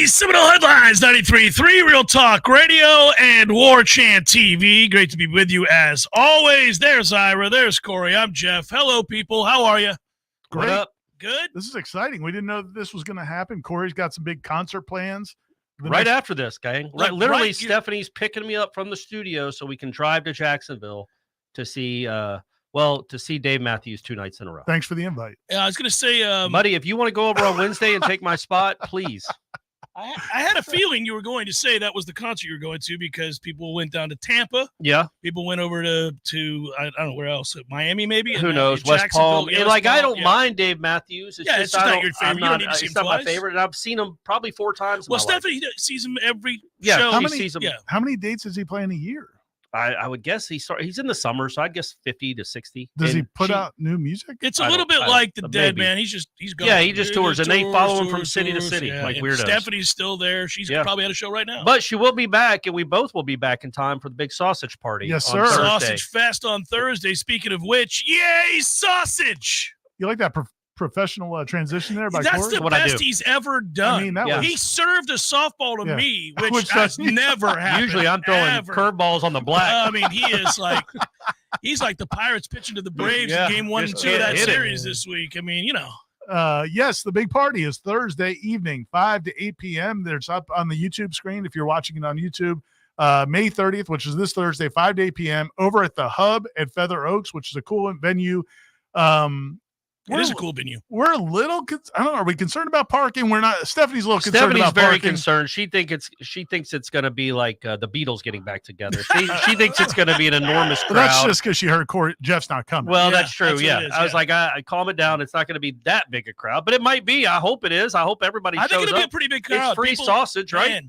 The Seminole Headlines, 93.3 Real Talk Radio and Warchant TV. Great to be with you as always. There's Ira. There's Corey. I'm Jeff. Hello, people. How are you? Great. What up? Good? This is exciting. We didn't know that this was going to happen. Corey's got some big concert plans. Right after this, gang. Literally, Stephanie's picking me up from the studio so we can drive to Jacksonville to see Dave Matthews 2 nights in a row. Thanks for the invite. I was going to say... buddy, if you want to go over on Wednesday and take my spot, please. I had a feeling you were going to say that was the concert you were going to because people went down to Tampa. Yeah. People went over to I don't know where else. Miami, maybe? Who knows? West Palm. And I don't mind Dave Matthews. It's just not your favorite. You don't need to see him twice. It's not my favorite. And I've seen him probably 4 times. Well, Stephanie sees him every show. How many dates does he play in a year? I would guess he's in the summer, so I'd guess 50 to 60. Does he put out new music? It's a little bit like the Dead Man. He's going. Yeah, he just tours, and they follow him from city to city like weirdos. Stephanie's still there. She's probably at a show right now. But she will be back, and we both will be back in time for the big sausage party. Yes, sir. Sausage Fest on Thursday. Speaking of which, yay, sausage! You like that professional transition there by That's Corey? the best he's ever done. I mean, he served a softball to me, which has never happened. Usually I'm throwing curveballs on the black. I mean, he's like the Pirates pitching to the Braves in game 1 and 2 of that series this week. I mean, yes, the big party is Thursday evening, 5 to 8 p.m. There's up on the YouTube screen if you're watching it on YouTube. May 30th, which is this Thursday, 5 to 8 p.m. over at the Hub at Feather Oaks, which is a cool venue. It is a cool venue. We're a little, I don't know, are we concerned about parking? We're not. Stephanie's a little concerned about very parking. Concerned. She thinks it's going to be like the Beatles getting back together. She thinks it's going to be an enormous crowd. Well, that's just because she heard Jeff's not coming. Well, that's true. I was like, I calm it down. It's not going to be that big a crowd, but it might be. I hope it is. I hope everybody shows up. I think it'll be a pretty big crowd. It's free sausage, right?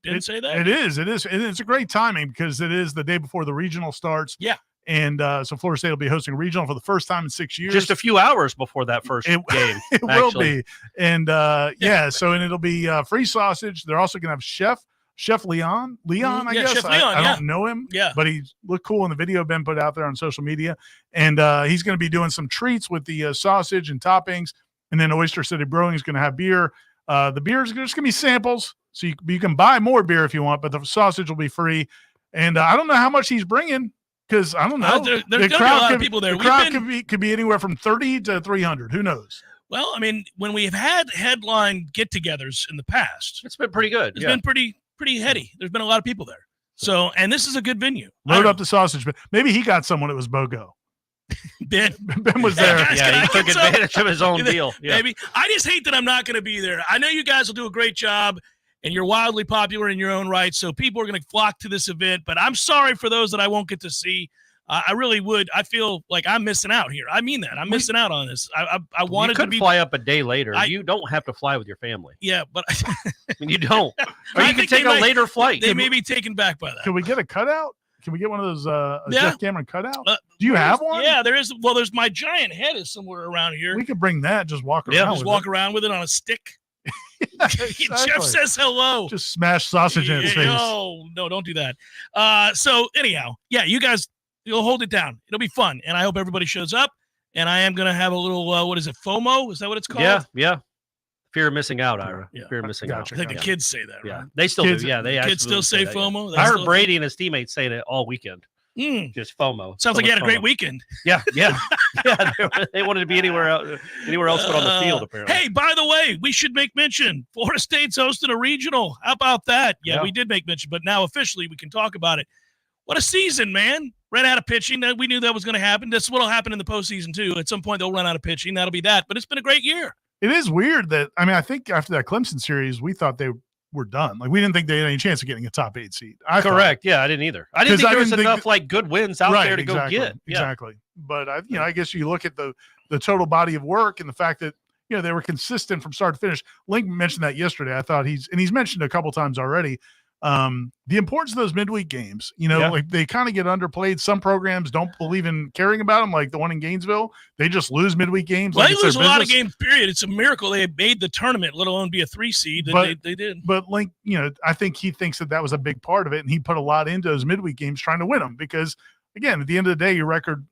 Didn't say that. It is. And it's a great timing because it is the day before the regional starts. Yeah. And so Florida State will be hosting a regional for the first time in 6 years. Just a few hours before that first game. It will be. And and it'll be free sausage. They're also going to have Chef Leon. I guess. Chef Leon, I don't know him, but he looked cool in the video Ben put out there on social media. And he's going to be doing some treats with the sausage and toppings. And then Oyster City Brewing is going to have beer. The beer is just going to be samples. So you can buy more beer if you want, but the sausage will be free. And I don't know how much he's bringing. Because I don't know, there's going to be a lot of people there. The crowd could be anywhere from 30 to 300. Who knows? Well, I mean, when we have had headline get-togethers in the past, it's been pretty good. It's been pretty heady. There's been a lot of people there. So, and this is a good venue. Load up the sausage, but maybe he got someone that was BOGO. Ben was there. He took advantage of his own deal. Yeah. Maybe. I just hate that I'm not going to be there. I know you guys will do a great job. And you're wildly popular in your own right, so people are going to flock to this event. But I'm sorry for those that I won't get to see. I really would. I feel like I'm missing out here. I mean that. I'm missing out on this. I wanted to fly up a day later. You don't have to fly with your family. Yeah, but I mean, you don't. Or you can take a later flight. They may be taken back by that. Can we get a cutout? Can we get one of those Jeff Cameron cutout? Do you have one? Yeah, there is. Well, there's my giant head is somewhere around here. We could bring that. Just walk around. Yeah, just walk around with it on a stick. Exactly. Jeff says hello. Just smash sausage in his face. No, don't do that. So anyhow, you guys, you'll hold it down. It'll be fun, and I hope everybody shows up. And I am going to have a little, what is it, FOMO? Is that what it's called? Yeah. Fear of missing out, Ira. Yeah. Fear of missing out. I think the kids say that, right? Yeah, they still do. Yeah, they kids still say FOMO. I heard Brady and his teammates saying it all weekend. Just FOMO. Sounds like you had a great weekend. Yeah. They wanted to be anywhere else but on the field, apparently. Hey, by the way, we should make mention. Florida State's hosting a regional. How about that? Yeah, we did make mention, but now officially we can talk about it. What a season, man. Ran out of pitching. We knew that was going to happen. That's what will happen in the postseason, too. At some point, they'll run out of pitching. That'll be that. But it's been a great year. It is weird that, I think after that Clemson series, we thought they were done. Like, we didn't think they had any chance of getting a top 8 seed. Correct. Yeah, I didn't either. I didn't think there was enough good wins out there to go get. Exactly. But I guess you look at the total body of work and the fact that they were consistent from start to finish. Link mentioned that yesterday. I thought he's mentioned a couple times already. The importance of those midweek games, like they kind of get underplayed. Some programs don't believe in caring about them, like the one in Gainesville. They just lose midweek games. Well, they lose a lot of games, period. It's a miracle they made the tournament, let alone be a 3 seed. They did. But Link, I think he thinks that was a big part of it, and he put a lot into those midweek games trying to win them because, again, at the end of the day, your record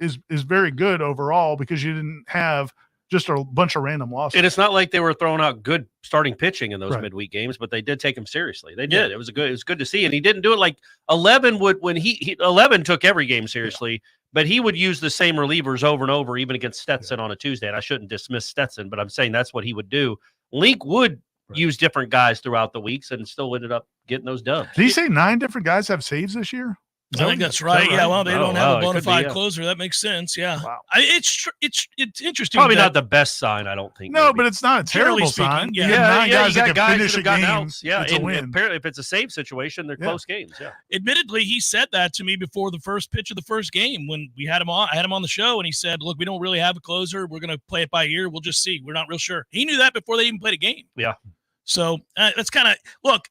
is very good overall because you didn't have just a bunch of random losses. And it's not like they were throwing out good starting pitching in those midweek games, but they did take him seriously. They did. It was good to see. And he didn't do it like 11 would when he 11 took every game seriously, but he would use the same relievers over and over, even against Stetson on a Tuesday. And I shouldn't dismiss Stetson, but I'm saying that's what he would do. Link would use different guys throughout the weeks and still ended up getting those dubs. Did he say 9 different guys have saves this year? I think that's right. Yeah, well, they don't have a bona fide closer. That makes sense. Yeah, wow. It's interesting. Probably not the best sign, I don't think. No, maybe. But it's not a terrible sign. Yeah, guys you got guys finish that have a game. Outs. Yeah, and apparently, if it's a save situation, they're close games. Yeah. Admittedly, he said that to me before the first pitch of the first game when we had him on. I had him on the show, and he said, "Look, we don't really have a closer. We're going to play it by ear. We'll just see. We're not real sure." He knew that before they even played a game. Yeah. So that's kind of look.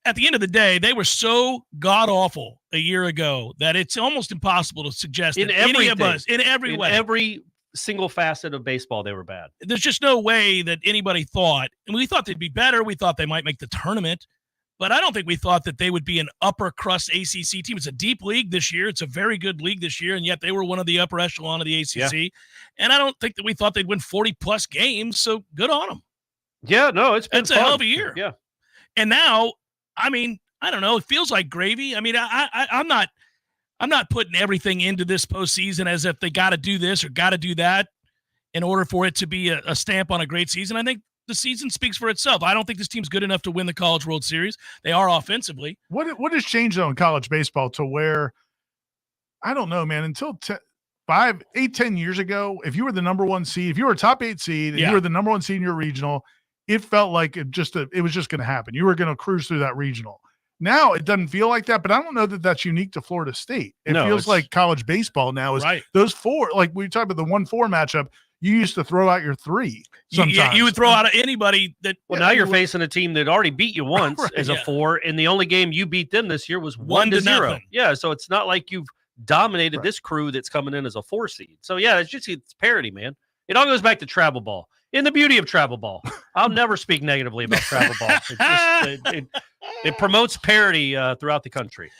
At the end of the day, they were so god-awful a year ago that it's almost impossible to suggest that any of us, in every way. Every single facet of baseball, they were bad. There's just no way that anybody thought, and we thought they'd be better. We thought they might make the tournament, but I don't think we thought that they would be an upper-crust ACC team. It's a deep league this year. It's a very good league this year, and yet they were one of the upper echelon of the ACC. Yeah. And I don't think that we thought they'd win 40-plus games, so good on them. Yeah, no, it's a hell of a year. Yeah. And now, I mean, I don't know. It feels like gravy. I mean, I'm not putting everything into this postseason as if they got to do this or got to do that in order for it to be a stamp on a great season. I think the season speaks for itself. I don't think this team's good enough to win the College World Series. They are offensively. What has changed though in college baseball to where, I don't know, man, until 5, 8, 10 years ago, if you were the number 1 seed, if you were a top 8 seed, and you were the number 1 seed in your regional, it felt like it was just going to happen. You were going to cruise through that regional. Now it doesn't feel like that, but I don't know that that's unique to Florida State. It feels like college baseball now is those 4, like we talked about the 1-4 matchup. You used to throw out your 3 sometimes. Yeah, you would throw out anybody that. Well, now you're facing a team that already beat you once as a 4, and the only game you beat them this year was 1-0. Yeah, so it's not like you've dominated this crew that's coming in as a 4 seed. So yeah, it's parity, man. It all goes back to travel ball. In the beauty of travel ball, I'll never speak negatively about travel ball. It promotes parity throughout the country.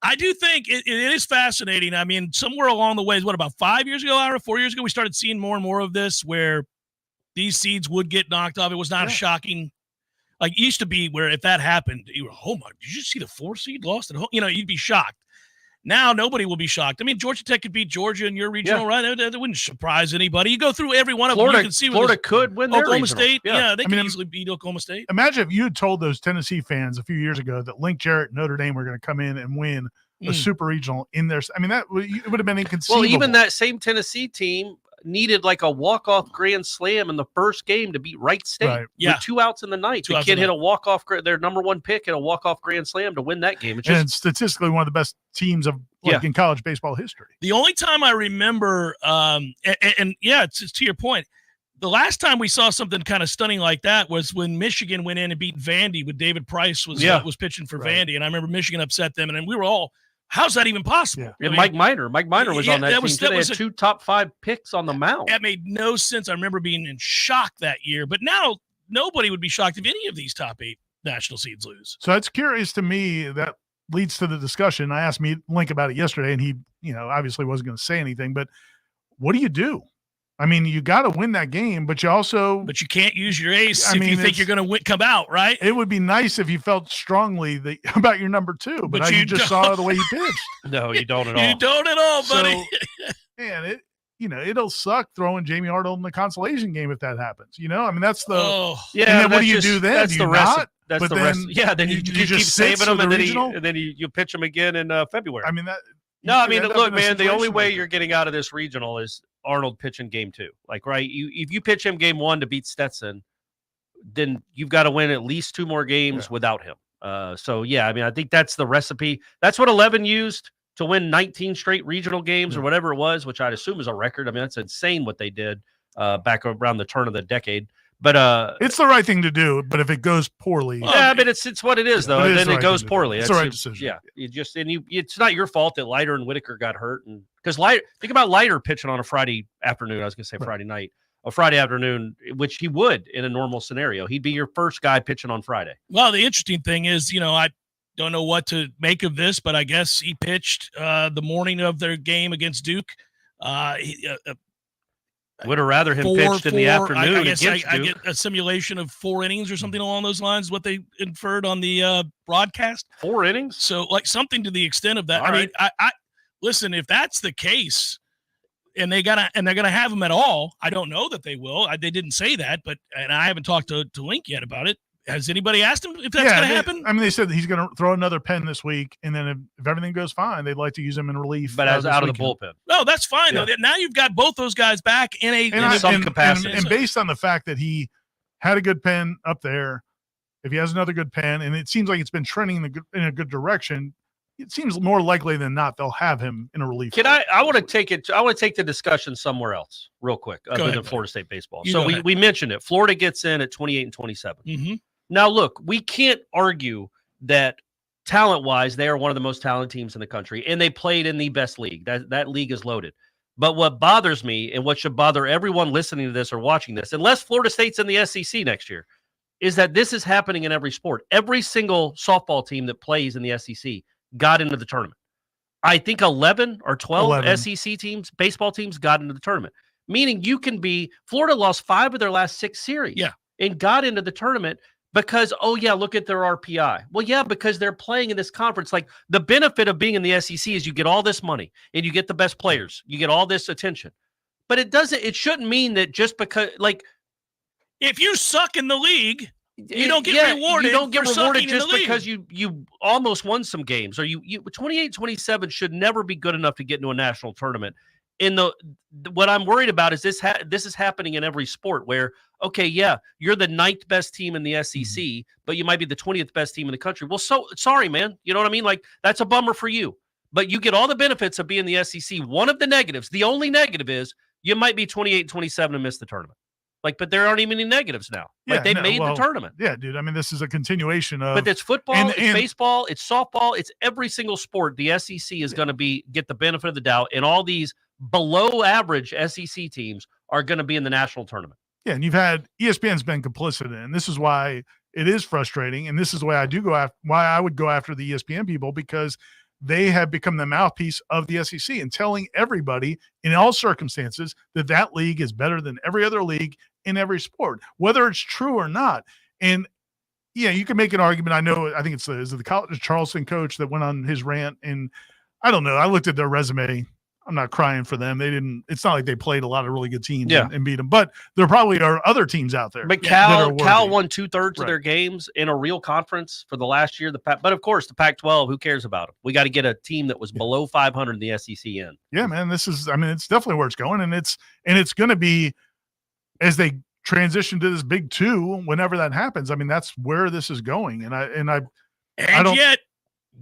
I do think it is fascinating. I mean, somewhere along the way, about 5 years ago, or 4 years ago, we started seeing more and more of this where these seeds would get knocked off. It was not a shocking, like it used to be where if that happened, you were, oh my, did you see the 4 seed lost at home? You know, you'd be shocked. Now nobody will be shocked. I mean, Georgia Tech could beat Georgia in your regional, right? That wouldn't surprise anybody. You go through every one of them. You can see Florida could win their Oklahoma regional. State. Yeah, they could easily beat Oklahoma State. Imagine if you had told those Tennessee fans a few years ago that Link Jarrett and Notre Dame were going to come in and win a super regional in their. I mean, it would have been inconceivable. Well, even that same Tennessee team needed like a walk-off grand slam in the first game to beat Wright State. With 2 outs in the ninth. The kid hit a walk-off, their number 1 pick, hit a walk-off grand slam to win that game. It's statistically one of the best teams of in college baseball history. The only time I remember, it's to your point, the last time we saw something kind of stunning like that was when Michigan went in and beat Vandy when David Price was pitching for Vandy. And I remember Michigan upset them, and we were all, how's that even possible? Yeah. And Mike Miner was on that team. They had 2 top 5 picks on the mound. That made no sense. I remember being in shock that year. But now nobody would be shocked if any of these top 8 national seeds lose. So it's curious to me that leads to the discussion. I asked Link about it yesterday, and he, obviously wasn't going to say anything. But what do you do? I mean, you got to win that game, but you can't use your ace if you think you're going to come out, right? It would be nice if you felt strongly about your number 2, but you just saw the way he pitched. No, you don't at all. You don't at all, buddy. Man, it'll suck throwing Jamie Arnold in the consolation game if that happens. I mean, that's the and then what do you do then? That's do the you rest. Not? That's but the then rest. Yeah, then you just keep saving them, and then you pitch them again in February. I mean that. No, I mean, look, man, the only way you're getting out of this regional is Arnold pitching game 2. Like, right, if you pitch him game 1 to beat Stetson, then you've got to win at least 2 more games without him. So, yeah, I mean, I think that's the recipe. That's what 11 used to win 19 straight regional games or whatever it was, which I'd assume is a record. I mean, that's insane what they did back around the turn of the decade. But it's the right thing to do. But if it goes poorly, but it's what it is, though. And then it goes poorly. It's the right decision. Yeah, it's not your fault that Leiter and Whitaker got hurt, and because think about Leiter pitching on a Friday afternoon. I was going to say Friday night, a Friday afternoon, which he would in a normal scenario. He'd be your first guy pitching on Friday. Well, the interesting thing is, I don't know what to make of this, but I guess he pitched the morning of their game against Duke. Would have rather him pitched in the afternoon. I guess I get a simulation of 4 innings or something along those lines, what they inferred on the broadcast. 4 innings? So, like, something to the extent of that. All right. I listen, if that's the case, and they're gonna have him at all, I don't know that they will. They didn't say that, and I haven't talked to Link yet about it. Has anybody asked him if that's going to happen? I mean, they said that he's going to throw another pen this week, and then if everything goes fine, they'd like to use him in relief. But as out of the bullpen. No, that's fine. Though. Now you've got both those guys back in some capacity. And based on the fact that he had a good pen up there, if he has another good pen, and it seems like it's been trending in a good direction, it seems more likely than not they'll have him in a relief. I want to take the discussion somewhere else real quick other than Florida State baseball. So we mentioned it. Florida gets in at 28 and 27. Mm-hmm. Now, look, we can't argue that talent-wise, they are one of the most talented teams in the country, and they played in the best league. That league is loaded. But what bothers me, and what should bother everyone listening to this or watching this, unless Florida State's in the SEC next year, is that this is happening in every sport. Every single softball team that plays in the SEC got into the tournament. I think 11 or 12 SEC teams, baseball teams, got into the tournament. Meaning Florida lost 5 of their last 6 series and got into the tournament because, look at their RPI. Well, yeah, because they're playing in this conference. Like, the benefit of being in the SEC is you get all this money and you get the best players. You get all this attention. But it shouldn't mean that just because, like, if you suck in the league, you don't get rewarded. You don't get rewarded just because you almost won some games, or you 28-27 should never be good enough to get into a national tournament. What I'm worried about is this is happening in every sport where, you're the 9th best team in the SEC, but you might be the 20th best team in the country. Well, so sorry, man. You know what I mean? Like, that's a bummer for you, but you get all the benefits of being the SEC. One of the negatives, the only negative, is you might be 28-27 and miss the tournament. Like, but there aren't even any negatives now. Like, they made the tournament. Yeah, dude. I mean, this is a continuation of. But it's football, it's baseball, it's softball, it's every single sport. The SEC is going to get the benefit of the doubt, and all these below average SEC teams are going to be in the national tournament. Yeah, and ESPN's been complicit in. This is why it is frustrating, and this is why I would go after the ESPN people, because they have become the mouthpiece of the SEC and telling everybody in all circumstances that league is better than every other league in every sport, whether it's true or not. And yeah, you can make an argument. I think it's the college Charleston coach that went on his rant, and I don't know. I looked at their resume. I'm not crying for them. It's not like they played a lot of really good teams and beat them, but there probably are other teams out there. But Cal won 2/3 of their games in a real conference for the last year. But of course, the Pac-12, who cares about them? We got to get a team that was below 500 in the SEC in. Yeah, man, it's definitely where it's going. And it's going to be, as they transition to this Big 2, whenever that happens, I mean, that's where this is going. And yet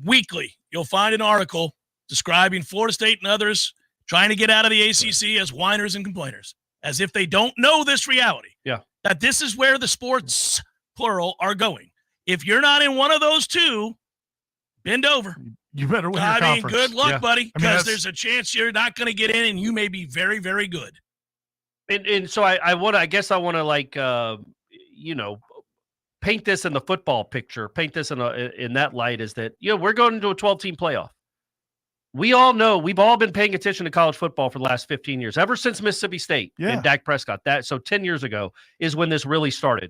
weekly, you'll find an article describing Florida State and others trying to get out of the ACC as whiners and complainers, as if they don't know this reality. Yeah. That this is where the sports, plural, are going. If you're not in one of those two, bend over. You better win your conference. Good luck, buddy, because there's a chance you're not going to get in, and you may be very, very good. And so I want to paint this in the football picture, paint this in that light, is that, we're going into a 12-team playoff. We all know, we've all been paying attention to college football for the last 15 years, ever since Mississippi State and Dak Prescott. So 10 years ago is when this really started.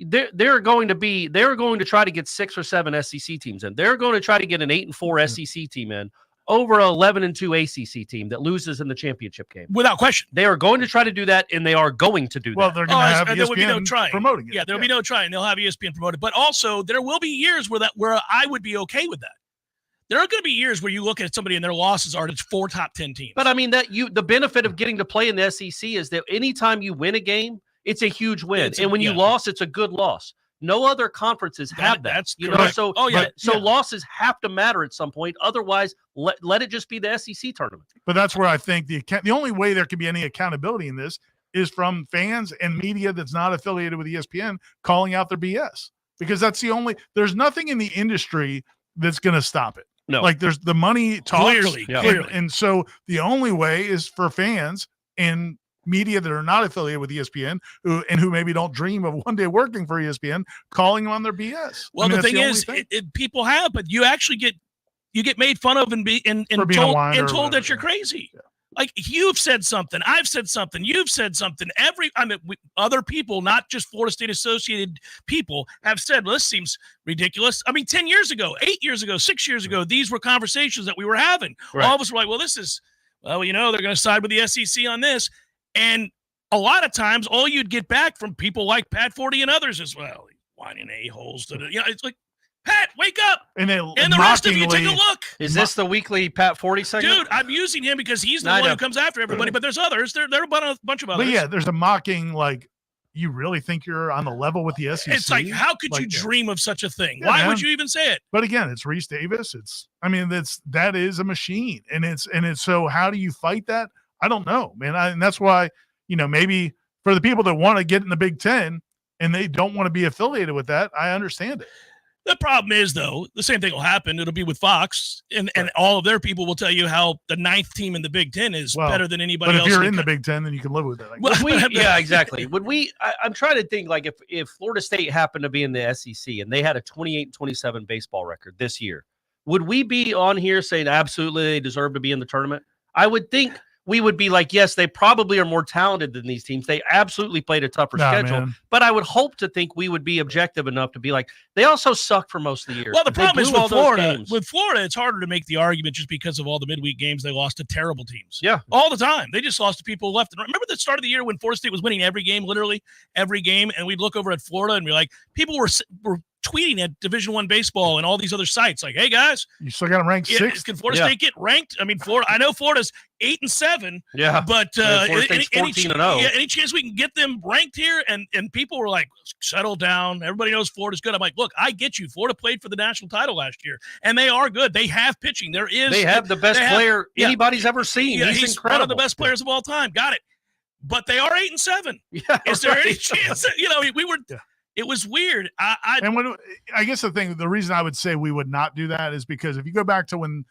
They're going to try to get 6 or 7 SEC teams in. They're going to try to get an 8-4 SEC team in over an 11-2 ACC team that loses in the championship game. Without question. They are going to try to do that, and they are going to do that. Well, they're going to have ESPN promoting it. Yeah, there will be no trying. They'll have ESPN promoted. But also, there will be years where I would be okay with that. There are going to be years where you look at somebody and their losses are 4 top 10 teams. But I mean, the benefit of getting to play in the SEC is that anytime you win a game, it's a huge win. And when you lost, it's a good loss. No other conferences have that. That's correct. So losses have to matter at some point. Otherwise, let it just be the SEC tournament. But that's where I think the only way there can be any accountability in this is from fans and media that's not affiliated with ESPN calling out their BS, because there's nothing in the industry that's going to stop it. No, like there's the money talks, clearly. And so the only way is for fans and media that are not affiliated with ESPN who maybe don't dream of one day working for ESPN calling them on their BS. Well, the thing is, people have, but you actually get made fun of and told that you're crazy. Yeah. Like, you've said something, I've said something, you've said something. Other people, not just Florida State associated people, have said, well, this seems ridiculous. I mean, 10 years ago, 8 years ago, 6 years ago, these were conversations that we were having. Right. All of us were like, well, they're going to side with the SEC on this. And a lot of times, all you'd get back from people like Pat Forty and others is, well, whining a-holes. It's like, Pat, wake up. And the rest of you, take a look. Is this the weekly Pat Forty segment? Dude, I'm using him because he's the one who comes after everybody, but there's others. There are a bunch of others. But yeah, there's a mocking, like, you really think you're on the level with the SEC? It's like, how could you dream of such a thing? Yeah, Why would you even say it? But again, it's Reese Davis. That is a machine. And it's so how do you fight that? I don't know, man. And that's why, maybe for the people that want to get in the Big Ten and they don't want to be affiliated with that, I understand it. The problem is, though, the same thing will happen. It'll be with Fox, and all of their people will tell you how the 9th team in the Big Ten is better than anybody else. But if you're in the Big Ten, then you can live with it. Yeah, exactly. I'm trying to think, like, if Florida State happened to be in the SEC and they had a 28-27 baseball record this year, would we be on here saying absolutely they deserve to be in the tournament? I would think we would be like, yes, they probably are more talented than these teams. They absolutely played a tougher schedule. Man. But I would hope to think we would be objective enough to be like, they also suck for most of the year. Well, the problem is with Florida. With Florida, it's harder to make the argument just because of all the midweek games they lost to terrible teams. Yeah. All the time. They just lost to people left and right. Remember the start of the year when Florida State was winning every game, literally every game, and we'd look over at Florida and be like, people were tweeting at Division I baseball and all these other sites like, hey guys, you still got them ranked 6th. Can Florida State get ranked? I mean, I know Florida's 8-7. Yeah, but Florida State's 14-0. Yeah, any chance we can get them ranked here? And people were like, settle down. Everybody knows Florida's good. I'm like, look, I get you. Florida played for the national title last year, and they are good. They have pitching. They have the best player anybody's ever seen. Yeah, he's incredible. One of the best players of all time. Got it. But they are 8-7. Yeah, is there any chance that, we were? Yeah. It was weird. I guess the reason I would say we would not do that is because if you go back to when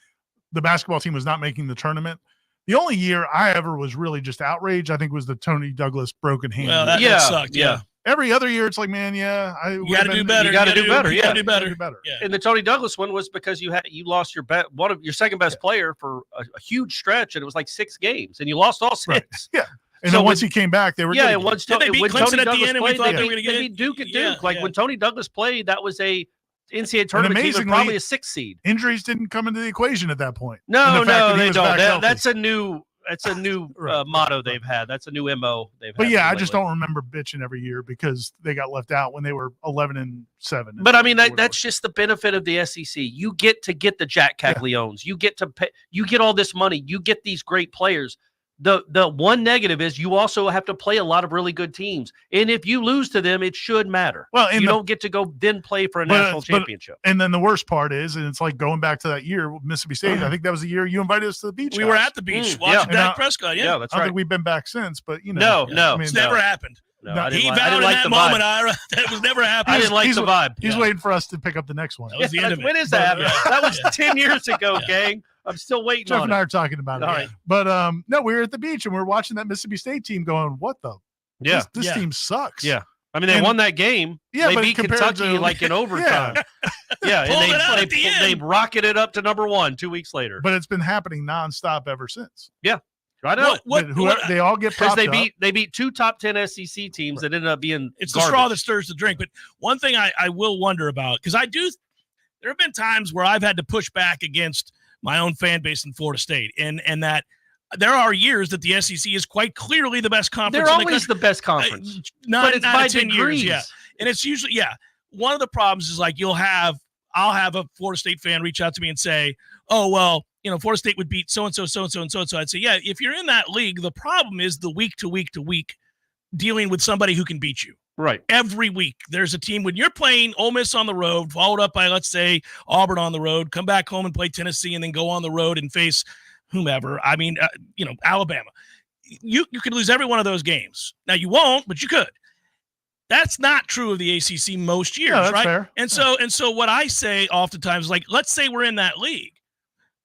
the basketball team was not making the tournament, the only year I ever was really just outraged, I think, was the Tony Douglas broken hand. Well, that sucked. Yeah. Every other year, it's like, man, you got to do better. You got to do better. Yeah, do better. Yeah. And the Tony Douglas one was because you lost one of your second best player for a huge stretch, and it was like 6 games, and you lost all 6. Right. Yeah. And then once he came back, they were good. And once they beat Clemson at the end, and we thought they were going to get it. Duke at Duke. When Tony Douglas played, that was a NCAA tournament team and probably a 6th seed. Injuries didn't come into the equation at that point. No, they don't. That's a new motto they've had. That's a new MO they've had. But yeah, I just don't remember bitching every year because they got left out when they were 11-7. But I mean, that's just the benefit of the SEC. You get to get the Jack Cagliones. You get to pay. You get all this money. You get these great players. The one negative is you also have to play a lot of really good teams. And if you lose to them, it should matter. Well, you don't get to go then play for a national championship. And then the worst part is, and it's like going back to that year with Mississippi State, I think that was the year you invited us to the beach. We were at the beach watching Dak Prescott. Yeah, that's right. I don't think we've been back since, but No. I mean, it's never happened. No, he vowed in that moment. That was never happening. I didn't like the vibe. He's waiting for us to pick up the next one. That was the end of it. When is that? That was 10 years ago, gang. I'm still waiting Jeff on and I are talking about it. All right. But no, we were at the beach and we were watching that Mississippi State team going, what the? Yeah. This team sucks. Yeah. I mean, they won that game. Yeah, they beat Kentucky like in overtime. Yeah, and they rocketed up to number 1 2 weeks later. But it's been happening nonstop ever since. Yeah. I know. They all get propped up. They beat 2 top 10 SEC teams that ended up being It's garbage. the straw that stirs the drink. But one thing I will wonder about, because there have been times where I've had to push back against my own fan base in Florida State, and that there are years that the SEC is quite clearly the best conference. They're always the best conference. But it's by 10 degrees. Yeah. And it's usually, one of the problems is like I'll have a Florida State fan reach out to me and say, oh, well, Florida State would beat so-and-so, so-and-so, and so-and-so. I'd say, yeah, if you're in that league, the problem is the week to week to week dealing with somebody who can beat you. Right. Every week there's a team when you're playing Ole Miss on the road, followed up by, let's say, Auburn on the road, come back home and play Tennessee and then go on the road and face whomever. I mean, Alabama. You could lose every one of those games. Now you won't, but you could. That's not true of the ACC most years, that's right? Fair. And so what I say oftentimes, like, let's say we're in that league.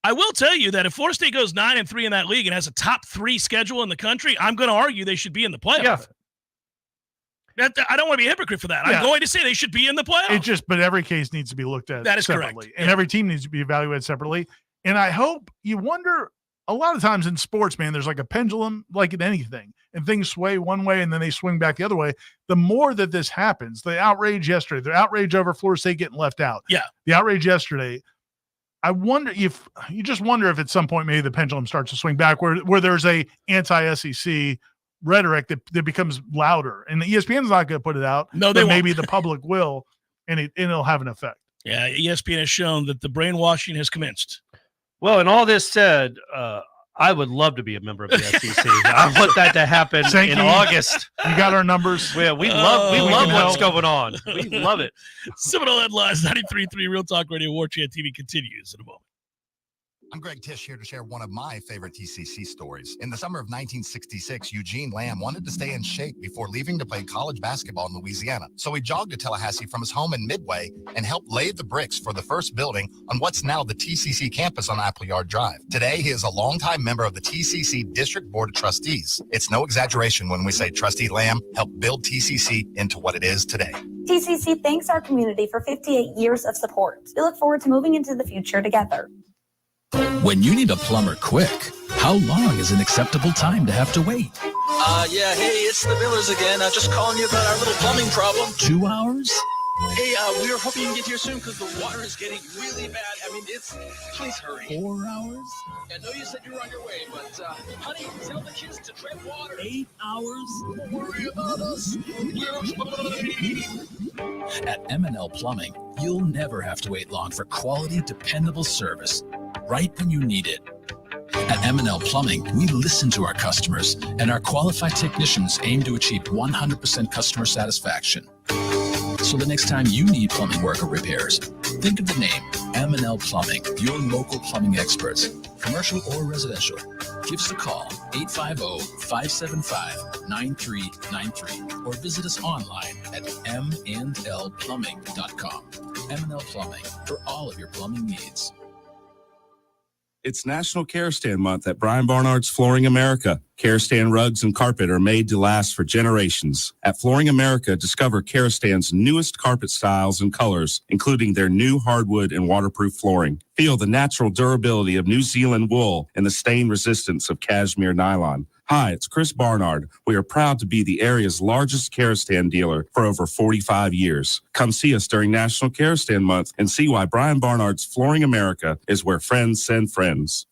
I will tell you that if Florida State goes 9-3 in that league and has a top 3 schedule in the country, I'm going to argue they should be in the playoff. Yeah. I don't want to be a hypocrite for that. Yeah. I'm going to say they should be in the playoff. But every case needs to be looked at. That is separately, correct. And every team needs to be evaluated separately. And I hope you wonder a lot of times in sports, man, there's like a pendulum, like in anything, and things sway one way and then they swing back the other way. The more that this happens, the outrage yesterday, the outrage over Florida State getting left out. Yeah. The outrage yesterday. I wonder if you just wonder if at some point maybe the pendulum starts to swing back where there's a anti-SEC rhetoric that becomes louder, and the ESPN's not going to put it out. No, but maybe the public will, and it'll have an effect. Yeah, ESPN has shown that the brainwashing has commenced. Well, and all this said, I would love to be a member of the SEC. I want that to happen in August. You got our numbers. Yeah, we love what's going on. We love it. Seminole Headlines, 93.3 Real Talk Radio, Warchant TV continues in a moment. I'm Greg Tisch here to share one of my favorite TCC stories. In the summer of 1966, Eugene Lamb wanted to stay in shape before leaving to play college basketball in Louisiana. So he jogged to Tallahassee from his home in Midway and helped lay the bricks for the first building on what's now the TCC campus on Appleyard Drive. Today, he is a longtime member of the TCC District Board of Trustees. It's no exaggeration when we say Trustee Lamb helped build TCC into what it is today. TCC thanks our community for 58 years of support. We look forward to moving into the future together. When you need a plumber quick, how long is an acceptable time to have to wait? Yeah, hey, it's the Millers again. Just calling you about our little plumbing problem. 2 hours? Hey, we were hoping you can get here soon because the water is getting really bad. I mean, please hurry. 4 hours? I know you said you were on your way, but, honey, tell the kids to tread water. 8 hours? Don't worry about us. At M&L Plumbing, you'll never have to wait long for quality, dependable service right when you need it. At M&L Plumbing, we listen to our customers, and our qualified technicians aim to achieve 100% customer satisfaction. So the next time you need plumbing work or repairs, think of the name M&L Plumbing, your local plumbing experts, commercial or residential. Give us a call, 850-575-9393, or visit us online at mndlplumbing.com. M&L Plumbing, for all of your plumbing needs. It's National Care Stand Month at Brian Barnard's Flooring America. Care Stand rugs and carpet are made to last for generations. At Flooring America, discover Care Stand's newest carpet styles and colors, including their new hardwood and waterproof flooring. Feel the natural durability of New Zealand wool and the stain resistance of cashmere nylon. Hi, it's Chris Barnard. We are proud to be the area's largest Care Stand dealer for over 45 years. Come see us during National Care Stand Month and see why Brian Barnard's Flooring America is where friends send friends.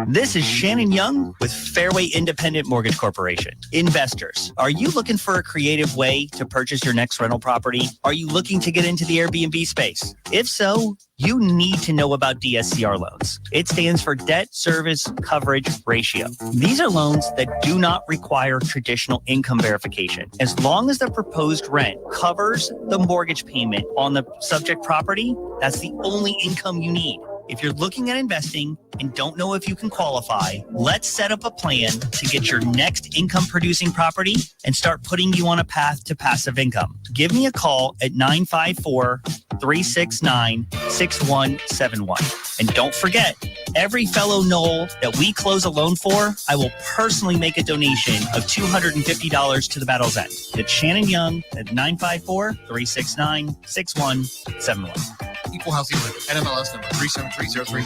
This is Shannon Young with Fairway Independent Mortgage Corporation. Investors, are you looking for a creative way to purchase your next rental property? Are you looking to get into the Airbnb space? If so, you need to know about DSCR loans. It stands for Debt Service Coverage Ratio. These are loans that do not require traditional income verification. As long as the proposed rent covers the mortgage payment on the subject property, that's the only income you need. If you're looking at investing and don't know if you can qualify, let's set up a plan to get your next income producing property and start putting you on a path to passive income. Give me a call at 954-369-6171. And don't forget, every fellow Nole that we close a loan for, I will personally make a donation of $250 to the Battle's End. It's Shannon Young at 954-369-6171. Equal housing limit, NMLS number 373030.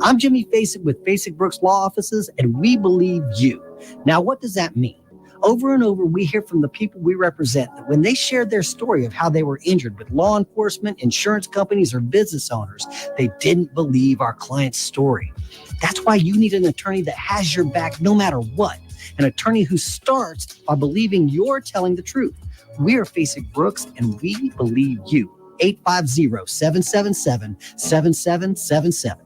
I'm Jimmy Facek with Facek Brooks Law Offices, and we believe you. Now, what does that mean? Over and over, we hear from the people we represent that when they shared their story of how they were injured with law enforcement, insurance companies, or business owners, they didn't believe our client's story. That's why you need an attorney that has your back no matter what. An attorney who starts by believing you're telling the truth. We are Facek Brooks, and we believe you. 850-777-7777.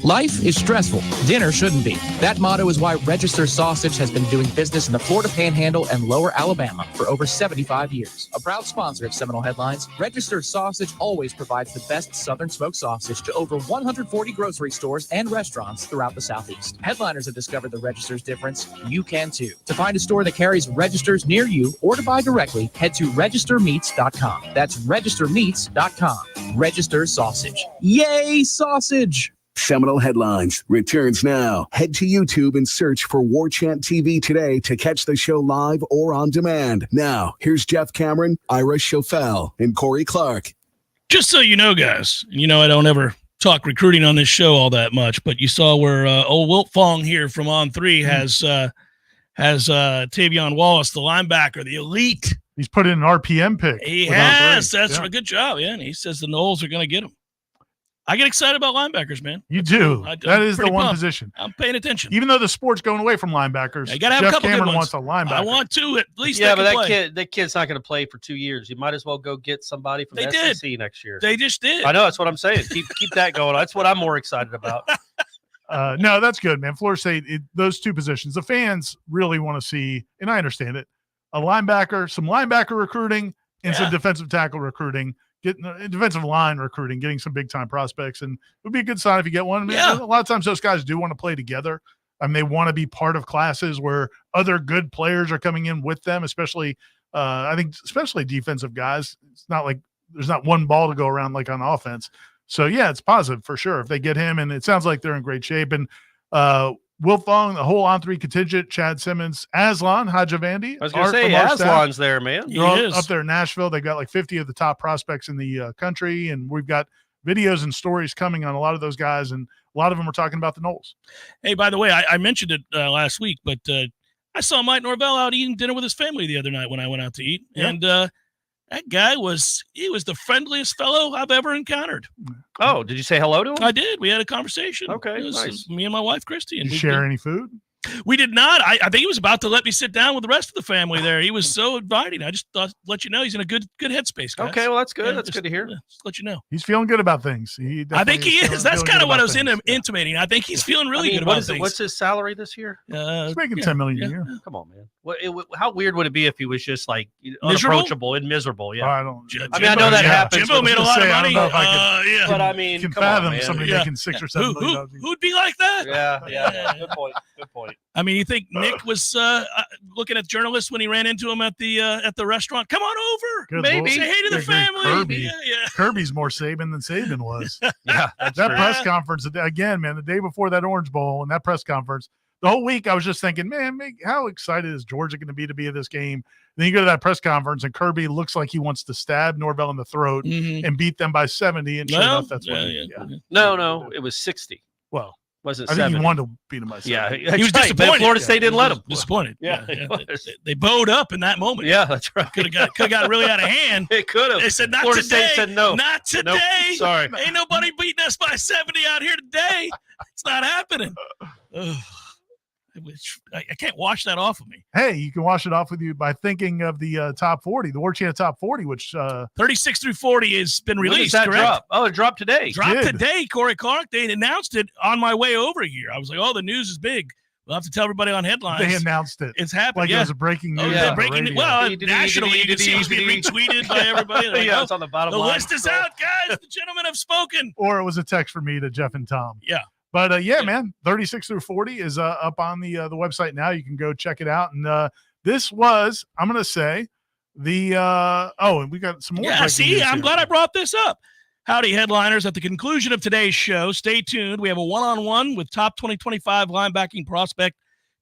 Life is stressful. Dinner shouldn't be. That motto is why Register Sausage has been doing business in the Florida Panhandle and Lower Alabama for over 75 years. A proud sponsor of Seminole Headlines, Register Sausage always provides the best Southern smoked sausage to over 140 grocery stores and restaurants throughout the Southeast. Headliners have discovered the Register's difference. You can too. To find a store that carries Registers near you or to buy directly, head to registermeats.com. That's registermeats.com. Register Sausage. Yay, sausage! Seminole Headlines returns now. Head to YouTube and search for Warchant TV today to catch the show live or on demand. Now, here's Jeff Cameron, Ira Schofel, and Corey Clark. Just so you know, guys, and you know I don't ever talk recruiting on this show all that much, but you saw where old Wilt Fong here from On 3 has Tavion Wallace, the linebacker, the elite. He's put in an RPM pick. He has. That's a good job. Yeah, and he says the Noles are going to get him. I get excited about linebackers, man. You do. That is the one pumped. position. I'm paying attention. Even though the sport's going away from linebackers, you got to have a couple Cameron good ones. wants a linebacker. I want two at least. Yeah, but that kid's not going to play for 2 years. You might as well go get somebody from They the did. SEC next year. They just did. I know. That's what I'm saying. Keep that going. That's what I'm more excited about. No, that's good, man. Florida State, those two positions, the fans really want to see, and I understand it, a linebacker, some linebacker recruiting, and some defensive tackle recruiting, getting defensive line recruiting, getting some big-time prospects, and it would be a good sign if you get one. I mean, a lot of times those guys do want to play together. I mean, they want to be part of classes where other good players are coming in with them, especially, I think, especially defensive guys. It's not like there's not one ball to go around like on offense. So, yeah, it's positive for sure if they get him, and it sounds like they're in great shape. And Will Fong, the whole On3 contingent, Chad Simmons, Aslan Hajavandi. I was going to say, Aslan's there, man. They're up there in Nashville. They've got like 50 of the top prospects in the country, and we've got videos and stories coming on a lot of those guys, and a lot of them are talking about the Noles. Hey, by the way, I mentioned it last week, but I saw Mike Norvell out eating dinner with his family the other night when I went out to eat, and that guy was the friendliest fellow I've ever encountered. Oh, did you say hello to him? I did. We had a conversation. Okay, it was nice. Me and my wife, Christy. And did you share any food? We did not. I think he was about to let me sit down with the rest of the family there. He was so inviting. I just thought, let you know, he's in a good headspace, guys. Okay, well, that's good. That's good to hear. Just let you know. He's feeling good about things. I think he is. That's kind of what I was intimating. I think he's feeling really good about things. What's his salary this year? He's making $10 million a year. Come on, man. How weird would it be if he was just like unapproachable and miserable? Yeah. I don't. I mean, I know that happens. Jimbo made a lot of money. But I mean, can come on, fathom man. somebody making $6 or $7 million. Who'd be like that? Yeah. Good point. Good point. I mean, you think Nick was looking at journalists when he ran into him at the restaurant? Come on over. Good Maybe Lord. say hey to the family. Kirby. Kirby's more Saban than Saban was. Yeah, that press conference again, man. The day before that Orange Bowl and that press conference, the whole week I was just thinking, man, how excited is Georgia going to be at this game? Then you go to that press conference and Kirby looks like he wants to stab Norvell in the throat and beat them by 70. And sure enough, that's what. No, it was 60. Well. Was it I 70? think he wanted to beat him by 70. Yeah, he was disappointed. Florida State didn't let him. Disappointed. Yeah. They bowed up in that moment. Yeah, that's right. Could have got really out of hand. It could have. They said, not Florida today. State said no. Not today. Nope. Sorry. Ain't nobody beating us by 70 out here today. It's not happening. I can't wash that off of me. Hey, you can wash it off with you by thinking of the top 40, the Warchant top 40, which 36 through 40 has been released. When does that correct? drop? Oh, it dropped today. Dropped today, Corey Clark. They announced it on my way over here. I was like, oh, the news is big. We'll have to tell everybody on headlines. They announced it. It's happening. Like it was a breaking news. Breaking news. Well, nationally, you can see it's being retweeted by everybody. Like, it's on the bottom the line. list is out, guys. The gentlemen have spoken. Or it was a text from me to Jeff and Tom. Yeah. But man, 36 through 40 is up on the website now. You can go check it out. And this was, I'm going to say, and we got some more. Yeah, see, I'm glad I brought this up. Howdy, headliners. At the conclusion of today's show, stay tuned. We have a one-on-one with top 2025 linebacking prospect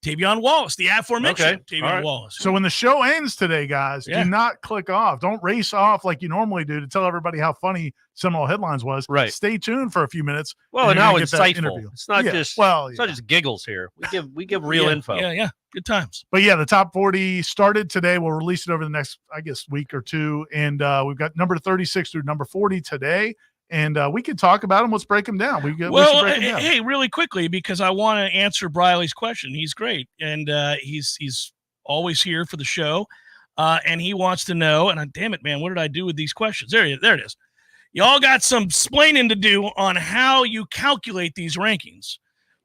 Tavion Wallace, the aforementioned Tavion Wallace. So when the show ends today, guys, do not click off. Don't race off like you normally do to tell everybody how funny Seminole Headlines was. Right. Stay tuned for a few minutes. Well, and how get that insightful. interview. It's not it's not just giggles here. We give real info. Yeah. Good times. But yeah, the top 40 started today. We'll release it over the next, I guess, week or two. And we've got number 36 through number 40 today. And we can talk about them. Let's break them down. We should break them down. Hey, really quickly, because I want to answer Briley's question. He's great, and he's always here for the show, and he wants to know. And damn it, man, what did I do with these questions? There it is. Y'all got some splaining to do on how you calculate these rankings.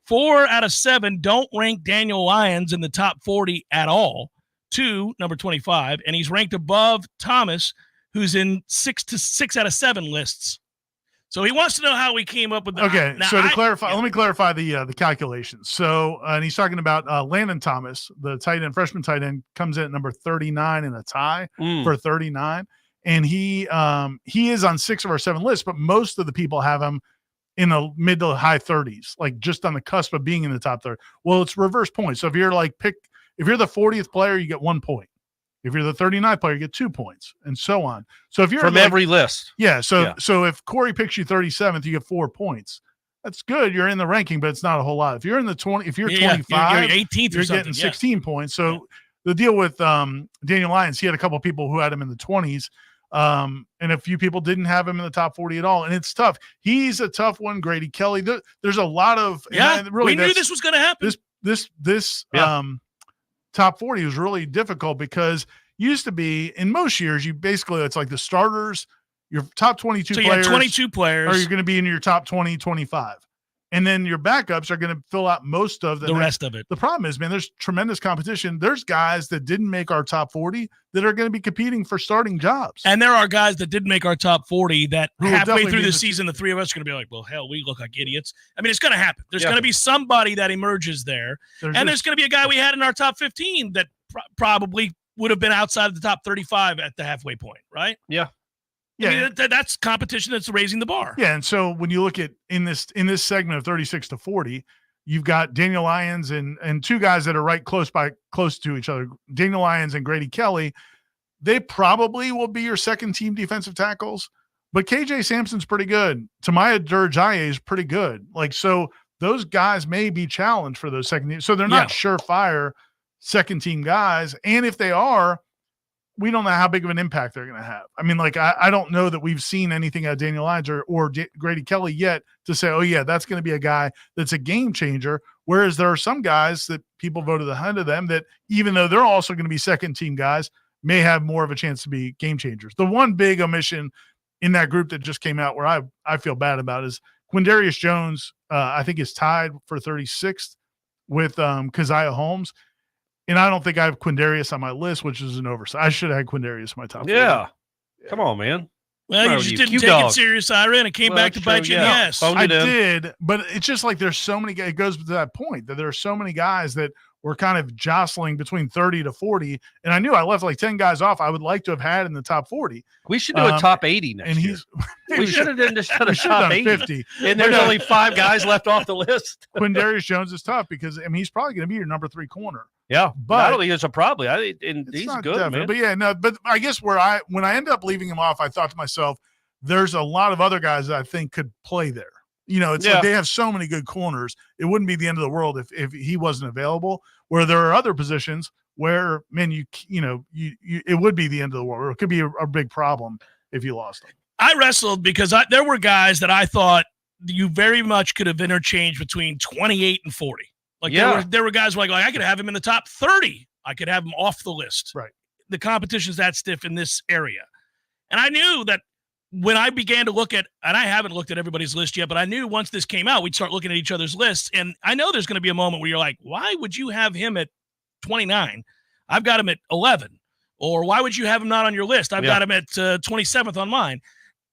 4 out of 7 don't rank Daniel Lyons in the top 40 at all. 2, number 25, and he's ranked above Thomas, who's in 6 out of 7 lists. So he wants to know how we came up with that. Okay, so to clarify, let me clarify the calculations. So, and he's talking about Landon Thomas, the tight end, freshman tight end, comes in at number 39 in a tie for 39. And he is on 6 of our 7 lists, but most of the people have him in the mid to high 30s, like just on the cusp of being in the top 30. Well, it's reverse points. So if you're the 40th player, you get 1 point. If you're the 39th player, you get 2 points, and so on. So if you're from every list. Yeah. So if Corey picks you 37th, you get 4 points. That's good. You're in the ranking, but it's not a whole lot. If you're in the 20, if you're 25, you're 18th, you're getting 16 points. So the deal with Daniel Lyons, he had a couple of people who had him in the 20s, and a few people didn't have him in the top 40 at all. And it's tough. He's a tough one. Grady Kelly. There's a lot of we knew this was going to happen. This top 40 was really difficult because used to be in most years you basically it's like the starters, your top 22 so players. You have 22 players, or you're going to be in your top 20, 25. And then your backups are going to fill out most of the rest of it. The problem is, man, there's tremendous competition. There's guys that didn't make our top 40 that are going to be competing for starting jobs. And there are guys that didn't make our top 40 that Who will halfway definitely through be the in season, the three of us are going to be like, well, hell, we look like idiots. I mean, it's going to happen. There's going to be somebody that emerges there. There's going to be a guy we had in our top 15 that probably would have been outside of the top 35 at the halfway point, right? Yeah. Yeah, I mean, that's competition that's raising the bar. Yeah, and so when you look at in this segment of 36 to 40, you've got Daniel Lyons and two guys that are close to each other, Daniel Lyons and Grady Kelly. They probably will be your second team defensive tackles, but KJ Sampson's pretty good. Tamaya Durjaye is pretty good. Like, so those guys may be challenged for those second team. So they're not surefire second team guys. And if they are, we don't know how big of an impact they're going to have. I mean, like, I don't know that we've seen anything out of Daniel Lyons or Grady Kelly yet to say, oh, yeah, that's going to be a guy that's a game changer. Whereas there are some guys that people voted ahead of them that, even though they're also going to be second team guys, may have more of a chance to be game changers. The one big omission in that group that just came out where I feel bad about is Quindarius Jones, I think, is tied for 36th with Keziah Holmes. And I don't think I have Quindarius on my list, which is an oversight. I should have had Quindarius in my top 40. Yeah. Come on, man. Well, you just didn't take it serious, Ira, and it came back to bite you in the ass. I did, but it's just like there's so many guys. It goes to that point that there are so many guys that were kind of jostling between 30 to 40. And I knew I left like 10 guys off I would like to have had in the top 40. We should do a top 80 next year. We should have done just a top 80. 50. And there's only 5 guys left off the list. Quindarius Jones is tough because, I mean, he's probably going to be your number 3 corner. Yeah, but I don't think it's a problem. He's good, man. But yeah, no. But I guess when I ended up leaving him off, I thought to myself, there's a lot of other guys that I think could play there. You know, it's like they have so many good corners. It wouldn't be the end of the world if he wasn't available. Where there are other positions where, man, you it would be the end of the world. It could be a big problem if you lost him. I wrestled because there were guys that I thought you very much could have interchanged between 28 and 40. Like there were guys like I could have him in the top 30. I could have him off the list. Right. The competition's that stiff in this area. And I knew that when I began to look at, and I haven't looked at everybody's list yet, but I knew once this came out, we'd start looking at each other's lists. And I know there's going to be a moment where you're like, why would you have him at 29? I've got him at 11. Or why would you have him not on your list? I've got him at 27th on mine.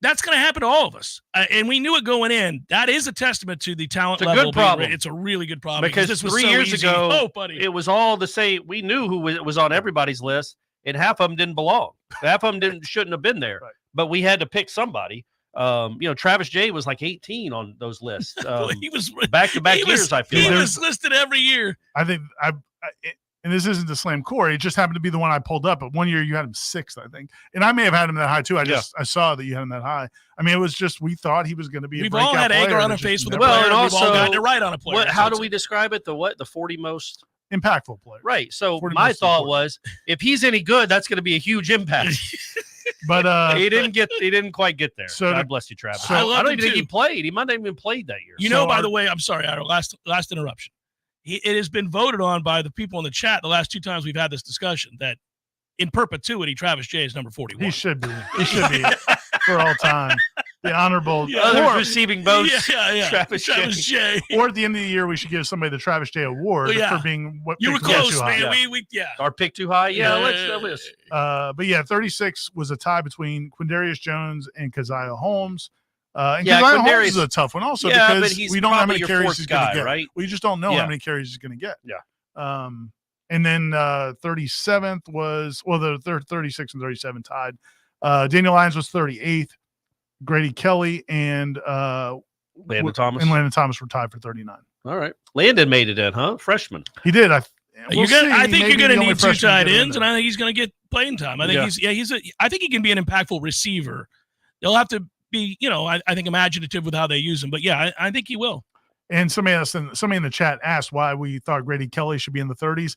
That's going to happen to all of us. And we knew it going in. That is a testament to the talent level. It's a good problem. It's a really good problem. Because this was 3 so years easy. ago, it was all the same. We knew who was on everybody's list, and half of them didn't belong. Half of them shouldn't have been there. Right. But we had to pick somebody. Travis J was like 18 on those lists. He was back-to-back years, I feel he like. was listed every year. I think and this isn't to slam Corey. It just happened to be the one I pulled up. But one year you had him 6th, I think. And I may have had him that high too. I saw that you had him that high. I mean, it was just we thought he was going to be a breakout player. We've all had egg on our face with a player. And also, we've all gotten it right on a player. How do we describe it? The 40 most impactful player. Right. So my thought was, if he's any good, that's going to be a huge impact. But he didn't quite get there. So God bless you, Travis. So I don't even think he played. He might not even been played that year. By the way, I'm sorry, our last interruption. It has been voted on by the people in the chat the last 2 times we've had this discussion that in perpetuity, Travis J is number 41. He should be. He should be for all time. The honorable. Others receiving votes. Travis J. Or at the end of the year, we should give somebody the Travis J award for being what you were close, man. We Our pick too high. Let's. But yeah, 36 was a tie between Quindarius Jones and Keziah Holmes. And Quindarius Holmes is a tough one also because we don't know how many carries he's going to get. Right? We just don't know how many carries he's going to get. Yeah. And then 37th was the 36 and 37 tied. Daniel Lyons was 38th. Grady Kelly and Landon Thomas were tied for 39. All right. Landon made it in, huh? Freshman. He did. I think you're going to need 2 tight ends, and I think he's going to get playing time. I think I think he can be an impactful receiver. They'll have to be, I think imaginative with how they use him. But yeah, I think he will. And somebody in the chat asked why we thought Grady Kelly should be in the 30s.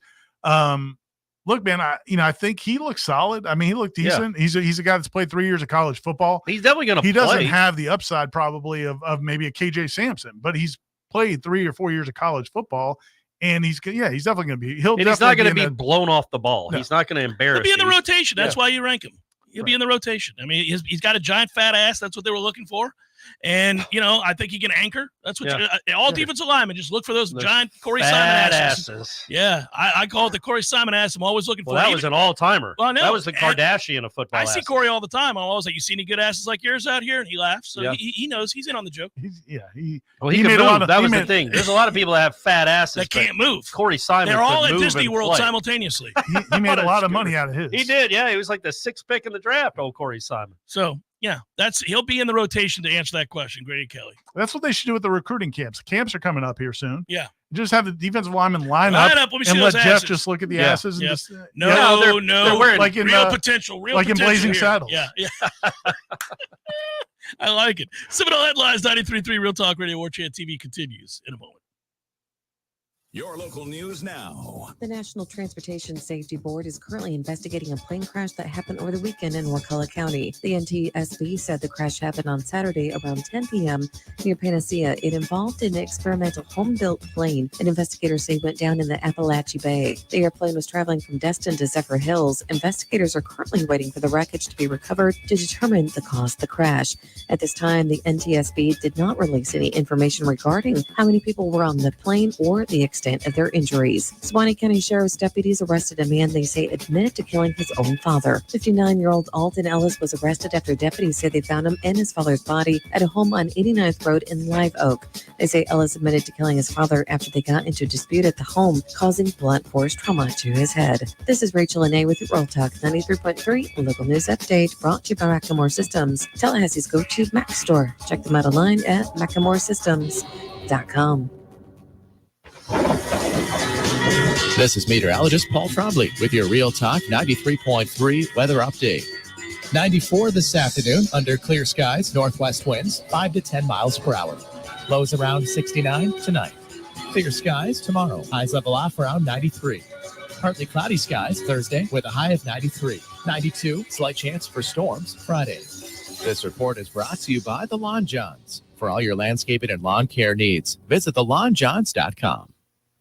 Look, man, I think he looks solid. I mean, he looked decent. Yeah. He's a guy that's played 3 years of college football. He's definitely going to play. He doesn't have the upside probably of maybe a KJ Sampson, but he's played 3 or 4 years of college football, and he's definitely going to be. He's not going to be blown off the ball. No. He's not going to embarrass. He'll be in the rotation. That's why you rank him. He'll be in the rotation. I mean, he's got a giant fat ass. That's what they were looking for. And, I think he can anchor. That's what all defensive linemen just look for those giant Corey Simon asses. Yeah, I call it the Corey Simon ass. I'm always looking for. That was an all-timer. Well, no, that was the Kardashian of football. I see Corey all the time. I'm always like, you see any good asses like yours out here? And he laughs. So he knows he's in on the joke. He made a lot of. That was the thing. There's a lot of people that have fat asses that can't move. Corey Simon. They're all at Disney World simultaneously. He made a lot of money out of his. He did. Yeah, he was like the 6th pick in the draft. Old Corey Simon. So. Yeah, he'll be in the rotation to answer that question, Grady Kelly. That's what they should do with the recruiting camps. The camps are coming up here soon. Yeah. Just have the defensive linemen line up and let Jeff just look at the asses. And just, no, they're wearing like in real potential. Like in Blazing Saddles. Yeah. I like it. Seminole Headlines, 93.3 Real Talk Radio, Warchant TV continues in a moment. Your local news now. The National Transportation Safety Board is currently investigating a plane crash that happened over the weekend in Wakulla County. The NTSB said the crash happened on Saturday around 10 p.m. near Panacea. It involved an experimental home-built plane, and investigators say went down in the Appalachia Bay. The airplane was traveling from Destin to Zephyr Hills. Investigators are currently waiting for the wreckage to be recovered to determine the cause of the crash. At this time, the NTSB did not release any information regarding how many people were on the plane or the extent of their injuries. Suwannee County Sheriff's deputies arrested a man they say admitted to killing his own father. 59-year-old Alton Ellis was arrested after deputies say they found him and his father's body at a home on 89th Road in Live Oak. They say Ellis admitted to killing his father after they got into a dispute at the home, causing blunt force trauma to his head. This is Rachel Anay with your Real Talk 93.3 local news update, brought to you by Macklemore Systems, Tallahassee's go-to Mac store. Check them out online at MacklemoreSystems.com. This is meteorologist Paul Trombley with your Real Talk 93.3 weather update. 94 this afternoon under clear skies, northwest winds 5 to 10 miles per hour. Lows around 69 tonight. Clear skies tomorrow, highs level off around 93. Partly cloudy skies Thursday with a high of 93. 92, slight chance for storms Friday. This report is brought to you by the Lawn Johns. For all your landscaping and lawn care needs, visit thelawnjohns.com.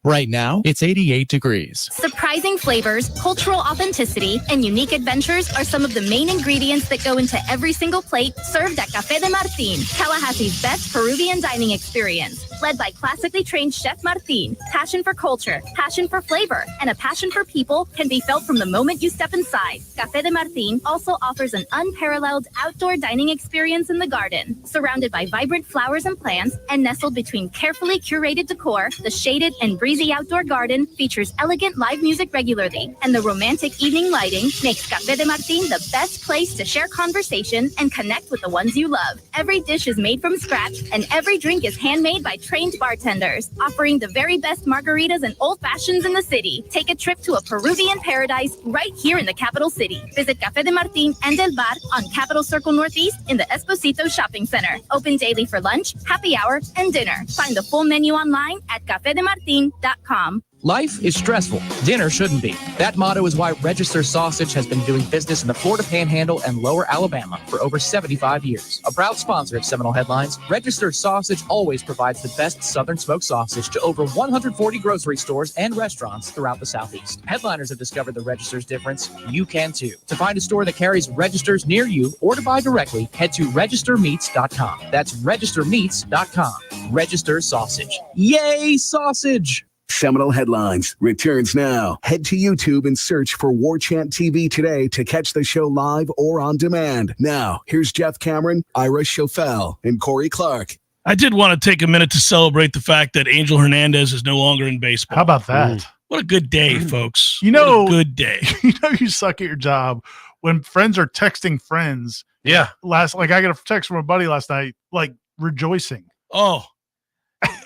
Right now, it's 88 degrees. Surprising flavors, cultural authenticity, and unique adventures are some of the main ingredients that go into every single plate served at Café de Martín, Tallahassee's best Peruvian dining experience. Led by classically trained Chef Martín, passion for culture, passion for flavor, and a passion for people can be felt from the moment you step inside. Café de Martín also offers an unparalleled outdoor dining experience in the garden. Surrounded by vibrant flowers and plants, and nestled between carefully curated decor, the shaded and breezy outdoor garden features elegant live music regularly, and the romantic evening lighting makes Café de Martín the best place to share conversation and connect with the ones you love. Every dish is made from scratch, and every drink is handmade by trained bartenders, offering the very best margaritas and old fashions in the city. Take a trip to a Peruvian paradise right here in the capital city. Visit Café de Martín and El Bar on Capitol Circle Northeast in the Esposito Shopping Center. Open daily for lunch, happy hour, and dinner. Find the full menu online at cafedemartin.com. Life is stressful. Dinner shouldn't be. That motto is why Register Sausage has been doing business in the Florida Panhandle and Lower Alabama for over 75 years. A proud sponsor of Seminole Headlines, Register Sausage always provides the best Southern smoked sausage to over 140 grocery stores and restaurants throughout the Southeast. Headliners have discovered the Register's difference. You can too. To find a store that carries Registers near you or to buy directly, head to registermeats.com. That's registermeats.com. Register Sausage. Yay, sausage! Seminole Headlines returns now. Head to YouTube and search for Warchant TV today to catch the show live or on demand. Now, here's Jeff Cameron, Ira Schofel, and Corey Clark. I did want to take a minute to celebrate the fact that Angel Hernandez is no longer in baseball. How about that? What a good day, folks. You know, what a good day. You know you suck at your job when friends are texting friends. Yeah. I got a text from a buddy last night, like rejoicing. Oh.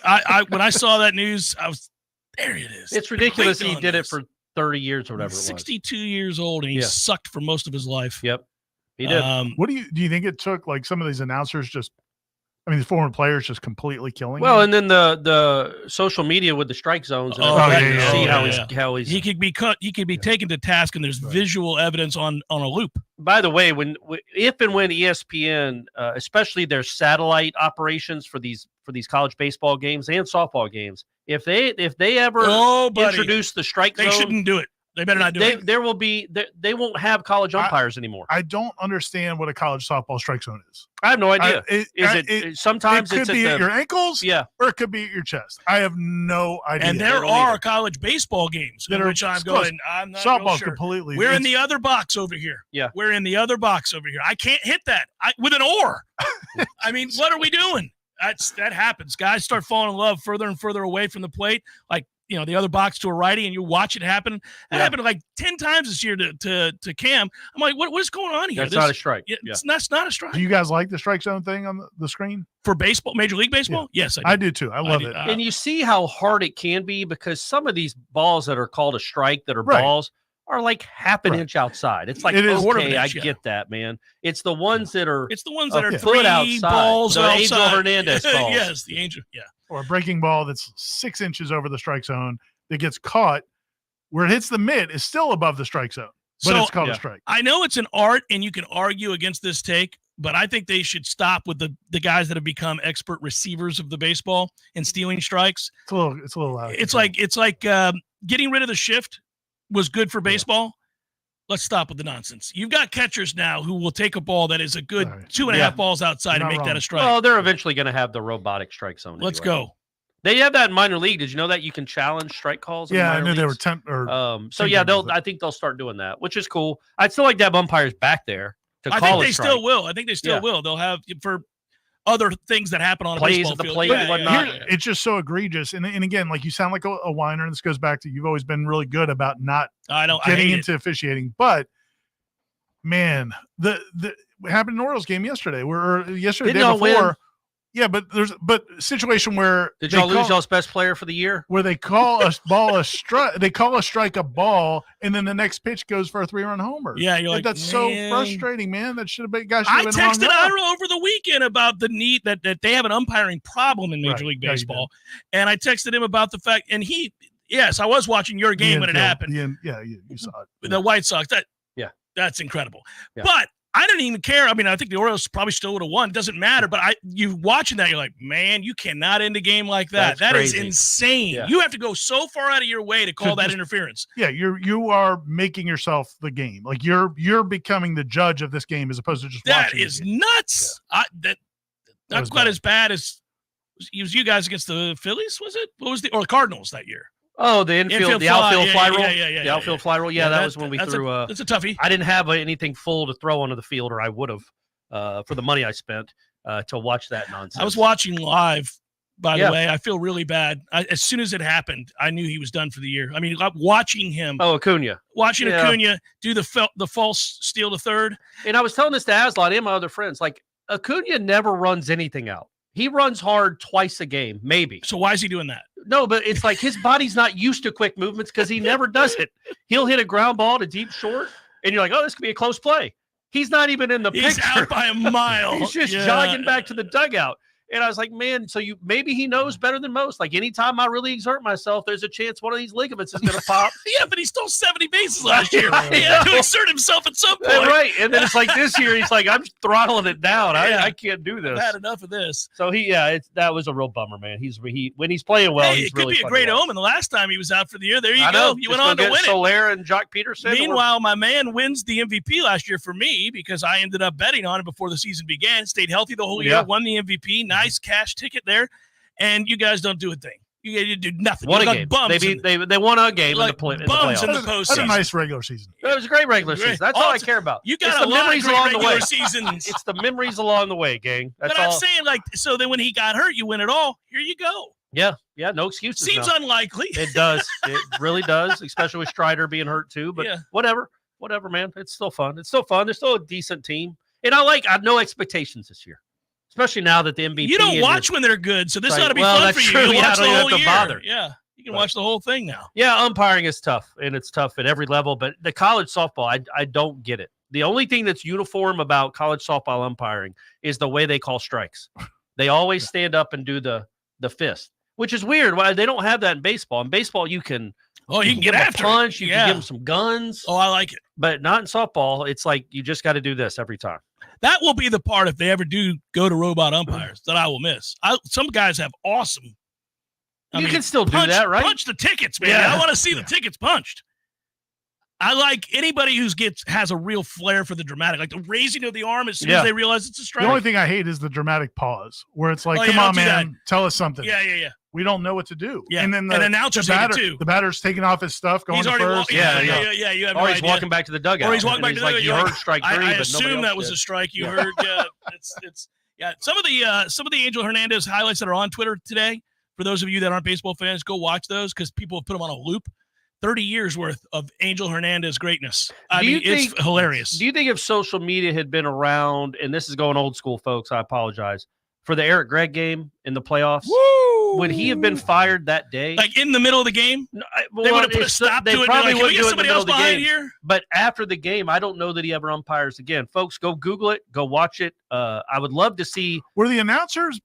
I when I saw that news, I was there it is. It's ridiculous he did it for 30 years or whatever. 62 years old, and he sucked for most of his life. Yep, he did. What do you think it took? Like some of these announcers the former players just completely killing. Well, him? and then the social media with the strike zones. And see how he's he could be cut. He could be taken to task, and there's visual evidence on a loop. By the way, if and when ESPN, especially their satellite operations for these college baseball games and softball games, if they ever introduce the strike zone, they shouldn't do it. They better not do it. There will be they won't have college umpires anymore. I don't understand what a college softball strike zone is. I have no idea. Sometimes it could be at your ankles, or it could be at your chest. I have no idea. And there are college baseball games in which I'm going. I'm not softball sure. Completely. We're in the other box over here. Yeah, we're in the other box over here. I can't hit that with an oar. I mean, what are we doing? That happens. Guys start falling in love further and further away from the plate, like. The other box to a righty, and you watch it happen. That happened like 10 times this year to Cam. I'm like, what is going on here? That's not a strike. That's not a strike. Do you guys like the strike zone thing on the screen? For baseball, Major League Baseball? Yeah. Yes, I do too. I love it. And you see how hard it can be because some of these balls that are called a strike that are balls are like half an inch outside. It's like, okay, I get that, man. It's the ones that are three outside. balls the outside. Angel Hernandez balls. Yes, the Angel, or a breaking ball that's 6 inches over the strike zone that gets caught where it hits the mitt is still above the strike zone, but it's called a strike. I know it's an art, and you can argue against this take, but I think they should stop with the guys that have become expert receivers of the baseball and stealing strikes. It's a little loud. It's like getting rid of the shift was good for baseball. Let's stop with the nonsense. You've got catchers now who will take a ball that is a good 2.5 balls outside and make that a strike. Well, they're eventually going to have the robotic strike zone. Let's go. They have that in minor league. Did you know that you can challenge strike calls? Yeah, I knew leagues? they were 10 or. I think they'll start doing that, which is cool. I'd still like to have umpires back there to call I think a they strike. still will. I think they still will. They'll have for other things that happen on plays a baseball at the field. plate and whatnot. It's just so egregious, and again, like you sound like a whiner, and this goes back to you've always been really good about not getting into officiating, but. Man, the what happened in the Orioles game yesterday, day before. Win? Yeah, but situation where did y'all lose y'all's best player for the year? Where they call a ball a strike, they call a strike a ball, and then the next pitch goes for a 3-run homer. Yeah, you're like, that's so frustrating, man. That should have been. I texted Ira over the weekend about the need that they have an umpiring problem in Major League Baseball, and I texted him about the fact, and yes, I was watching your game when it happened. You saw it. The White Sox. That's incredible. Yeah. But I didn't even care. I mean, I think the Orioles probably still would have won. It doesn't matter. But you watching that, you're like, man, you cannot end a game like that. That is insane. Yeah. You have to go so far out of your way to call that interference. Yeah, you are making yourself the game. Like you're becoming the judge of this game as opposed to just watching. That is nuts. Yeah. Not quite as bad as it was you guys against the Phillies, was it? What was the Cardinals that year? Oh, the outfield fly roll. The outfield fly roll. Yeah, that was when we threw. That's a toughie. I didn't have anything full to throw onto the field, or I would have for the money I spent to watch that nonsense. I was watching live, by the way. I feel really bad. As soon as it happened, I knew he was done for the year. I mean, watching him. Oh, Acuna. Acuna do the false steal to third. And I was telling this to Aslot and my other friends. Like, Acuna never runs anything out. He runs hard twice a game, maybe. So why is he doing that? No, but it's like his body's not used to quick movements because he never does it. He'll hit a ground ball to deep short, and you're like, oh, this could be a close play. He's not even in the picture. He's out by a mile. He's just jogging back to the dugout. And I was like, man, so maybe he knows better than most. Like, anytime I really exert myself, there's a chance one of these ligaments is going to pop. Yeah, but he stole 70 bases last year. He had to exert himself at some point. Right. And then it's like this year, he's like, I'm throttling it down. I can't do this. I've had enough of this. So that was a real bummer, man. When he's playing well, he's really it could be a great omen. The last time he was out for the year, there you go. You went on to win it. Soler and Jock Peterson. Meanwhile, my man wins the MVP last year for me because I ended up betting on it before the season began. Stayed healthy the whole year, won the MVP. Nice cash ticket there, and you guys don't do a thing. You do nothing. Won a game. They won a game in the playoffs. In the postseason. That's a nice regular season. It was a great regular season. That's all I care about. You got a lot of great regular seasons. It's the memories along the way, gang. That's but I'm saying, so then when he got hurt, you win it all. Here you go. Yeah, no excuses. Seems unlikely. It does. It really does, especially with Strider being hurt too. But whatever, man. It's still fun. They're still a decent team, and I have no expectations this year. Especially now that the MVP. You don't watch when they're good, so this ought to be fun for you. True. You watch the whole year. Bother. Yeah. You can watch the whole thing now. Yeah, umpiring is tough, and it's tough at every level. But the college softball, I don't get it. The only thing that's uniform about college softball umpiring is the way they call strikes. They always stand up and do the fist, which is weird. Why they don't have that in baseball? In baseball, you can get after punch. it. You can give them some guns. Oh, I like it. But not in softball. It's like you just got to do this every time. That will be the part, if they ever do go to robot umpires, that I will miss. Some guys have awesome. You can still do that, right? Punch the tickets, man. Yeah. I want to see the tickets punched. I like anybody who has a real flair for the dramatic, like the raising of the arm as soon as they realize it's a strike. The only thing I hate is the dramatic pause, where it's like, Oh, "Come yeah, on, don't do man, tell us something." Yeah. We don't know what to do. Yeah, and then and announcers the hate it batter, too. The batter's taking off his stuff, going He's to already first. You have no Or he's idea. walking back to the dugout. Or he's walking back to the dugout. You heard strike three, I but assume nobody that else was did. a strike. You heard. It's some of the Angel Hernandez highlights that are on Twitter today. For those of you that aren't baseball fans, go watch those because people have put them on a loop. 30 years worth of Angel Hernandez greatness. It's hilarious. Do you think if social media had been around, and this is going old school, folks, I apologize, for the Eric Gregg game in the playoffs, would he have been fired that day? Like in the middle of the game? No, they would have put a stop to it. They probably wouldn't do it in the somebody middle else of the behind game. here? But after the game, I don't know that he ever umpires again. Folks, go Google it. Go watch it. I would love to see. Were the announcers?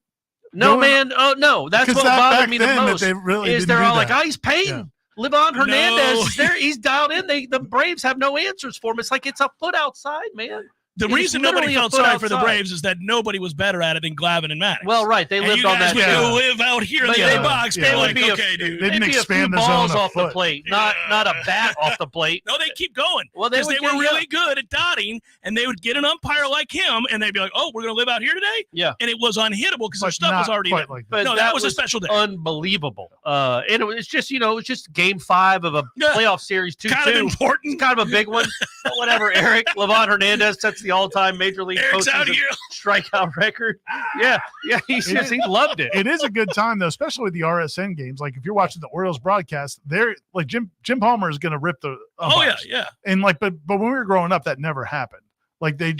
No, man. Oh, no. That's what bothered me the most. They really is they're all like, that. oh, he's paying. Levon Hernandez is there. He's dialed in. The Braves have no answers for him. It's like it's a foot outside, man. The reason nobody felt sorry for the Braves is that nobody was better at it than Glavine and Maddox. Well, right. They lived on that. You guys would live out here in the A box. They would be dude. They didn't expand a few the balls zone off the plate, not a bat off the plate. No, they keep going. Well, they were really good at dotting, and they would get an umpire like him, and they'd be like, "Oh, we're going to live out here today." Yeah, and it was unhittable because their stuff was already there. Like but no, that was a special day. Unbelievable. And it's just it's just game 5 of a playoff series. 2-2. Kind of important. It's kind of a big one. But whatever. Levon Hernandez sets the all-time major league strikeout record. Yeah, he loved it. It is a good time though, especially with the RSN games. Like if you're watching the Orioles broadcast, they're like Jim Palmer is going to rip the umpires. Yeah. And like, but when we were growing up, that never happened. Like they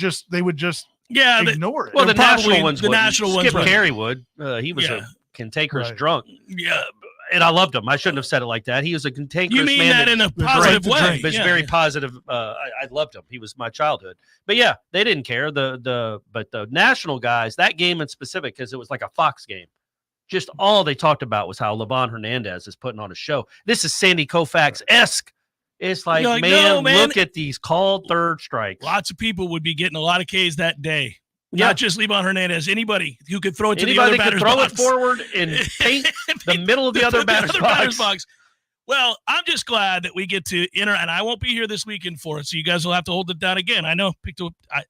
would just ignore it. Well, the national ones. Skip Carey would. He was a cantankerous drunk. Yeah. And I loved him. I shouldn't have said it like that. He was a cantankerous man. You mean that in a positive way? But very positive. I loved him. He was my childhood. But yeah, they didn't care. But the national guys, that game in specific, because it was like a Fox game. Just all they talked about was how Levon Hernandez is putting on a show. This is Sandy Koufax-esque. It's like, man, look at these called third strikes. Lots of people would be getting a lot of Ks that day. Not just Levon Hernandez. Anybody who could throw it to the other batter's box. Anybody could throw it forward and paint the middle of the other batter's box. Well, I'm just glad that we get to enter, and I won't be here this weekend for it, so you guys will have to hold it down again. I know I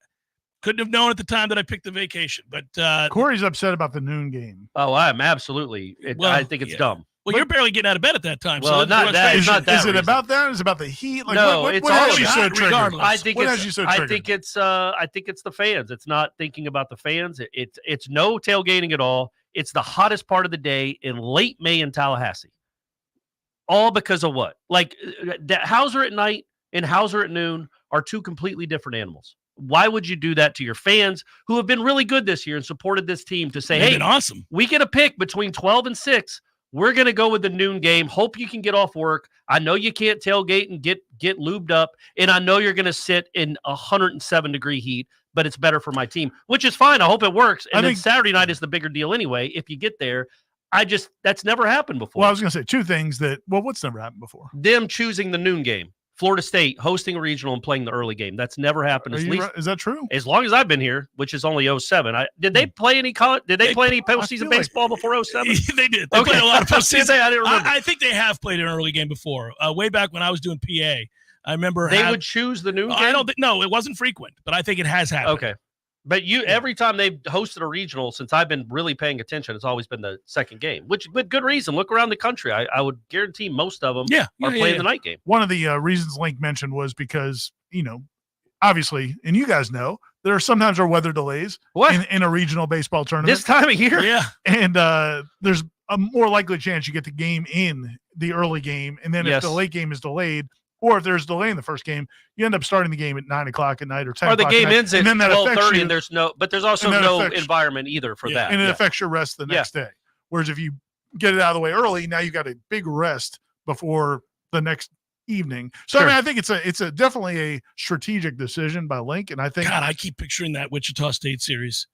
couldn't have known at the time that I picked the vacation, but Corey's upset about the noon game. Oh, I'm absolutely. I think it's dumb. Well, you're barely getting out of bed at that time. Well, so not that. It's not that. Is it about that? Is it about the heat? Like, no, what it's has all you so triggered? Regardless. I think what it's. has you so I triggered? think it's. I think it's the fans. It's not thinking about the fans. It's no tailgating at all. It's the hottest part of the day in late May in Tallahassee. All because of what? Like Hauser at night and Hauser at noon are two completely different animals. Why would you do that to your fans who have been really good this year and supported this team to say, hey, awesome. We get a pick between 12 and 6. We're going to go with the noon game. Hope you can get off work. I know you can't tailgate and get lubed up, and I know you're going to sit in 107-degree heat, but it's better for my team, which is fine. I hope it works. And then Saturday night is the bigger deal anyway. If you get there, that's never happened before. Well, I was going to say two things what's never happened before? Them choosing the noon game. Florida State hosting a regional and playing the early game. That's never happened. Is that true? As long as I've been here, which is only 07. Did they play any postseason baseball before 07? They did. They played a lot of postseason. I didn't remember. I think they have played an early game before. Way back when I was doing PA, I remember they would choose the noon game. I don't think it wasn't frequent, but I think it has happened. Okay. But every time they've hosted a regional, since I've been really paying attention, it's always been the second game, which with good reason. Look around the country. I would guarantee most of them are playing the night game. One of the reasons Link mentioned was because, obviously, and you guys know, there sometimes are weather delays in a regional baseball tournament. This time of year? Yeah. And there's a more likely chance you get the game in the early game. And then if the late game is delayed, or if there's a delay in the first game, you end up starting the game at 9 o'clock at night or 10 o'clock. Or the game ends at 12:30, and there's also no environment either for that. And it affects your rest the next day. Whereas if you get it out of the way early. Now you got a big rest before the next evening. So Sure. I mean, I think it's a definitely a strategic decision by Link, and I think God, I keep picturing that Wichita State series.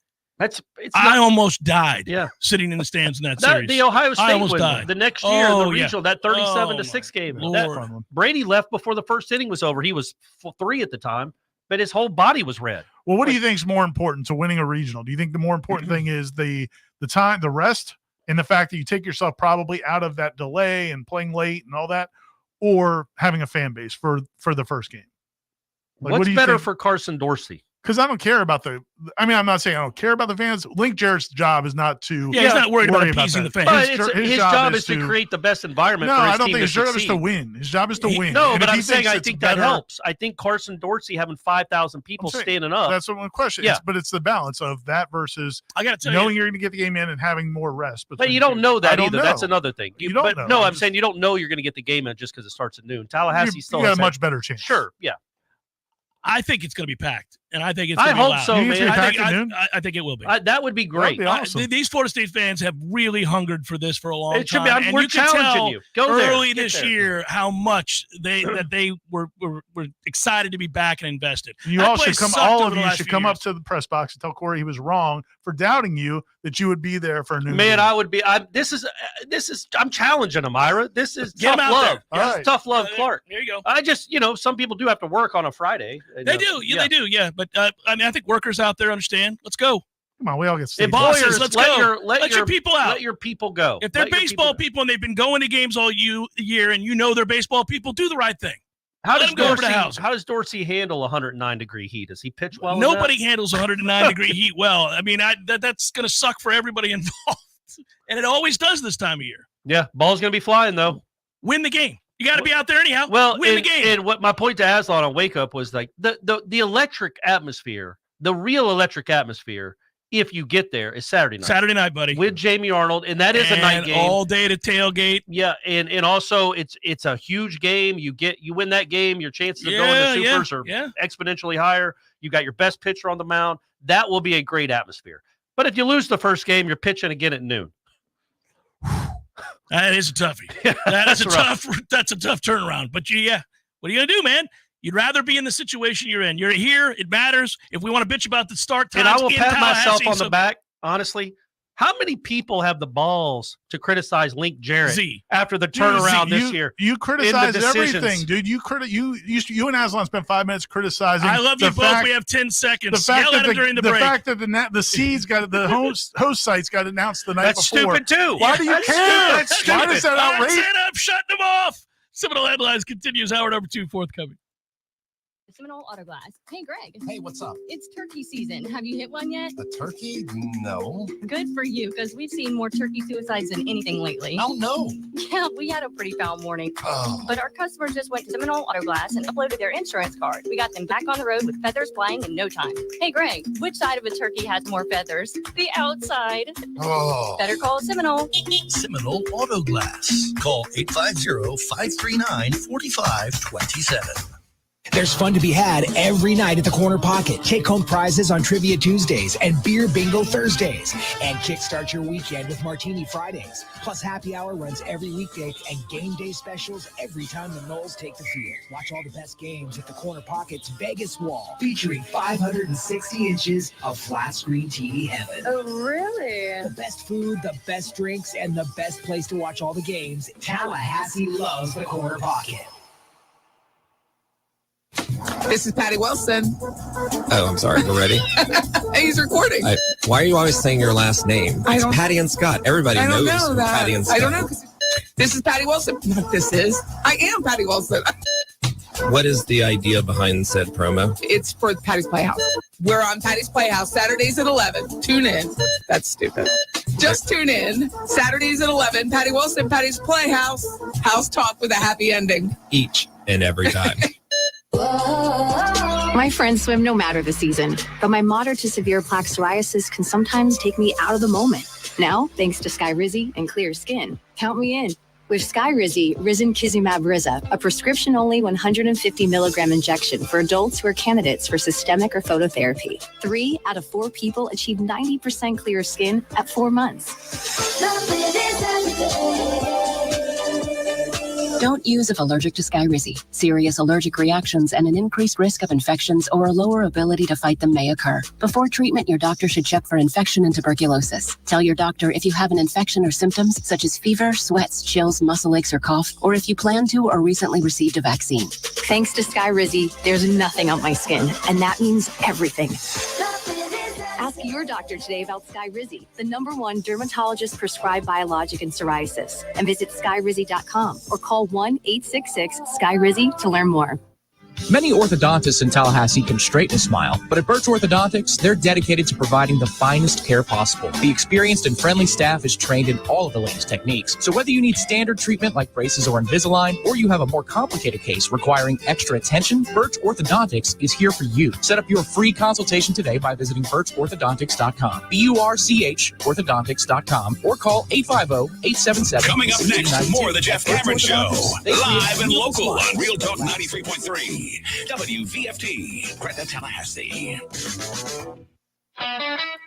I almost died. Yeah. sitting in the stands in that series. The Ohio State almost win, died. the next year, the Oh, yeah. regional, that 37-6 game. Lord. Brady left before the first inning was over. He was 3 at the time, but his whole body was red. Well, what do you think is more important to winning a regional? Do you think the more important thing is the time, the rest, and the fact that you take yourself probably out of that delay and playing late and all that, or having a fan base for the first game? Like, What's better for Carson Dorsey? Because I don't care about I'm not saying I don't care about the fans. Link Jarrett's job is not to. Yeah, he's not worried about appeasing the fans. But his job is to create the best environment for his I don't team think his to job is to succeed. win. His job is to win. No, And but if I'm he saying thinks I it's think that better- helps. I think Carson Dorsey having 5,000 people standing up. That's one question. Yeah. But it's the balance of that versus I got to tell knowing you, you're going to get the game in and having more rest. But you don't know I that don't either. know. That's another thing. You don't know. No, I'm saying you don't know you're going to get the game in just because it starts at noon. Tallahassee still you got has a much better chance. Sure, yeah. I think it's going to be packed, and I think it's. I gonna be hope loud. so, You think it's man. gonna be packed at noon? I think it will be. That would be great. That'd be awesome. These Florida State fans have really hungered for this for a long It should time. be. And We're you could challenging tell you. Go there. early Get this there. year how much they were excited to be back and invested. You That all should place come. sucked All over of the you last should few come years. up to the press box and tell Corey he was wrong for doubting you that you would be there for a noon. Man, game. I would be. This is. I'm challenging him, Ira. This is Get him tough out love. there. This All is right. tough love, Clark. There you go. I just, some people do have to work on a Friday. They do. Yeah, they do. Yeah, but I mean, I think workers out there understand. Let's go. Come on, we all get state. Bosses, let's go. Let your people out. Let your people go. If they're Let your baseball people and they've been going to games all year, and you know they're baseball people, do the right thing. How Let does him go over to Dorsey? house. How does Dorsey handle 109-degree heat? Does he pitch well? Nobody handles 109-degree heat well. I mean, that's going to suck for everybody involved, and it always does this time of year. Yeah, ball's going to be flying though. Win the game. You got to be out there anyhow. Well, win the game. And what my point to Aslan on Wake Up was like the electric atmosphere, the real electric atmosphere. If you get there, is Saturday night. Saturday night, buddy, with Jamie Arnold, and that is a night game all day to tailgate. Yeah, and also it's a huge game. You win that game, your chances of going to Supers are exponentially higher. You got your best pitcher on the mound. That will be a great atmosphere. But if you lose the first game, you're pitching again at noon. That is a toughie. That's a tough turnaround. But what are you gonna do, man? You'd rather be in the situation you're in. You're here. It matters. If we want to bitch about the start times, And I will pat myself on Tallahassee, the back, honestly. How many people have the balls to criticize Link Jarrett after the turnaround this year? You criticize everything, dude. You and Aslan spent 5 minutes criticizing. I love you both. We have 10 seconds. Yell at him during the break. The fact that the seeds the host sites got announced the night before. Stupid too. Why do you care? That's stupid. Why is that outrageous? I'm shutting them off. Seminole Headlines continues. Hour number 2 forthcoming. Seminole Auto Glass. Hey, Greg. Hey, what's up? It's turkey season. Have you hit one yet? A turkey? No. Good for you, because we've seen more turkey suicides than anything lately. Oh, no. Yeah, we had a pretty foul morning. Oh. But our customers just went to Seminole Auto Glass and uploaded their insurance card. We got them back on the road with feathers flying in no time. Hey, Greg, which side of a turkey has more feathers? The outside. Oh. Better call Seminole. Seminole Auto Glass. Call 850-539-4527. There's fun to be had every night at the Corner Pocket. Take home prizes on Trivia Tuesdays and Beer Bingo Thursdays. And kickstart your weekend with Martini Fridays. Plus happy hour runs every weekday and game day specials every time the Noles take the field. Watch all the best games at the Corner Pocket's Vegas wall, featuring 560 inches of flat screen TV heaven. Oh, really? The best food, the best drinks, and the best place to watch all the games. Tallahassee loves the Corner Pocket. This is Patty Wilson. Oh, I'm sorry. We're ready? Hey, he's recording. Why are you always saying your last name? It's Patty and Scott. Everybody knows Patty and Scott. I don't know. This is Patty Wilson. I am Patty Wilson. What is the idea behind said promo? It's for Patty's Playhouse. We're on Patty's Playhouse Saturdays at 11. Tune in. That's stupid. Just tune in. Saturdays at 11. Patty Wilson, Patty's Playhouse. House talk with a happy ending. Each and every time. My friends swim no matter the season, but my moderate to severe plaque psoriasis can sometimes take me out of the moment. Now, thanks to Skyrizi and Clear Skin, count me in. with Skyrizi Risankizumab Riza, a prescription-only 150 milligram injection for adults who are candidates for systemic or phototherapy. 3 out of 4 people achieve 90% clear skin at 4 months. Don't use if allergic to Skyrizi. Serious allergic reactions and an increased risk of infections or a lower ability to fight them may occur. Before treatment, your doctor should check for infection and tuberculosis. Tell your doctor if you have an infection or symptoms such as fever, sweats, chills, muscle aches, or cough, or if you plan to or recently received a vaccine. Thanks to Skyrizi, there's nothing on my skin, and that means everything. Ask your doctor today about Skyrizi, the #1 dermatologist prescribed biologic in psoriasis, and visit skyrizi.com or call 1-866-SKYRIZI to learn more. Many orthodontists in Tallahassee can straighten a smile, but at Birch Orthodontics, they're dedicated to providing the finest care possible. The experienced and friendly staff is trained in all of the latest techniques. So whether you need standard treatment like braces or Invisalign, or you have a more complicated case requiring extra attention, Birch Orthodontics is here for you. Set up your free consultation today by visiting birchorthodontics.com, BURCH orthodontics.com, or call 850-877. Coming up next, more of the Jeff Cameron Show, live and local on Real Talk 93.3. WVFT, Greta, Tallahassee.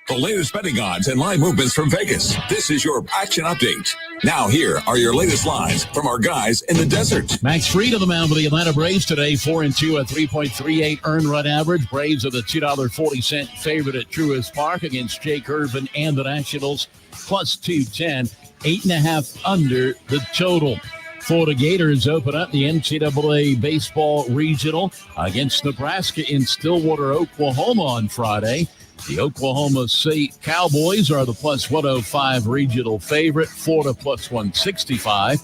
The latest betting odds and line movements from Vegas. This is your action update. Now here are your latest lines from our guys in the desert. Max Fried on the mound for the Atlanta Braves today, 4-2, a 3.38 earned run average. Braves are the $2.40 favorite at Truist Park against Jake Irvin and the Nationals, plus 210, 8.5 under the total. Florida Gators open up the NCAA baseball regional against Nebraska in Stillwater, Oklahoma on Friday. The Oklahoma State Cowboys are the plus 105 regional favorite, Florida plus 165.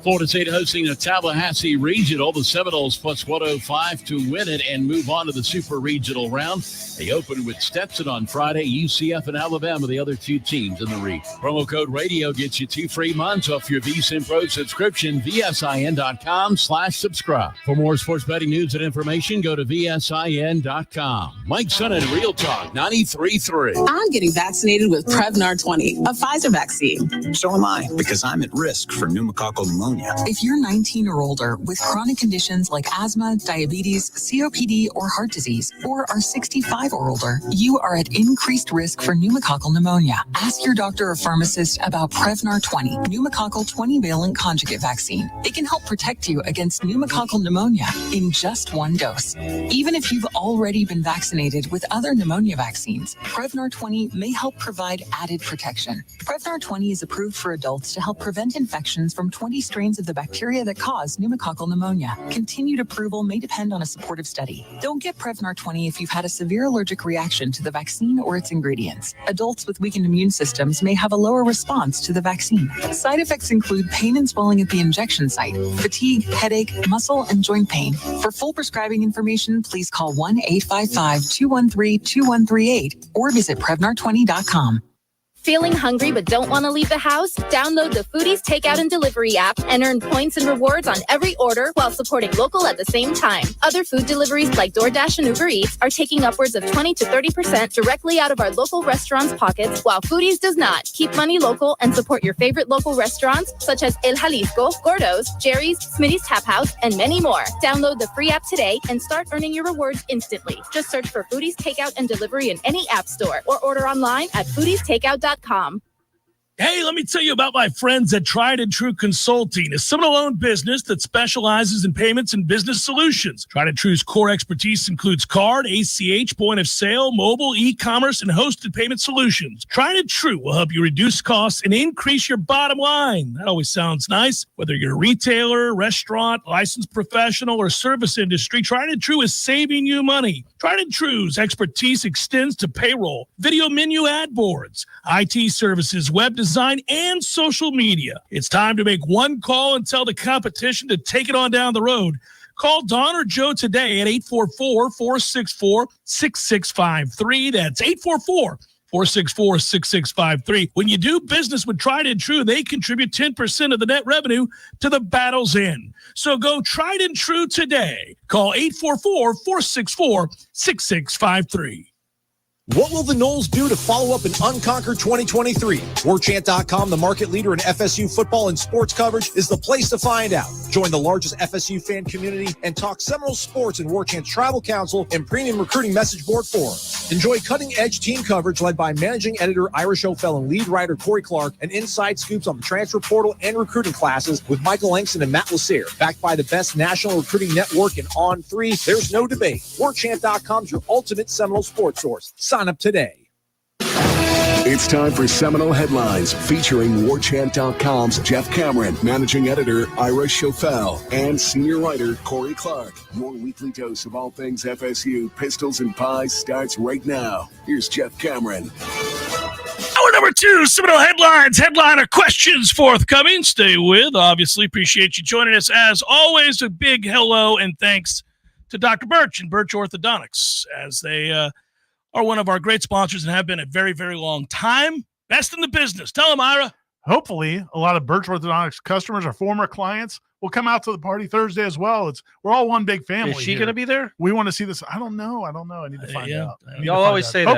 Florida State hosting the Tallahassee Regional. The Seminoles plus 105 to win it and move on to the Super Regional round. They open with Stetson on Friday. UCF and Alabama, the other 2 teams in the region. Promo code radio gets you 2 free months off your VSiN Pro subscription, VSIN.com/subscribe. For more sports betting news and information, go to VSIN.com. Mike Sonnet, Real Talk 93.3. I'm getting vaccinated with Prevnar 20, a Pfizer vaccine. So am I, because I'm at risk for pneumococcal pneumonia. If you're 19 or older with chronic conditions like asthma, diabetes, COPD, or heart disease, or are 65 or older, you are at increased risk for pneumococcal pneumonia. Ask your doctor or pharmacist about Prevnar 20, pneumococcal 20-valent conjugate vaccine. It can help protect you against pneumococcal pneumonia in just 1 dose. Even if you've already been vaccinated with other pneumonia vaccines, Prevnar 20 may help provide added protection. Prevnar 20 is approved for adults to help prevent infections from 20 strains of the bacteria that cause pneumococcal pneumonia. Continued approval may depend on a supportive study. Don't get Prevnar 20 if you've had a severe allergic reaction to the vaccine or its ingredients. Adults with weakened immune systems may have a lower response to the vaccine. Side effects include pain and swelling at the injection site, fatigue, headache, muscle, and joint pain. For full prescribing information, please call 1-855-213-2138 or visit Prevnar20.com. Feeling hungry but don't want to leave the house? Download the Foodies Takeout and Delivery app and earn points and rewards on every order while supporting local at the same time. Other food deliveries like DoorDash and Uber Eats are taking upwards of 20 to 30% directly out of our local restaurants' pockets, while Foodies does not. Keep money local and support your favorite local restaurants such as El Jalisco, Gordo's, Jerry's, Smitty's Tap House, and many more. Download the free app today and start earning your rewards instantly. Just search for Foodies Takeout and Delivery in any app store or order online at foodiestakeout.com. Hey, let me tell you about my friends at Tried and True Consulting, a Seminole-owned business that specializes in payments and business solutions. Tried and True's core expertise includes card, ACH, point of sale, mobile, e-commerce, and hosted payment solutions. Tried and True will help you reduce costs and increase your bottom line. That always sounds nice. Whether you're a retailer, restaurant, licensed professional, or service industry, Tried and True is saving you money. Tried and True's expertise extends to payroll, video menu ad boards, IT services, web design, and social media. It's time to make one call and tell the competition to take it on down the road. Call Don or Joe today at 844-464-6653. That's 844-464-6653. When you do business with Tried and True, they contribute 10% of the net revenue to the battle's end. So go Tried and True today. Call 844-464-6653. What will the Noles do to follow up an unconquered 2023? Warchant.com, the market leader in FSU football and sports coverage, is the place to find out. Join the largest FSU fan community and talk Seminole sports in Warchant's Travel Council and premium recruiting message board forums. Enjoy cutting-edge team coverage led by managing editor Ira Schofel and lead writer Corey Clark, and inside scoops on the transfer portal and recruiting classes with Michael Langston and Matt Lassere. Backed by the best national recruiting network and On 3, there's no debate. Warchant.com's your ultimate Seminole sports source. Sign up today. It's time for Seminole Headlines, featuring Warchant.com's Jeff Cameron, managing editor Ira Schofel, and senior writer Corey Clark. Your weekly dose of all things FSU, pistols, and pies starts right now. Here's Jeff Cameron. Hour number 2, Seminole Headlines. Headliner questions forthcoming. Stay with. Obviously, appreciate you joining us. As always, a big hello and thanks to Dr. Birch and Birch Orthodontics, as they are one of our great sponsors and have been a very, very long time. Best in the business. Tell them, Ira. Hopefully, a lot of Birch Orthodontics customers or former clients will come out to the party Thursday as well. We're all one big family. Is she going to be there? We want to see this. I don't know. I need to find out. Y'all always say that.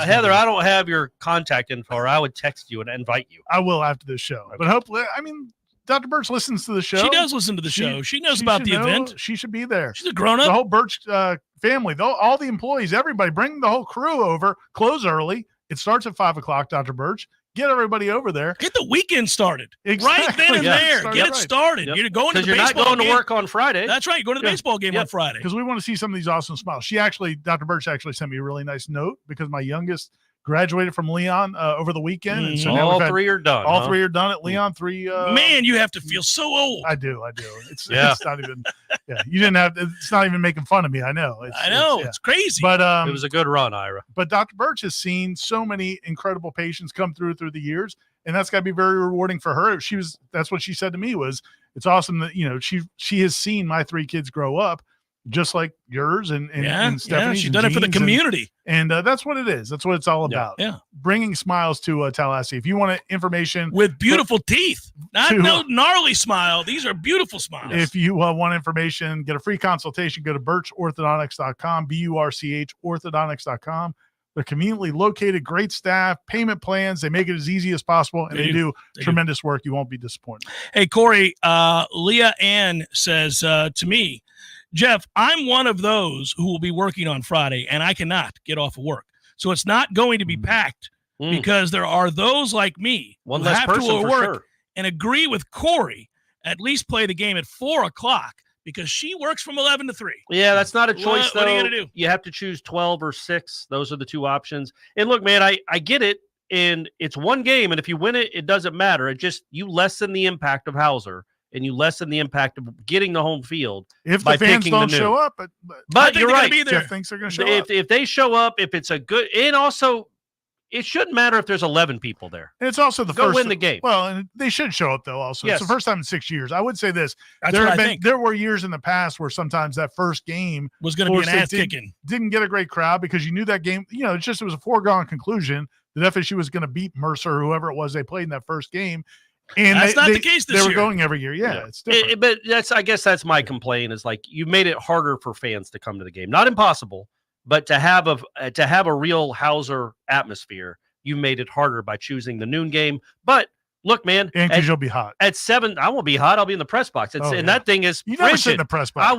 Heather, I don't have your contact info, or I would text you and invite you. I will after this show. Okay. But hopefully, Dr. Birch listens to the show. She does listen to the show. She knows about the event. She should be there. She's a grown-up. The whole Birch family, all the employees, everybody, bring the whole crew over. Close early. It starts at 5 o'clock, Dr. Birch. Get everybody over there. Get the weekend started. Exactly. Right then and there. Get it started. Yep. You're going to the baseball game. Because you're not going to work on Friday. That's right. You're going to the baseball game on Friday. Because we want to see some of these awesome smiles. Dr. Birch actually sent me a really nice note because my youngest graduated from Leon over the weekend. Mm-hmm. And so all 3 are done. All 3 are done at Leon. 3. Man, you have to feel so old. I do. It's not even. Yeah, you didn't have. It's not even making fun of me. I know. It's crazy. But it was a good run, Ira. But Dr. Birch has seen so many incredible patients come through the years, and that's got to be very rewarding for her. That's what she said to me was, it's awesome that she has seen my 3 kids grow up, just like yours and Stephanie. She's done it for the community. And that's what it is. That's what it's all about. Yeah. Bringing smiles to Tallahassee. If you want information. With beautiful teeth. No gnarly smile. These are beautiful smiles. If you want information, get a free consultation, go to birchorthodontics.com, BURCH orthodontics.com. They're conveniently located, great staff, payment plans. They make it as easy as possible, and they do tremendous work. You won't be disappointed. Hey, Corey, Leah Ann says to me, Jeff, I'm one of those who will be working on Friday, and I cannot get off of work. So it's not going to be packed because there are those like me who have to work sure. and agree with Corey, at least play the game at 4 o'clock because she works from 11 to 3. Yeah, that's not a choice, though. What are you going to do? You have to choose 12 or 6. Those are the 2 options. And look, man, I get it. And it's one game, and if you win it, it doesn't matter. It just, you lessen the impact of Hauser. And you lessen the impact of getting the home field if the fans don't show up. But you're right. Jeff thinks they're going to show up. If they show up, if it's a good, and also it shouldn't matter if there's 11 people there. And it's also Go win the game. Well, and they should show up though. Also, yes. It's the first time in 6 years. I would say this: That's there were years in the past where sometimes that first game was going to be an ass kicking. Didn't get a great crowd because you knew that game. It was a foregone conclusion that FSU was going to beat Mercer or whoever it was they played in that first game. And that's not the case this year. They were going every year. Yeah. It's different. But I guess that's my complaint is like you made it harder for fans to come to the game. Not impossible, but to have a real Hauser atmosphere, you made it harder by choosing the noon game. But look, man, and because you'll be hot at 7. I won't be hot. I'll be in the press box. That thing is you never sit in the press box. I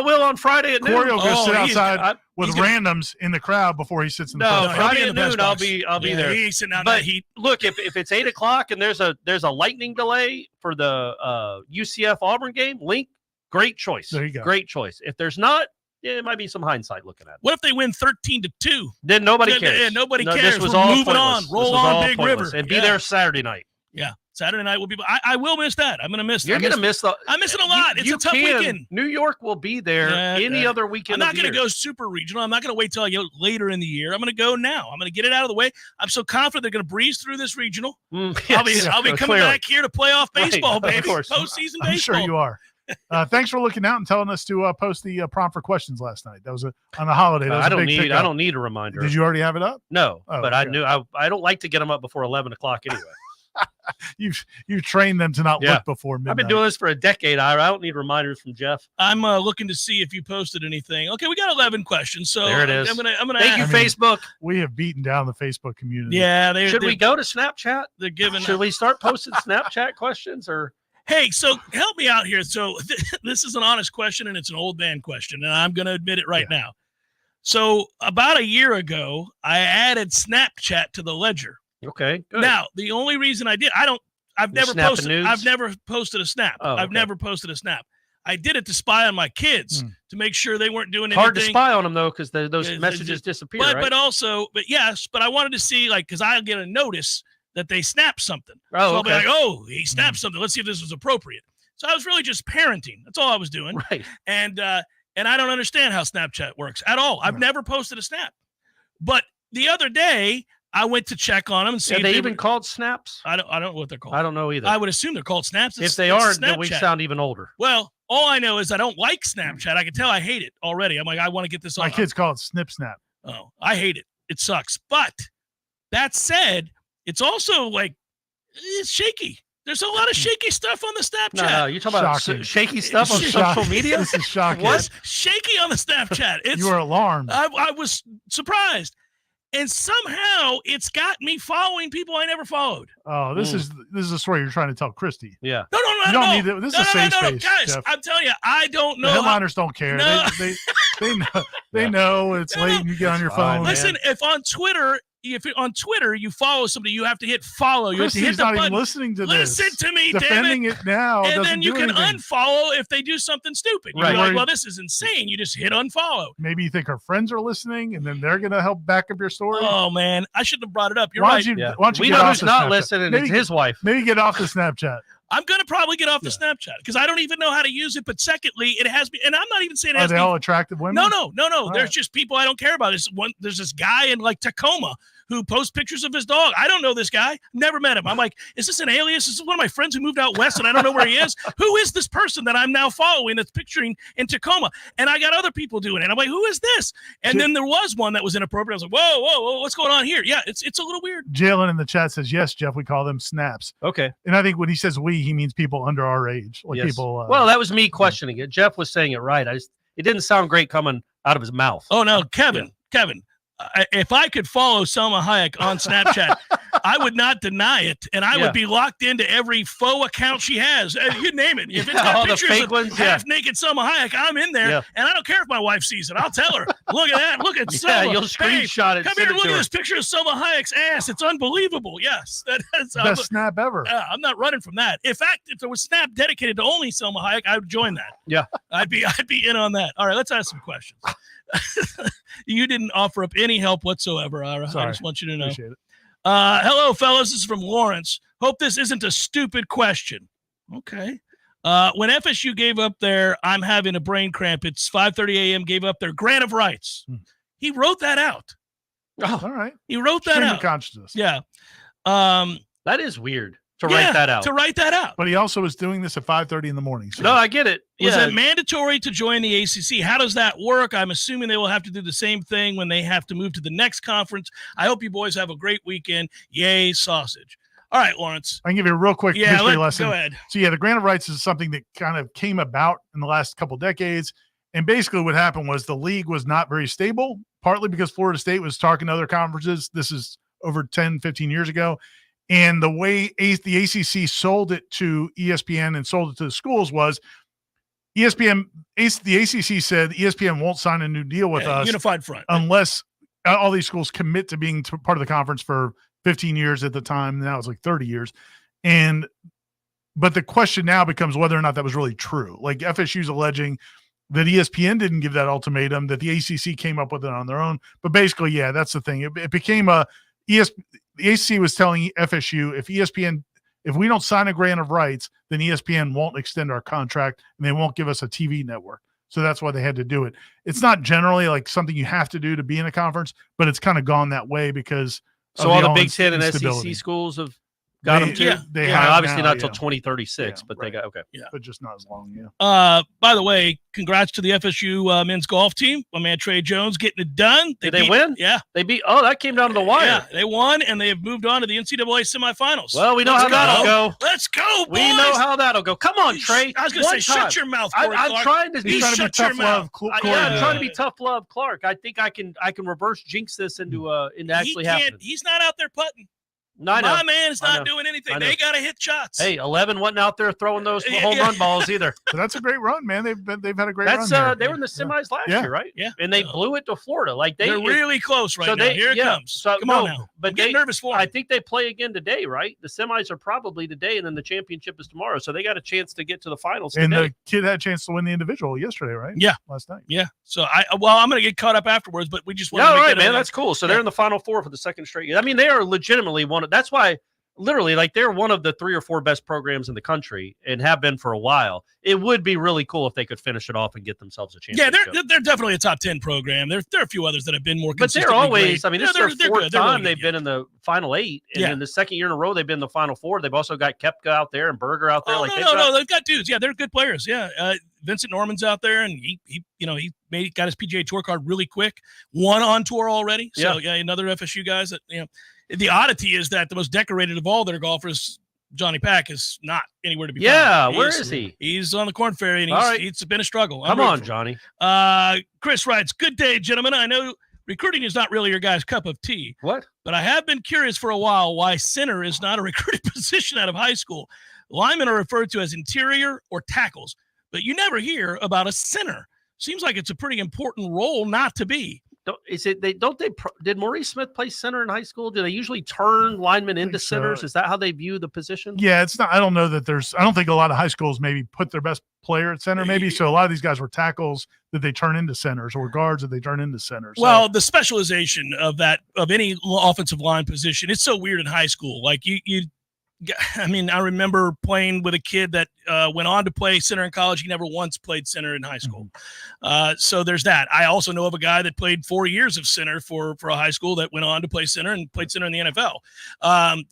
will on Friday at noon. Corey will go sit outside with randoms in the crowd before he sits in the press box. Friday at noon. I'll be there. He ain't sitting out in that heat. Look, if it's 8 o'clock and there's a lightning delay for the UCF Auburn game, Link, great choice. There you go. Great choice. If there's not, it might be some hindsight looking at it. What if they win 13-2? Then nobody cares. Yeah, nobody cares. This was We're all moving pointless. on. Roll on, Big River. And be there Saturday night. Yeah. Saturday night will be. I will miss that. I'm going to miss. You're going to miss the. I'm missing a lot. It's a tough weekend. New York will be there any other weekend. I'm not going to go super regional. I'm not going to wait till I get later in the year. I'm going to go now. I'm going to get it out of the way. I'm so confident they're going to breeze through this regional. Yes, I'll be coming back here to playoff baseball, baby. Of course. Postseason baseball. I'm sure you are. Thanks for looking out and telling us to post the prompt for questions last night. That was on the holiday. That was I don't need a reminder. Did you already have it up? No, but okay. I don't like to get them up before 11 o'clock anyway. You've trained them to not look before midnight. I've been doing this for a decade, Ira. I don't need reminders from Jeff. I'm looking to see if you posted anything. Okay, we got 11 questions. So there it is. I'm gonna Thank you, Facebook. We have beaten down the Facebook community. Yeah. Should we go to Snapchat? They're giving. Should we start posting Snapchat questions or? Hey, so help me out here. So this is an honest question, and it's an old man question, and I'm going to admit it right now. So about a year ago, I added Snapchat to the ledger. Okay, good. Now, the only reason I did, I've never posted a snap. Oh, okay. I've never posted a snap. I did it to spy on my kids to make sure they weren't doing anything. Hard to spy on them though, because those messages disappear. But I wanted to see, like, because I'll get a notice that they snapped something. Oh, so I'll okay. be like, oh, he snapped something. Let's see if this was appropriate. So I was really just parenting. That's all I was doing. Right. And I don't understand how Snapchat works at all. I've never posted a snap. But the other day, I went to check on them and see if they even called snaps. I don't know what they're called. I don't know either. I would assume they're called snaps. If they aren't, then we sound even older. Well, all I know is I don't like Snapchat. I can tell I hate it already. I'm like, I want to get this My kids call it Snip Snap. Oh, I hate it. It sucks. But that said, it's also like, it's shaky. There's a lot of shaky stuff on the Snapchat. No, you're talking about shaky stuff on social media? This is shocking. What's shaky on the Snapchat? You were alarmed. I was surprised. And somehow it's got me following people I never followed. Oh, this is a story you're trying to tell Christy. Yeah. No. You don't need it. This is a safe space, guys. Jeff. I'm telling you, I don't know. The headliners don't care. No. They know it's late and you get on your phone. Listen, if on Twitter you follow somebody, you have to hit follow. You Christy's have to hit the not button. even listening to this. Listen to me, defending damn it. it now. And doesn't then you do can anything. unfollow if they do something stupid. You're Right. like, well, this is insane. You just hit unfollow. Maybe you think her friends are listening, and then they're going to help back up your story. Oh man, I shouldn't have brought it up. You're Why right. don't you We get know off who's the not Snapchat? listening. Maybe, It's his wife. Maybe get off the Snapchat. I'm going to probably get off the Snapchat because I don't even know how to use it. But secondly, it has me, and I'm not even saying it Are has they me. all attractive women? No. There's just people I don't care about. There's this guy in like Tacoma who posts pictures of his dog. I don't know this guy. Never met him. I'm like, is this an alias? Is this one of my friends who moved out west and I don't know where he is? Who is this person that I'm now following that's picturing in Tacoma? And I got other people doing it. I'm like, who is this? And then there was one that was inappropriate. I was like, whoa, what's going on here? Yeah, it's a little weird. Jalen in the chat says, yes, Jeff, we call them snaps. Okay. And I think when he says we, he means people under our age. Like Yes. people. Well, that was me questioning it. Jeff was saying it right. It didn't sound great coming out of his mouth. Oh, no, Kevin. If I could follow Selma Hayek on Snapchat, I would not deny it, and I would be locked into every faux account she has. You name it. If it's got all the pictures fake of ones, half-naked Selma Hayek, I'm in there, and I don't care if my wife sees it. I'll tell her, look at that. Look at Selma. You'll screenshot it. Come here and look at this picture of Selma Hayek's ass. It's unbelievable. Yes. That's best snap ever. I'm not running from that. In fact, if there was Snap dedicated to only Selma Hayek, I would join that. Yeah. I'd be in on that. All right, let's ask some questions. You didn't offer up any help whatsoever, Ira. Sorry. I just want you to know. Appreciate it. Hello, fellas. This is from Lawrence. Hope this isn't a stupid question. Okay. When FSU gave up their I'm having a brain cramp, it's 5:30 a.m., gave up their grant of rights. He wrote that out. Oh, all right. He wrote that Stream of out. consciousness. Yeah. That is weird to write that out. To write that out. But he also was doing this at 5:30 in the morning. So. No, I get it. Was it mandatory to join the ACC? How does that work? I'm assuming they will have to do the same thing when they have to move to the next conference. I hope you boys have a great weekend. Yay, sausage. All right, Lawrence. I can give you a real quick history lesson. Go ahead. So, the grant of rights is something that kind of came about in the last couple decades. And basically what happened was the league was not very stable, partly because Florida State was talking to other conferences. This is over 10, 15 years ago. And the way the ACC sold it to ESPN and sold it to the schools was the ACC said ESPN won't sign a new deal with us. Unified front. Unless all these schools commit to being part of the conference for 15 years at the time. Now it's like 30 years. But the question now becomes whether or not that was really true. Like FSU's alleging that ESPN didn't give that ultimatum, that the ACC came up with it on their own. But basically, yeah, that's the thing. It became the ACC was telling FSU, if we don't sign a grant of rights, then ESPN won't extend our contract and they won't give us a TV network. So that's why they had to do it. It's not generally like something you have to do to be in a conference, but it's kind of gone that way because so all the Big Ten and SEC schools have Got them too. They obviously now, not till 2036, but they got but just not as long. By the way, congrats to the FSU men's golf team. My man Trey Jones getting it done. Did they win? Yeah, they beat. Oh, that came down to the wire. Yeah, they won, and they have moved on to the NCAA semifinals. Well, we know how that'll go. Let's go, boys. We know how that'll go. Come on, Trey. I was going to say, shut your mouth, Corey I'm Clark. trying to be shut your mouth. I'm trying to be tough love, Clark. I think I can reverse jinx this into actually happening. He's not out there putting. No, My man is not doing anything. They got to hit shots. Hey, 11 wasn't out there throwing those home run balls either. So that's a great run, man. They've had a great run. They were in the semis last year, right? Yeah, and they blew it to Florida. Like they're really close right now. Here it comes. So, come on now. But I'm getting nervous for them. I think they play again today, right? The semis are probably today, and then the championship is tomorrow. So they got a chance to get to the finals. And today. the kid had a chance to win the individual yesterday, right? Yeah, last night. Yeah. So I'm going to get caught up afterwards, but we just want to make right, man. That's cool. So they're in the Final Four for the second straight year. I mean, they are legitimately one of. That's why. Literally, like they're one of the 3 or 4 best programs in the country and have been for a while. It would be really cool if they could finish it off and get themselves a championship. Yeah, they're definitely a top 10 program. There are a few others that have been more consistent. But they're always, I mean, this is their fourth good. time really they've been in the Final 8. And then the second year in a row, they've been in the Final 4. They've also got Koepka out there and Berger out there. They've got dudes. Yeah, they're good players. Yeah. Vincent Norman's out there, and he got his PGA Tour card really quick. One on tour already. So, another FSU guys that, the oddity is that the most decorated of all their golfers, Johnny Pack, is not anywhere to be found. Yeah, where is he? He's on the Corn Ferry, and it's been a struggle. Come on, Johnny. Chris writes, good day, gentlemen. I know recruiting is not really your guys' cup of tea. What? But I have been curious for a while why center is not a recruited position out of high school. Linemen are referred to as interior or tackles, but you never hear about a center. Seems like it's a pretty important role not to be. Did Maurice Smith play center in high school? Do they usually turn linemen into centers? Is that how they view the position? Yeah, it's not. I don't know that I don't think a lot of high schools maybe put their best player at center. Maybe so. A lot of these guys were tackles that they turn into centers, or guards that they turn into centers. Well, the specialization of any offensive line position, it's so weird in high school. Like I mean, I remember playing with a kid that went on to play center in college. He never once played center in high school. So there's that. I also know of a guy that played 4 years of center for a high school that went on to play center and played center in the NFL.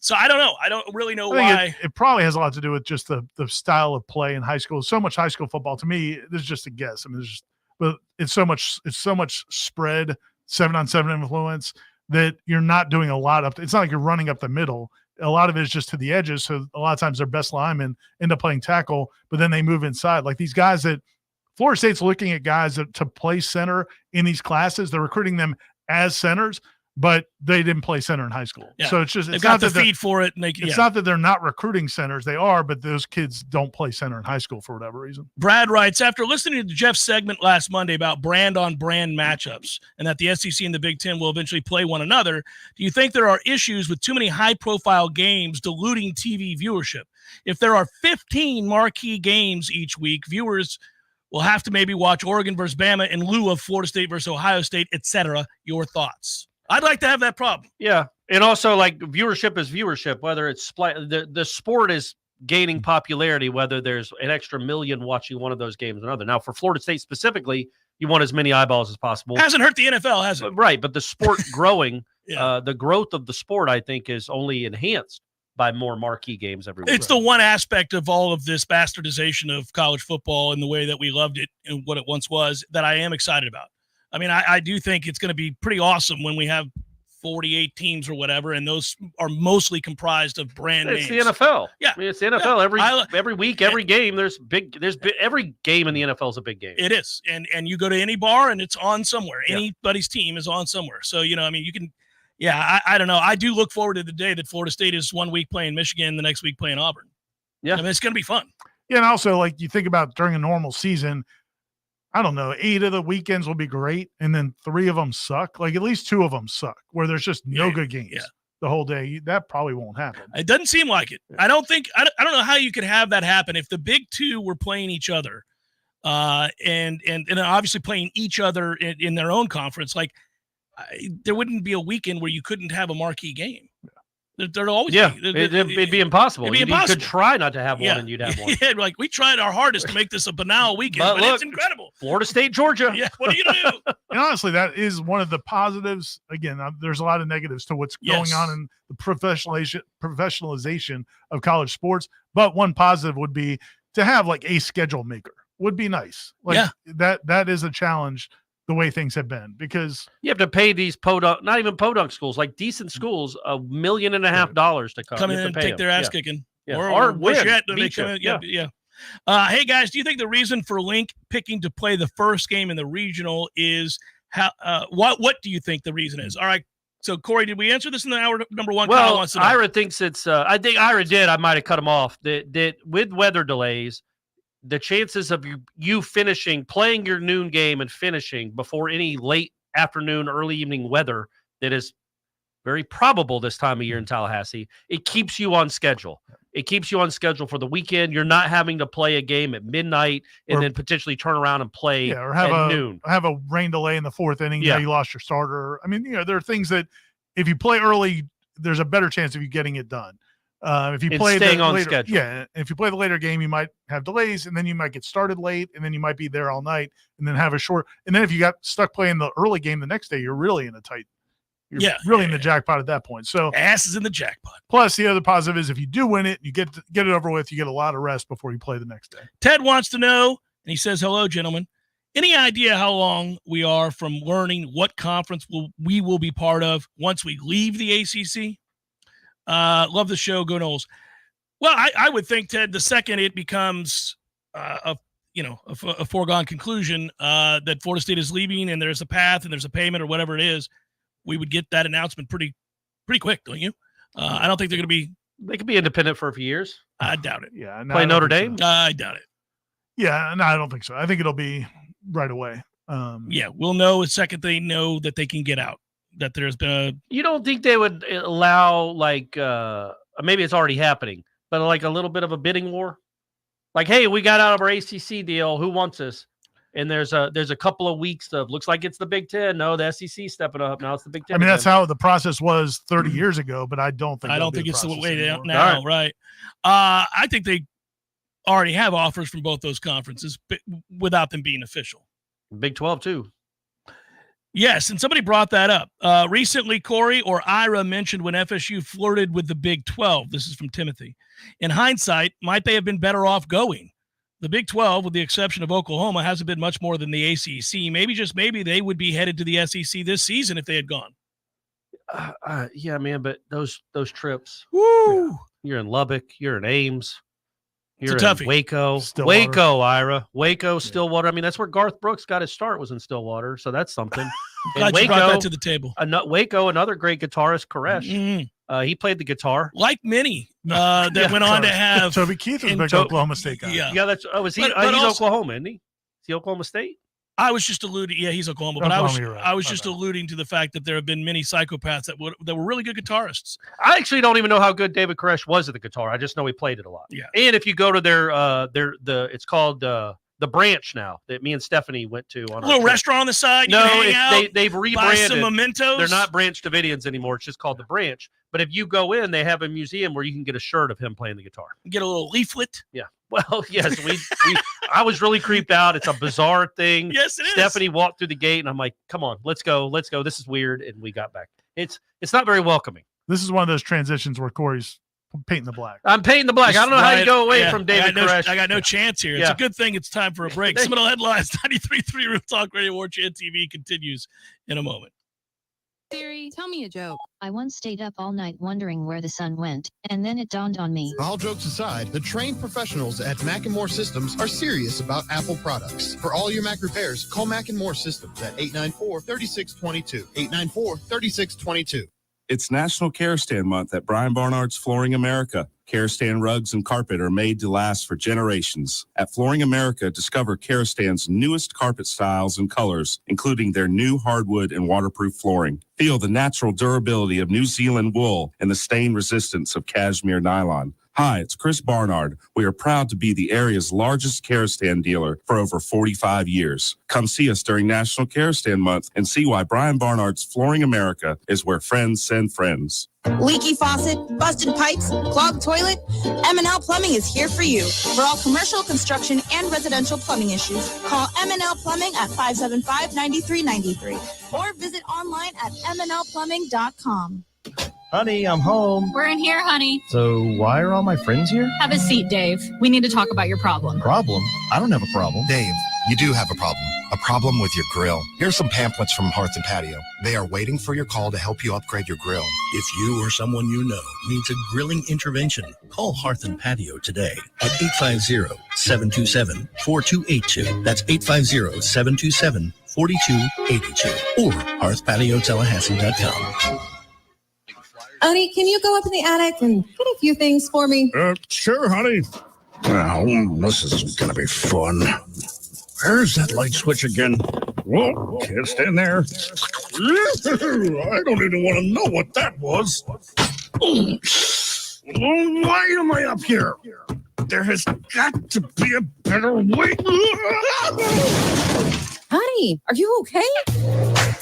So I don't know. I don't really know why. It probably has a lot to do with just the style of play in high school. So much high school football, to me, this is just a guess. I mean, but it's so much spread, 7-on-7 influence that you're not doing a lot of. It's not like you're running up the middle. A lot of it is just to the edges. So a lot of times their best linemen end up playing tackle, but then they move inside. Like these guys that Florida State's looking at guys to play center in these classes. They're recruiting them as centers, but they didn't play center in high school. Yeah. So it's they've got the feed for it. And it's not that they're not recruiting centers. They are, but those kids don't play center in high school for whatever reason. Brad writes, after listening to Jeff's segment last Monday about brand-on-brand matchups and that the SEC and the Big Ten will eventually play one another, do you think there are issues with too many high-profile games diluting TV viewership? If there are 15 marquee games each week, viewers will have to maybe watch Oregon versus Bama in lieu of Florida State versus Ohio State, etc. Your thoughts? I'd like to have that problem. Yeah. And also, like, viewership is viewership, whether it's the sport is gaining popularity, whether there's an extra million watching one of those games or another. Now, for Florida State specifically, you want as many eyeballs as possible. Hasn't hurt the NFL, has it? Right. But the sport growing, the growth of the sport, I think, is only enhanced by more marquee games every week. It's the one aspect of all of this bastardization of college football and the way that we loved it and what it once was that I am excited about. I mean, I do think it's going to be pretty awesome when we have 48 teams or whatever, and those are mostly comprised of brand names. It's the NFL. Yeah. I mean, it's the NFL. Every week, every game, every game in the NFL is a big game. It is. And you go to any bar and it's on somewhere. Anybody's team is on somewhere. So, I mean, you can I don't know. I do look forward to the day that Florida State is 1 week playing Michigan, the next week playing Auburn. Yeah. I mean, it's going to be fun. Yeah, and also, like, you think about during a normal season, I don't know, 8 of the weekends will be great, and then 3 of them suck. Like, at least 2 of them suck, where there's just no good games the whole day. That probably won't happen. It doesn't seem like it. I don't know how you could have that happen if the big two were playing each other, and obviously playing each other in their own conference. Like, there wouldn't be a weekend where you couldn't have a marquee game. There'd always Yeah, be. it'd be impossible. It'd be You impossible. could try not to have one, and you'd have one. Yeah, like we tried our hardest to make this a banal weekend, but look, it's incredible. Florida State, Georgia. Yeah, what are you gonna do? And honestly, that is one of the positives. Again, there's a lot of negatives to what's going on in the professionalization of college sports. But one positive would be to have like a schedule maker would be nice. Like that is a challenge the way things have been, because you have to pay these podunk, not even podunk schools, like decent schools, $1.5 million to come in and take their ass kicking. Yeah. Or win. worse yet, they come in, yeah. Hey guys, do you think the reason for Link picking to play the first game in the regional is how? What do you think the reason is? All right. So Corey, did we answer this in the hour number one? Well, Ira thinks it's. I think Ira did. I might have cut him off. That with weather delays, the chances of you playing your noon game and finishing before any late afternoon, early evening weather that is very probable this time of year in Tallahassee, it keeps you on schedule. It keeps you on schedule for the weekend. You're not having to play a game at midnight and then potentially turn around and play or have at noon. Have a rain delay in the fourth inning. Yeah, you lost your starter. I mean, there are things that if you play early, there's a better chance of you getting it done. If you play staying on later, schedule. If you play the later game, you might have delays, and then you might get started late, and then you might be there all night, and then have a short. And then if you got stuck playing the early game the next day, you're really in a tight. You're really in the jackpot at that point. So ass is in the jackpot. Plus, the other positive is if you do win it, you get it over with. You get a lot of rest before you play the next day. Ted wants to know, and he says, "Hello, gentlemen. Any idea how long we are from learning what conference we will be part of once we leave the ACC?" Love the show. Go Noles. Well, I would think, Ted, the second it becomes a foregone conclusion that Florida State is leaving and there's a path and there's a payment or whatever it is, we would get that announcement pretty quick, don't you? I don't think they're going to be. They could be independent for a few years. I doubt it. Yeah, play Notre Dame. I doubt it. Yeah, no, I don't think so. I think it'll be right away. We'll know the second they know that they can get out. That there's been a. You don't think they would allow maybe it's already happening, but like a little bit of a bidding war? Like, hey, we got out of our ACC deal. Who wants us? And there's a couple of weeks of looks like it's the Big Ten. No, the SEC stepping up. Now it's the Big Ten. I mean, that's how the process was 30 years ago, but I don't think it's the way now, right? I think they already have offers from both those conferences without them being official. Big 12 too. Yes, and somebody brought that up. Recently, Corey or Ira mentioned when FSU flirted with the Big 12. This is from Timothy. In hindsight, might they have been better off going? The Big 12, with the exception of Oklahoma, hasn't been much more than the ACC. Maybe they would be headed to the SEC this season if they had gone. Yeah, man, but those trips. Woo! Yeah. You're in Lubbock. You're in Ames. You're in Waco. Stillwater. Waco, Ira. Waco, Stillwater. I mean, that's where Garth Brooks got his start, was in Stillwater. So that's something. Glad you brought that to the table. Waco, another great guitarist, Koresh. Mm-hmm. He played the guitar. Like many that went on to have. Toby Keith was a big Oklahoma State guy. Yeah, that's. Oh, is he? He's Oklahoma, isn't he? Is he Oklahoma State? I was just alluding. Yeah, he's Oklahoma, but I was just alluding to the fact that there have been many psychopaths that were really good guitarists. I actually don't even know how good David Koresh was at the guitar. I just know he played it a lot. Yeah. And if you go to it's called the Branch now that me and Stephanie went to on a little restaurant on the side. No, they've rebranded. Buy some mementos. They're not Branch Davidians anymore. It's just called the Branch. But if you go in, they have a museum where you can get a shirt of him playing the guitar. Get a little leaflet. Yeah. Well, yes, I was really creeped out. It's a bizarre thing. Yes, it is. Stephanie walked through the gate, and I'm like, "Come on, let's go. This is weird." And we got back. It's not very welcoming. This is one of those transitions where Corey's painting the black. I'm painting the black. I don't know how you go away from David Koresh. I got no chance here. It's a good thing it's time for a break. Seminole Headlines, 93.3 Real Talk Radio, Warchant TV continues in a moment. Siri, tell me a joke. I once stayed up all night wondering where the sun went, and then it dawned on me. All jokes aside, the trained professionals at Mac & More Systems are serious about Apple products. For all your Mac repairs, call Mac & More Systems at 894-3622. 894-3622. It's National Care Stand Month at Brian Barnard's Flooring America. Care Stand rugs and carpet are made to last for generations. At Flooring America, discover Care Stand's newest carpet styles and colors, including their new hardwood and waterproof flooring. Feel the natural durability of New Zealand wool and the stain resistance of cashmere nylon. Hi, it's Chris Barnard. We are proud to be the area's largest care stand dealer for over 45 years. Come see us during National Care Stand Month and see why Brian Barnard's Flooring America is where friends send friends. Leaky faucet, busted pipes, clogged toilet? M&L Plumbing is here for you. For all commercial, construction, and residential plumbing issues, call M&L Plumbing at 575-9393 or visit online at mnlplumbing.com. Honey, I'm home. We're in here, honey. So why are all my friends here? Have a seat, Dave. We need to talk about your problem. Problem? I don't have a problem. Dave, you do have a problem. A problem with your grill. Here's some pamphlets from Hearth and Patio. They are waiting for your call to help you upgrade your grill. If you or someone you know needs a grilling intervention, call Hearth and Patio today at 850-727-4282. That's 850-727-4282 or hearthpatiotallahassee.com. Honey, can you go up in the attic and get a few things for me? Sure, honey. Oh, this is going to be fun. Where's that light switch again? Whoa, can't stand there. I don't even want to know what that was. Why am I up here? There has got to be a better way. Honey, are you okay?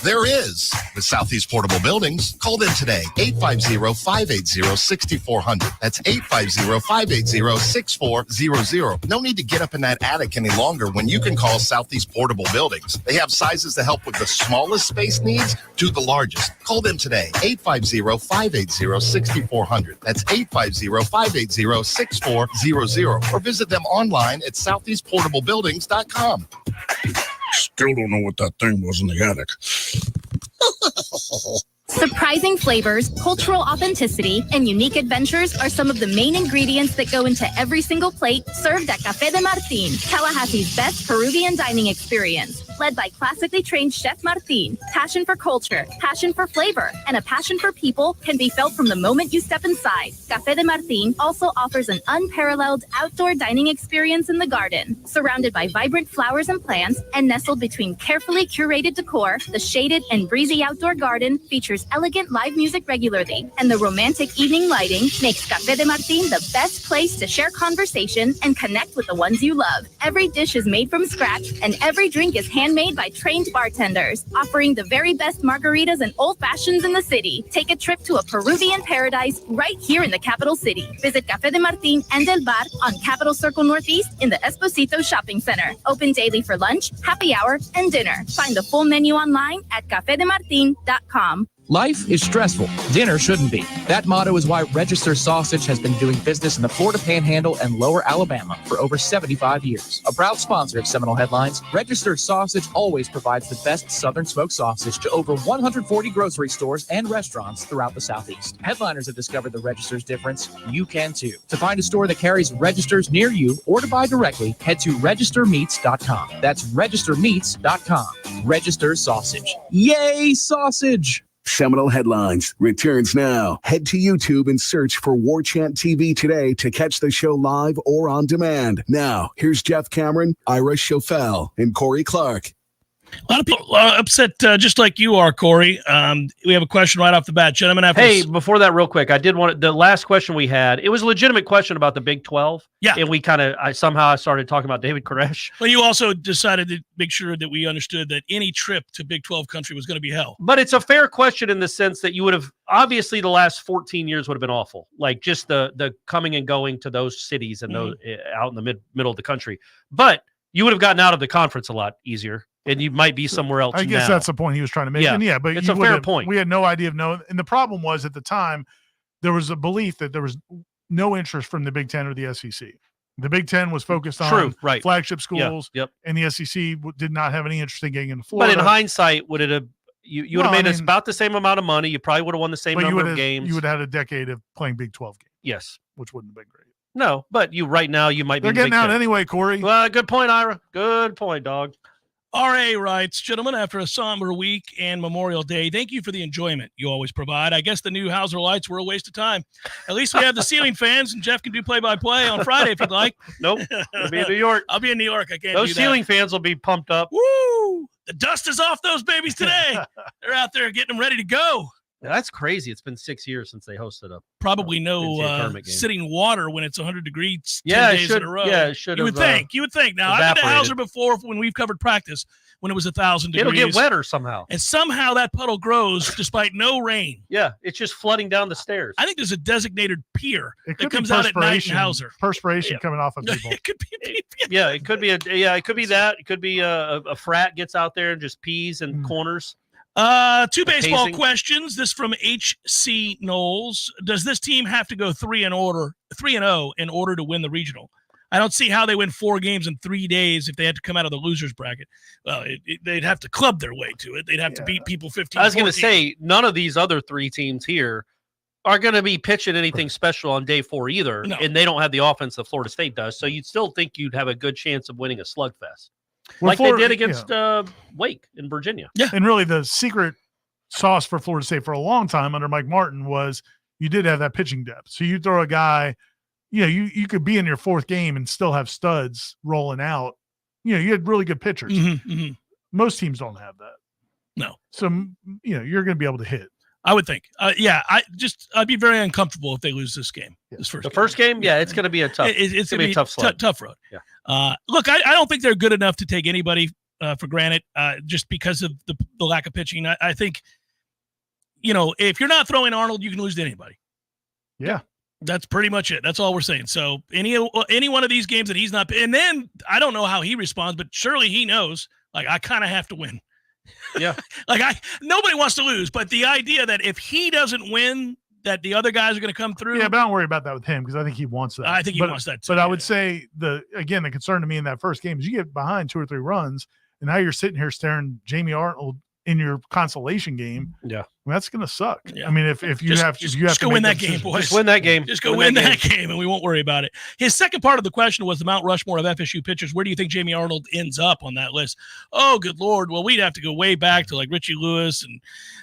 There is. With Southeast Portable Buildings, call them today. 850-580-6400. That's 850-580-6400. No need to get up in that attic any longer when you can call Southeast Portable Buildings. They have sizes to help with the smallest space needs to the largest. Call them today. 850-580-6400. That's 850-580-6400. Or visit them online at southeastportablebuildings.com. Still don't know what that thing was in the attic. Surprising flavors, cultural authenticity, and unique adventures are some of the main ingredients that go into every single plate served at Café de Martín, Tallahassee's best Peruvian dining experience. Led by classically trained Chef Martín, passion for culture, passion for flavor, and a passion for people can be felt from the moment you step inside. Café de Martín also offers an unparalleled outdoor dining experience in the garden. Surrounded by vibrant flowers and plants and nestled between carefully curated decor, the shaded and breezy outdoor garden features elegant live music regularly, and the romantic evening lighting makes Café de Martín the best place to share conversation and connect with the ones you love. Every dish is made from scratch, and every drink is handmade by trained bartenders, offering the very best margaritas and old fashions in the city. Take a trip to a Peruvian paradise right here in the capital city. Visit Café de Martín and El Bar on Capital Circle Northeast in the Esposito Shopping Center. Open daily for lunch, happy hour, and dinner. Find the full menu online at cafedemartin.com. Life is stressful. Dinner shouldn't be. That motto is why Register Sausage has been doing business in the Florida Panhandle and Lower Alabama for over 75 years. A proud sponsor of Seminole Headlines, Register Sausage always provides the best Southern smoked sausage to over 140 grocery stores and restaurants throughout the Southeast. Headliners have discovered the Register's difference. You can too. To find a store that carries Registers near you or to buy directly, head to registermeats.com. That's registermeats.com. Register Sausage. Yay, sausage! Seminole Headlines returns now. Head to YouTube and search for Warchant TV today to catch the show live or on demand. Now, here's Jeff Cameron, Ira Schofel, and Corey Clark. A lot of people are upset, just like you are, Corey. We have a question right off the bat, gentlemen. Before that, real quick, I did want the last question we had. It was a legitimate question about the Big 12. Yeah, and we I started talking about David Koresh. Well, you also decided to make sure that we understood that any trip to Big 12 country was going to be hell. But it's a fair question in the sense that you would have obviously the last 14 years would have been awful, like just the coming and going to those cities and those out in the middle of the country. But you would have gotten out of the conference a lot easier. And you might be somewhere else. I guess that's the point he was trying to make. Yeah, but it's a fair point. We had no idea of and the problem was at the time there was a belief that there was no interest from the Big Ten or the SEC. The Big Ten was focused on flagship schools, and the SEC did not have any interest in getting into Florida. But in hindsight, would it have you would have made us about the same amount of money? You probably would have won the same number of games. You would have had a decade of playing Big 12 games. Yes, which wouldn't have been great. No, but right now you might be. They're getting out anyway, Corey. Well, good point, Ira. Good point, dog. RA writes, gentlemen, after a somber week and Memorial Day, thank you for the enjoyment you always provide. I guess the new Hauser lights were a waste of time. At least we have the ceiling fans, and Jeff can do play-by-play on Friday if you'd like. Nope. I'll be in New York. I'll be in New York. I can't Those do that. ceiling fans will be pumped up. Woo! The dust is off those babies today. They're out there getting them ready to go. That's crazy. It's been 6 years since they hosted up. Probably no sitting water when it's 100 degrees 10 days in a row. Yeah, it should You would think. Now, I've been to Hauser before when we've covered practice when it was 1,000 degrees. It'll get wetter somehow. And somehow that puddle grows despite no rain. Yeah, it's just flooding down the stairs. I think there's a designated pier that comes be out at night in Hauser. Perspiration coming off of people. It could be. Yeah, it could be it could be that. It could be a frat gets out there and just pees in corners. Two baseball questions. This from HC Noles. Does this team have to go 3-0 in order to win the regional? I don't see how they win 4 games in 3 days if they had to come out of the losers bracket. Well, they'd have to club their way to it. They'd have to beat people 15. I was going to say none of these other 3 teams here are going to be pitching anything special on day 4 either, and they don't have the offense that Florida State does. So you'd still think you'd have a good chance of winning a slugfest. Like they did against Wake in Virginia. Yeah. And really the secret sauce for Florida State for a long time under Mike Martin was you did have that pitching depth. So you throw a guy, you could be in your 4th game and still have studs rolling out. You had really good pitchers. Mm-hmm. Most teams don't have that. No. So, you're going to be able to hit. I would think. I'd be very uncomfortable if they lose this game. This first game, it's going to be a tough. It's going to be a tough slog. Tough road. Yeah. Look, I don't think they're good enough to take anybody for granted just because of the lack of pitching. I think, if you're not throwing Arnold, you can lose to anybody. Yeah. That's pretty much it. That's all we're saying. So any one of these games that he's not, and then I don't know how he responds, but surely he knows. Like I kind of have to win. Yeah. Nobody wants to lose, but the idea that if he doesn't win, that the other guys are going to come through. Yeah, but I don't worry about that with him because I think he wants that. I think he wants that too. But I would say the concern to me in that first game is you get behind 2 or 3 runs, and now you're sitting here staring Jamie Arnold in your consolation game. Yeah. That's going to suck. Yeah. I mean, if you have to go win that game, boys. Just win that game. Just go win that game, and we won't worry about it. His second part of the question was the Mount Rushmore of FSU pitchers. Where do you think Jamie Arnold ends up on that list? Oh, good Lord. Well, we'd have to go way back to like Richie Lewis and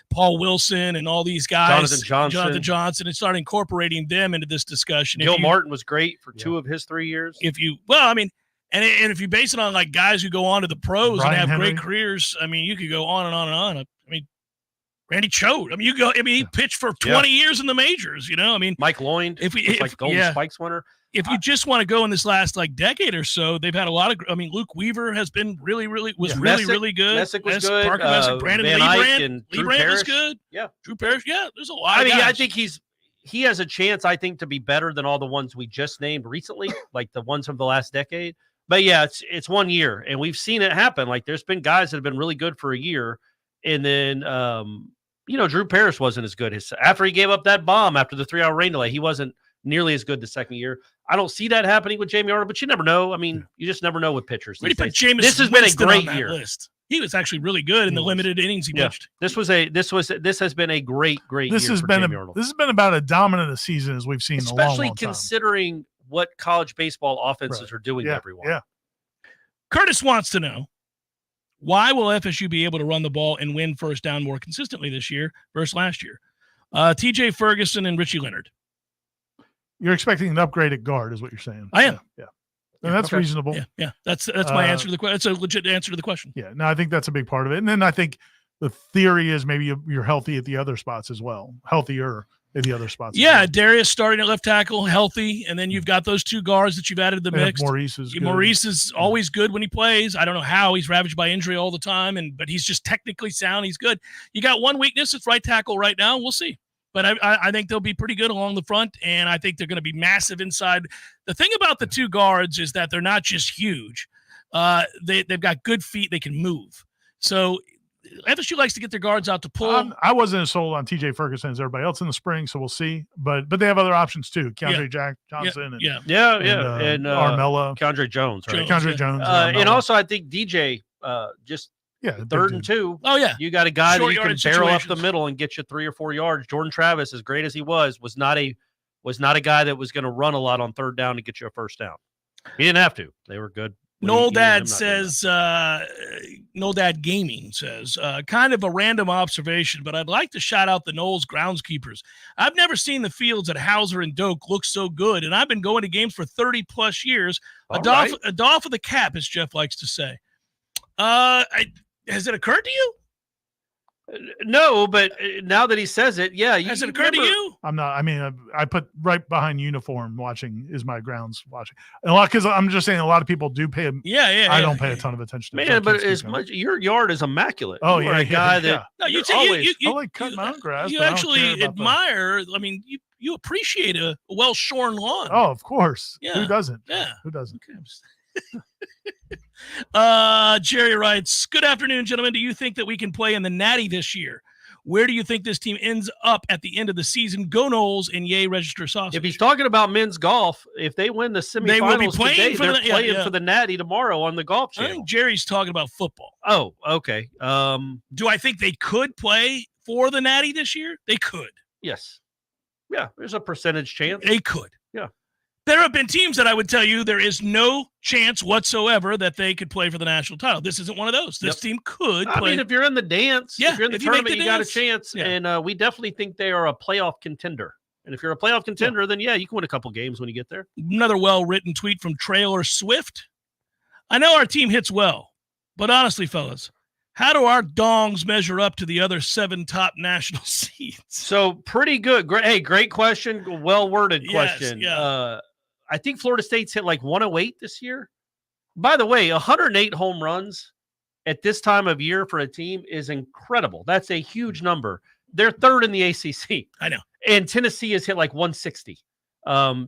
Paul Wilson and all these guys. Jonathan Johnson, and start incorporating them into this discussion. Gil Martin was great for 2 of his 3 years. And if you base it on like guys who go on to the pros and have great careers, I mean, you could go on and on and on. I mean, Randy Choate. I mean, he pitched for 20 years in the majors. Mike Loynd. Like Golden Spikes winner. If you just want to go in this last decade or so, they've had a lot of. I mean, Luke Weaver has been really good. Messick was good. Parker Messick, Brandon Lebrand was good. Yeah, Drew Parrish. Yeah, there's a lot. I think he has a chance. I think to be better than all the ones we just named recently, like the ones from the last decade. But yeah, it's 1 year, and we've seen it happen. Like there's been guys that have been really good for a year, and then Drew Parrish wasn't as good. After he gave up that bomb after the 3-hour rain delay, he wasn't nearly as good the second year. I don't see that happening with Jamie Arnold, but you never know. I mean, you just never know with pitchers. This has been a great year. List. He was actually really good in the limited innings he pitched. This has been a great year for Jamie Arnold. This has been about as dominant a season as we've seen in a long time. Considering what college baseball offenses are doing to everyone. Yeah. Curtis wants to know, why will FSU be able to run the ball and win first down more consistently this year versus last year? TJ Ferguson and Richie Leonard. You're expecting an upgrade at guard is what you're saying. I am. Yeah. And that's reasonable. Yeah. That's my answer to the question. It's a legit answer to the question. Yeah. No, I think that's a big part of it. And then I think the theory is maybe you're healthy at the other spots as well. Healthier at the other spots. Yeah. Darius starting at left tackle, healthy. And then you've got those 2 guards that you've added to the mix. Maurice is good. Maurice is always good when he plays. I don't know how. He's ravaged by injury all the time, but he's just technically sound. He's good. You got one weakness. It's right tackle right now. We'll see. But I think they'll be pretty good along the front, and I think they're going to be massive inside. The thing about the 2 guards is that they're not just huge. They've got good feet. They can move. So FSU likes to get their guards out to pull. I wasn't as sold on TJ Ferguson as everybody else in the spring, so we'll see. But they have other options too. Keandre Johnson and Armella. Keandre Jones, right? Keandre Jones. And also I think DJ third and 2. Oh yeah, you got a guy that you can barrel up the middle and get you 3 or 4 yards. Jordan Travis, as great as he was not a guy that was going to run a lot on third down to get you a first down. He didn't have to. They were good. Noel Dad says, Noel Dad Gaming says, kind of a random observation, but I'd like to shout out the Noles groundskeepers. I've never seen the fields at Hauser and Doak look so good, and I've been going to games for 30 plus years. A doff of the cap, as Jeff likes to say. Has it occurred to you? No, but now that he says it, yeah. Has it occurred to you? I'm not. I mean, I put right behind uniform watching is my grounds watching. And a lot, because I'm just saying a lot of people do pay. I don't pay a ton of attention to Man, but as much your yard is immaculate. Oh, you are yeah, a guy that No, you I like cutting my own grass. You but I don't care actually about admire. I mean, you appreciate a well-shorn lawn. Oh, of course. Yeah. Who doesn't? Yeah. Who doesn't? Jerry writes, good afternoon, gentlemen. Do you think that we can play in the Natty this year? Where do you think this team ends up at the end of the season? Go Noles and yay Register Sausage. If he's talking about men's golf, if they win the semifinals They will be playing today, for they're the- playing for the Natty tomorrow on the Golf I Channel. think Jerry's talking about football. Oh, okay. Do I think they could play for the Natty this year? They could. Yes. Yeah, there's a percentage chance. They could. Yeah. There have been teams that I would tell you there is no chance whatsoever that they could play for the national title. This isn't one of those. This team could I play. mean, if you're in the dance, Yeah, if you're in the if you make tournament, the you got a dance. chance. Yeah. And we definitely think they are a playoff contender. And if you're a playoff contender, then yeah, you can win a couple games when you get there. Another well-written tweet from Trailer Swift. I know our team hits well, but honestly, fellas, how do our dongs measure up to the other 7 top national seeds? So pretty good. Great question. Well-worded Yes, question. yeah. I think Florida State's hit like 108 this year. By the way, 108 home runs at this time of year for a team is incredible. That's a huge number. They're third in the ACC. I know. And Tennessee has hit like 160.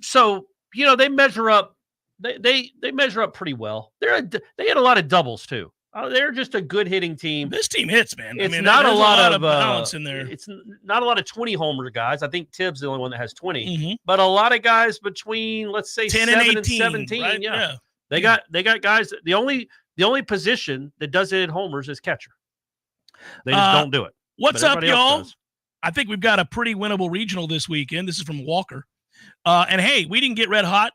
So, they measure up. They measure up pretty well. They had a lot of doubles too. They're just a good hitting team. This team hits, man. It's I mean, not a there's lot of balance in there. It's not a lot of 20 homer guys. I think Tibbs is the only one that has 20. Mhm. But a lot of guys between, let's say, 10 7 and and 18, 17. right? Yeah. Yeah. They got guys. The only position that doesn't hit homers is catcher. They just don't do it. What's But up, everybody else y'all? does. I think we've got a pretty winnable regional this weekend. This is from Walker. And hey, we didn't get red hot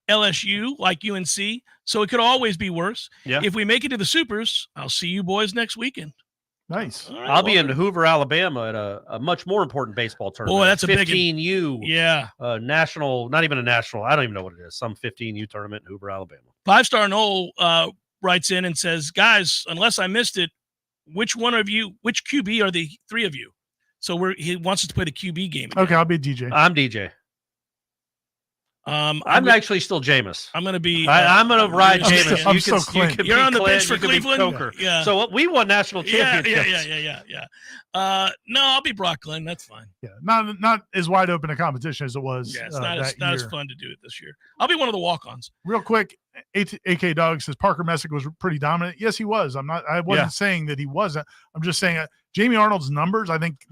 LSU like UNC, so it could always be worse. Yeah. If we make it to the Supers, I'll see you boys next weekend. Nice. All right, I'll be Walker. in Hoover, Alabama at a much more important baseball tournament. Boy, that's a big 15U. Yeah. National, not even a national. I don't even know what it is. Some 15U tournament in Hoover, Alabama. 5-star Noel writes in and says, guys, unless I missed it, which QB are the 3 of you? So he wants us to play the QB game again. Okay, I'll be DJ. I'm DJ. I'm actually still Jameis. I'm going to be. I'm going to ride Jameis. I'm so Clint. You're be on the Clint, bench for you can be Cleveland? Coker. Yeah. So we won national championships. Yeah. No, I'll be Brock Glenn. That's fine. Yeah, not as wide open a competition as it was. Yeah, it's not as year. fun to do it this year. I'll be one of the walk-ons. Real quick, AK Dog says Parker Messick was pretty dominant. Yes, he was. I wasn't saying that he wasn't. I'm just saying Jamie Arnold's numbers, I think,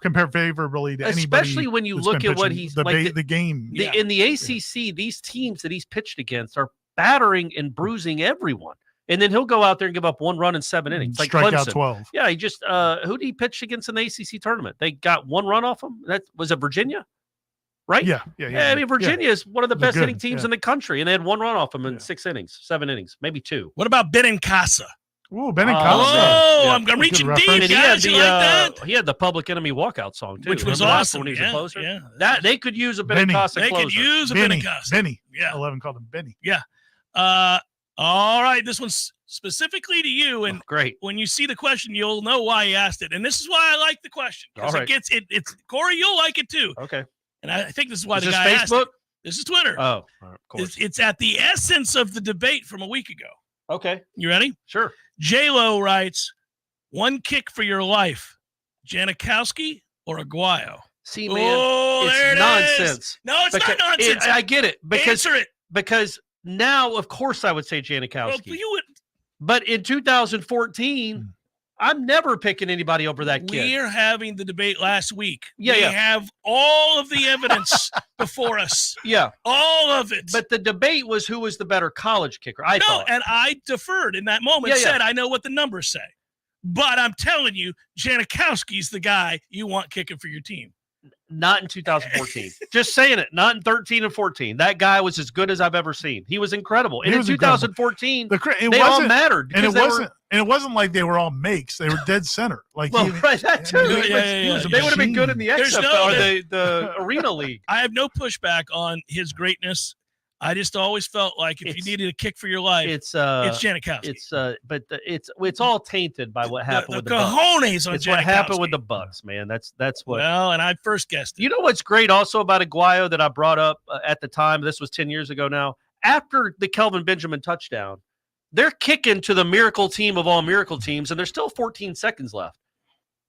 compare favorably to anybody. Especially when you that's look been at what pitching he's the game. In the ACC, these teams that he's pitched against are battering and bruising everyone. And then he'll go out there and give up 1 run in 7 innings. Like Strike out Clemson. 12. Yeah, he just who did he pitch against in the ACC tournament? They got 1 run off him. That was it, Virginia, right? Yeah. I mean, Virginia is one of the They're best good, hitting teams yeah. in the country, and they had 1 run off him in 6 innings, 7 innings, maybe 2. What about Benincasa? Ooh, Benincasa. Oh, Yeah. I'm reaching Good deep, And guys. You like that? he had the Public Enemy walkout song too, Which was Remember that awesome. when he was Yeah, a closer. yeah. That they could use a Benny. Benincasa They closer. could use a Benny. Benincasa. Benny. Yeah. 11 called him Benny. Yeah. All right. This one's specifically to you. And Great. when you see the question, you'll know why he asked it. And this is why I like the question. Because All right. it's Corey, you'll like it too. Okay. And I think this is why Is the this guy asked Facebook? it. This is Twitter. Oh, all right, of course. It's at the essence of the debate from a week ago. Okay. You ready? Sure. J-Lo writes, 1 kick for your life, Janikowski or Aguayo? See, man, Oh, there it's it is. nonsense. No, it's not nonsense. I get it Answer it. because now, of course, I would say Janikowski. Well, you would. But in 2014, I'm never picking anybody over that kid. We're having the debate last week. Yeah, we yeah. have all of the evidence before us. Yeah. All of it. But the debate was who was the better college kicker. I thought. And I deferred in that moment, Yeah, yeah. said, I know what the numbers say. But I'm telling you, Janikowski's the guy you want kicking for your team. Not in 2014. Just saying it. Not in 13 and 14. That guy was as good as I've ever seen. He was incredible. And He in was incredible. 2014, It they all wasn't- mattered. And it because they wasn't like they were all makes. They were dead center. Like Well, right, that too. he was- Yeah, he was a They would have been machine. good in the There's XFL no- or the Arena League. I have no pushback on his greatness. I just always felt like if you needed a kick for your life, it's Janikowski. It's all tainted by what happened with the Bucks. Cojones on It's Janikowski. what happened with the Bucks, man. That's what. Well, and I first guessed it. You know what's great also about Aguayo that I brought up at the time? This was 10 years ago now. After the Kelvin Benjamin touchdown, they're kicking to the miracle team of all miracle teams, and there's still 14 seconds left.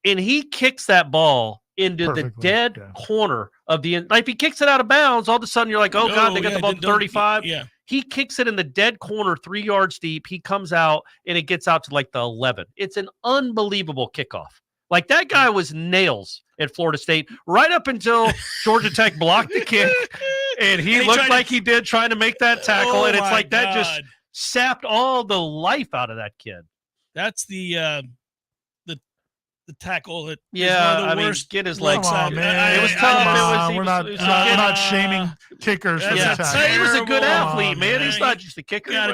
And he kicks that ball into the dead corner of the – like, if he kicks it out of bounds, all of a sudden you're like, oh, God, they got the ball to 35. Yeah. He kicks it in the dead corner 3 yards deep. He comes out, and it gets out to, like, the 11. It's an unbelievable kickoff. Like, that guy was nails at Florida State right up until Georgia Tech blocked the kick, and he looked like he did trying to make that tackle, and it's like that just sapped all the life out of that kid. That's the tackle that worst. Get his legs out. It was tough. We're not shaming kickers for the tackle. He was a good athlete, man. He's not just a kicker. I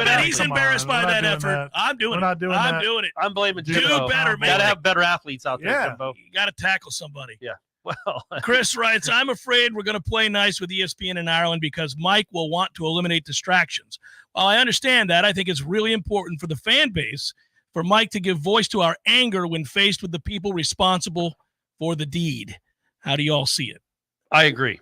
bet he's embarrassed by that effort. I'm doing it. I'm blaming Jimbo. Do better, man. Got to have better athletes out there, Jimbo. You got to tackle somebody. Yeah. Well, Chris writes, I'm afraid we're going to play nice with ESPN in Ireland because Mike will want to eliminate distractions. While I understand that, I think it's really important for the fan base for Mike to give voice to our anger when faced with the people responsible for the deed. How do you all see it? I agree.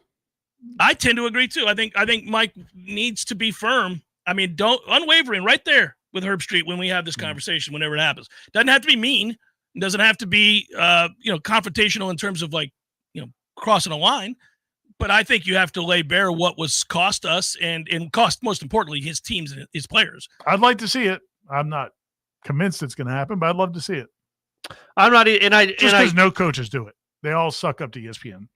I tend to agree too. I think Mike needs to be firm. I mean, unwavering right there with Herb Street when we have this conversation, whenever it happens. Doesn't have to be mean. It doesn't have to be confrontational in terms of crossing a line. But I think you have to lay bare what was cost us and cost, most importantly, his teams and his players. I'd like to see it. I'm not convinced it's going to happen, but I'd love to see it. I'm not, just because no coaches do it. They all suck up to ESPN.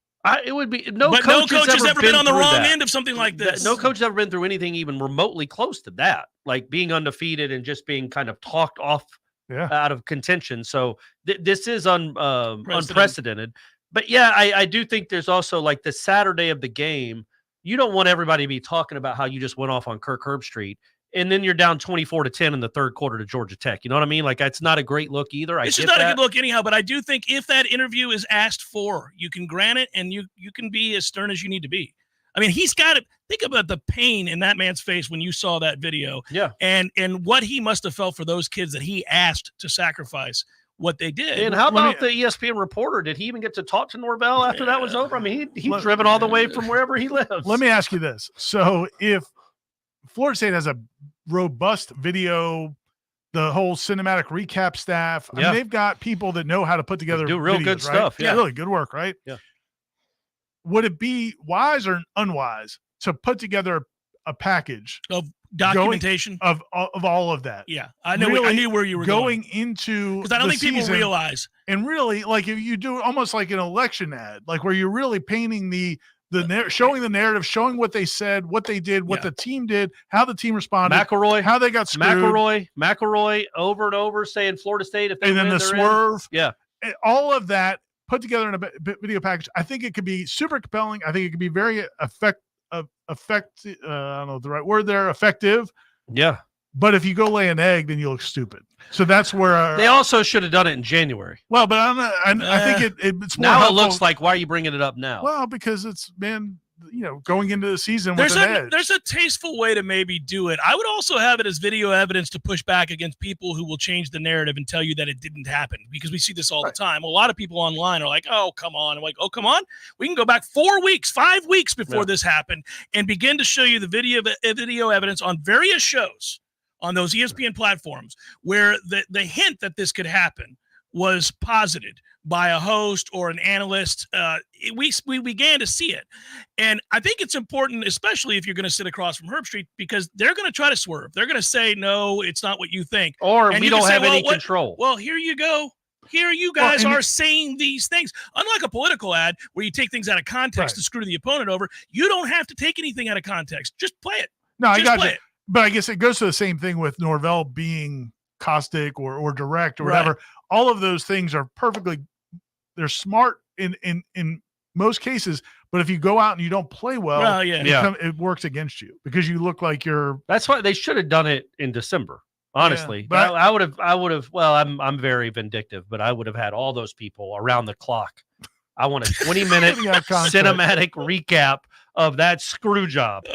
It would be no coach has ever been on the wrong end of something like this. No coach has ever been through anything even remotely close to that, like being undefeated and just being kind of talked off out of contention. So this is unprecedented. But yeah, I do think there's also like the Saturday of the game. You don't want everybody to be talking about how you just went off on Kirk Herbstreit. And then you're down 24-10 in the third quarter to Georgia Tech. You know what I mean? Like, that's not a great look either. It's just not a good look anyhow, but I do think if that interview is asked for, you can grant it and you can be as stern as you need to be. I mean, he's got to think about the pain in that man's face when you saw that video. Yeah. And what he must have felt for those kids that he asked to sacrifice what they did. And how about the ESPN reporter? Did he even get to talk to Norvell after that was over? I mean, he was driven all the way from wherever he lives. Let me ask you this. So if Florida State has a robust video, the whole cinematic recap staff, I mean, they've got people that know how to put together do real videos, good right? stuff. Yeah, really good work, right? Yeah. Would it be wise or unwise to put together a package of documentation of all of that? Yeah, I know. Really, I knew where you were going into, because I don't think people realize. And really, like, if you do almost like an election ad, like where you're really painting showing the narrative, showing what they said, what they did, what the team did, how the team responded, McElroy, how they got screwed. McElroy over and over saying Florida State, if they and then the swerve, and all of that put together in a video package. I think it could be super compelling. I think it could be very effective. I don't know the right word there. Effective. Yeah. But if you go lay an egg, then you look stupid. So that's where they also should have done it in January. Well, but I think it's more now. helpful. It looks like, why are you bringing it up now? Well, because it's been, going into the season with an edge. There's a tasteful way to maybe do it. I would also have it as video evidence to push back against people who will change the narrative and tell you that it didn't happen, because we see this all the time. A lot of people online are like, oh, come on. I'm like, oh, come on. We can go back 4 weeks, 5 weeks before this happened and begin to show you the video evidence on various shows on those ESPN platforms where the hint that this could happen was posited by a host or an analyst. We began to see it. And I think it's important, especially if you're going to sit across from Herbstreit, because they're going to try to swerve. They're going to say, no, it's not what you think. Or we don't have any control. Well, here you go. Here you guys are saying these things. Unlike a political ad where you take things out of context to screw the opponent over, you don't have to take anything out of context. Just play it. No, I got you. But I guess it goes to the same thing with Norvell being caustic or direct or whatever. All of those things are they're smart in most cases, but if you go out and you don't play well, it works against you because you look like you're. That's why they should have done it in December, honestly. But I would have, well, I'm very vindictive, but I would have had all those people around the clock. I want a 20-minute cinematic recap of that screw job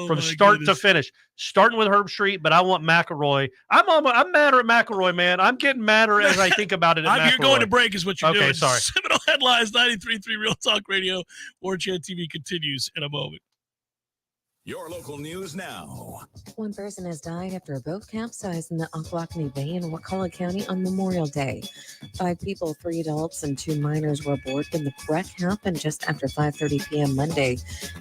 from start to finish, starting with Herb Street. But I want McElroy. I'm madder at McElroy, man. I'm getting madder as I think about it. You're going to break is what you're doing. Okay, sorry. Seminole Headlines, 93.3 Real Talk Radio. Warchant TV continues in a moment. Your local news now. One person has died after a boat capsized in the Ocklawakanee Bay in Wakulla County on Memorial Day. 5 people, 3 adults and 2 minors were aboard when the wreck happened just after 5:30 p.m. Monday.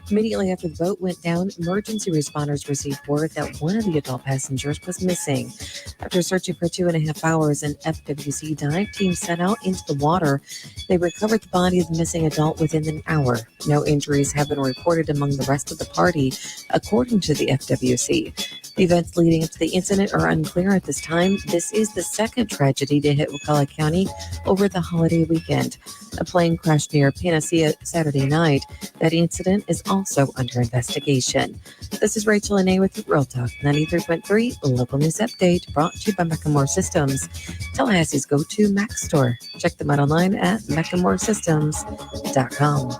Immediately after the boat went down, emergency responders received word that one of the adult passengers was missing. After searching for 2.5 hours, an FWC dive team set out into the water. They recovered the body of the missing adult within an hour. No injuries have been reported among the rest of the party, according to the FWC. The events leading up to the incident are unclear at this time. This is the second tragedy to hit Wakulla County over the holiday weekend. A plane crashed near Panacea Saturday night. That incident is also under investigation. This is Rachel Anay with Real Talk 93.3 Local News Update, brought to you by Macklemore Systems, Tallahassee's go-to Mac store. Check them out online at McLemoreSystems.com.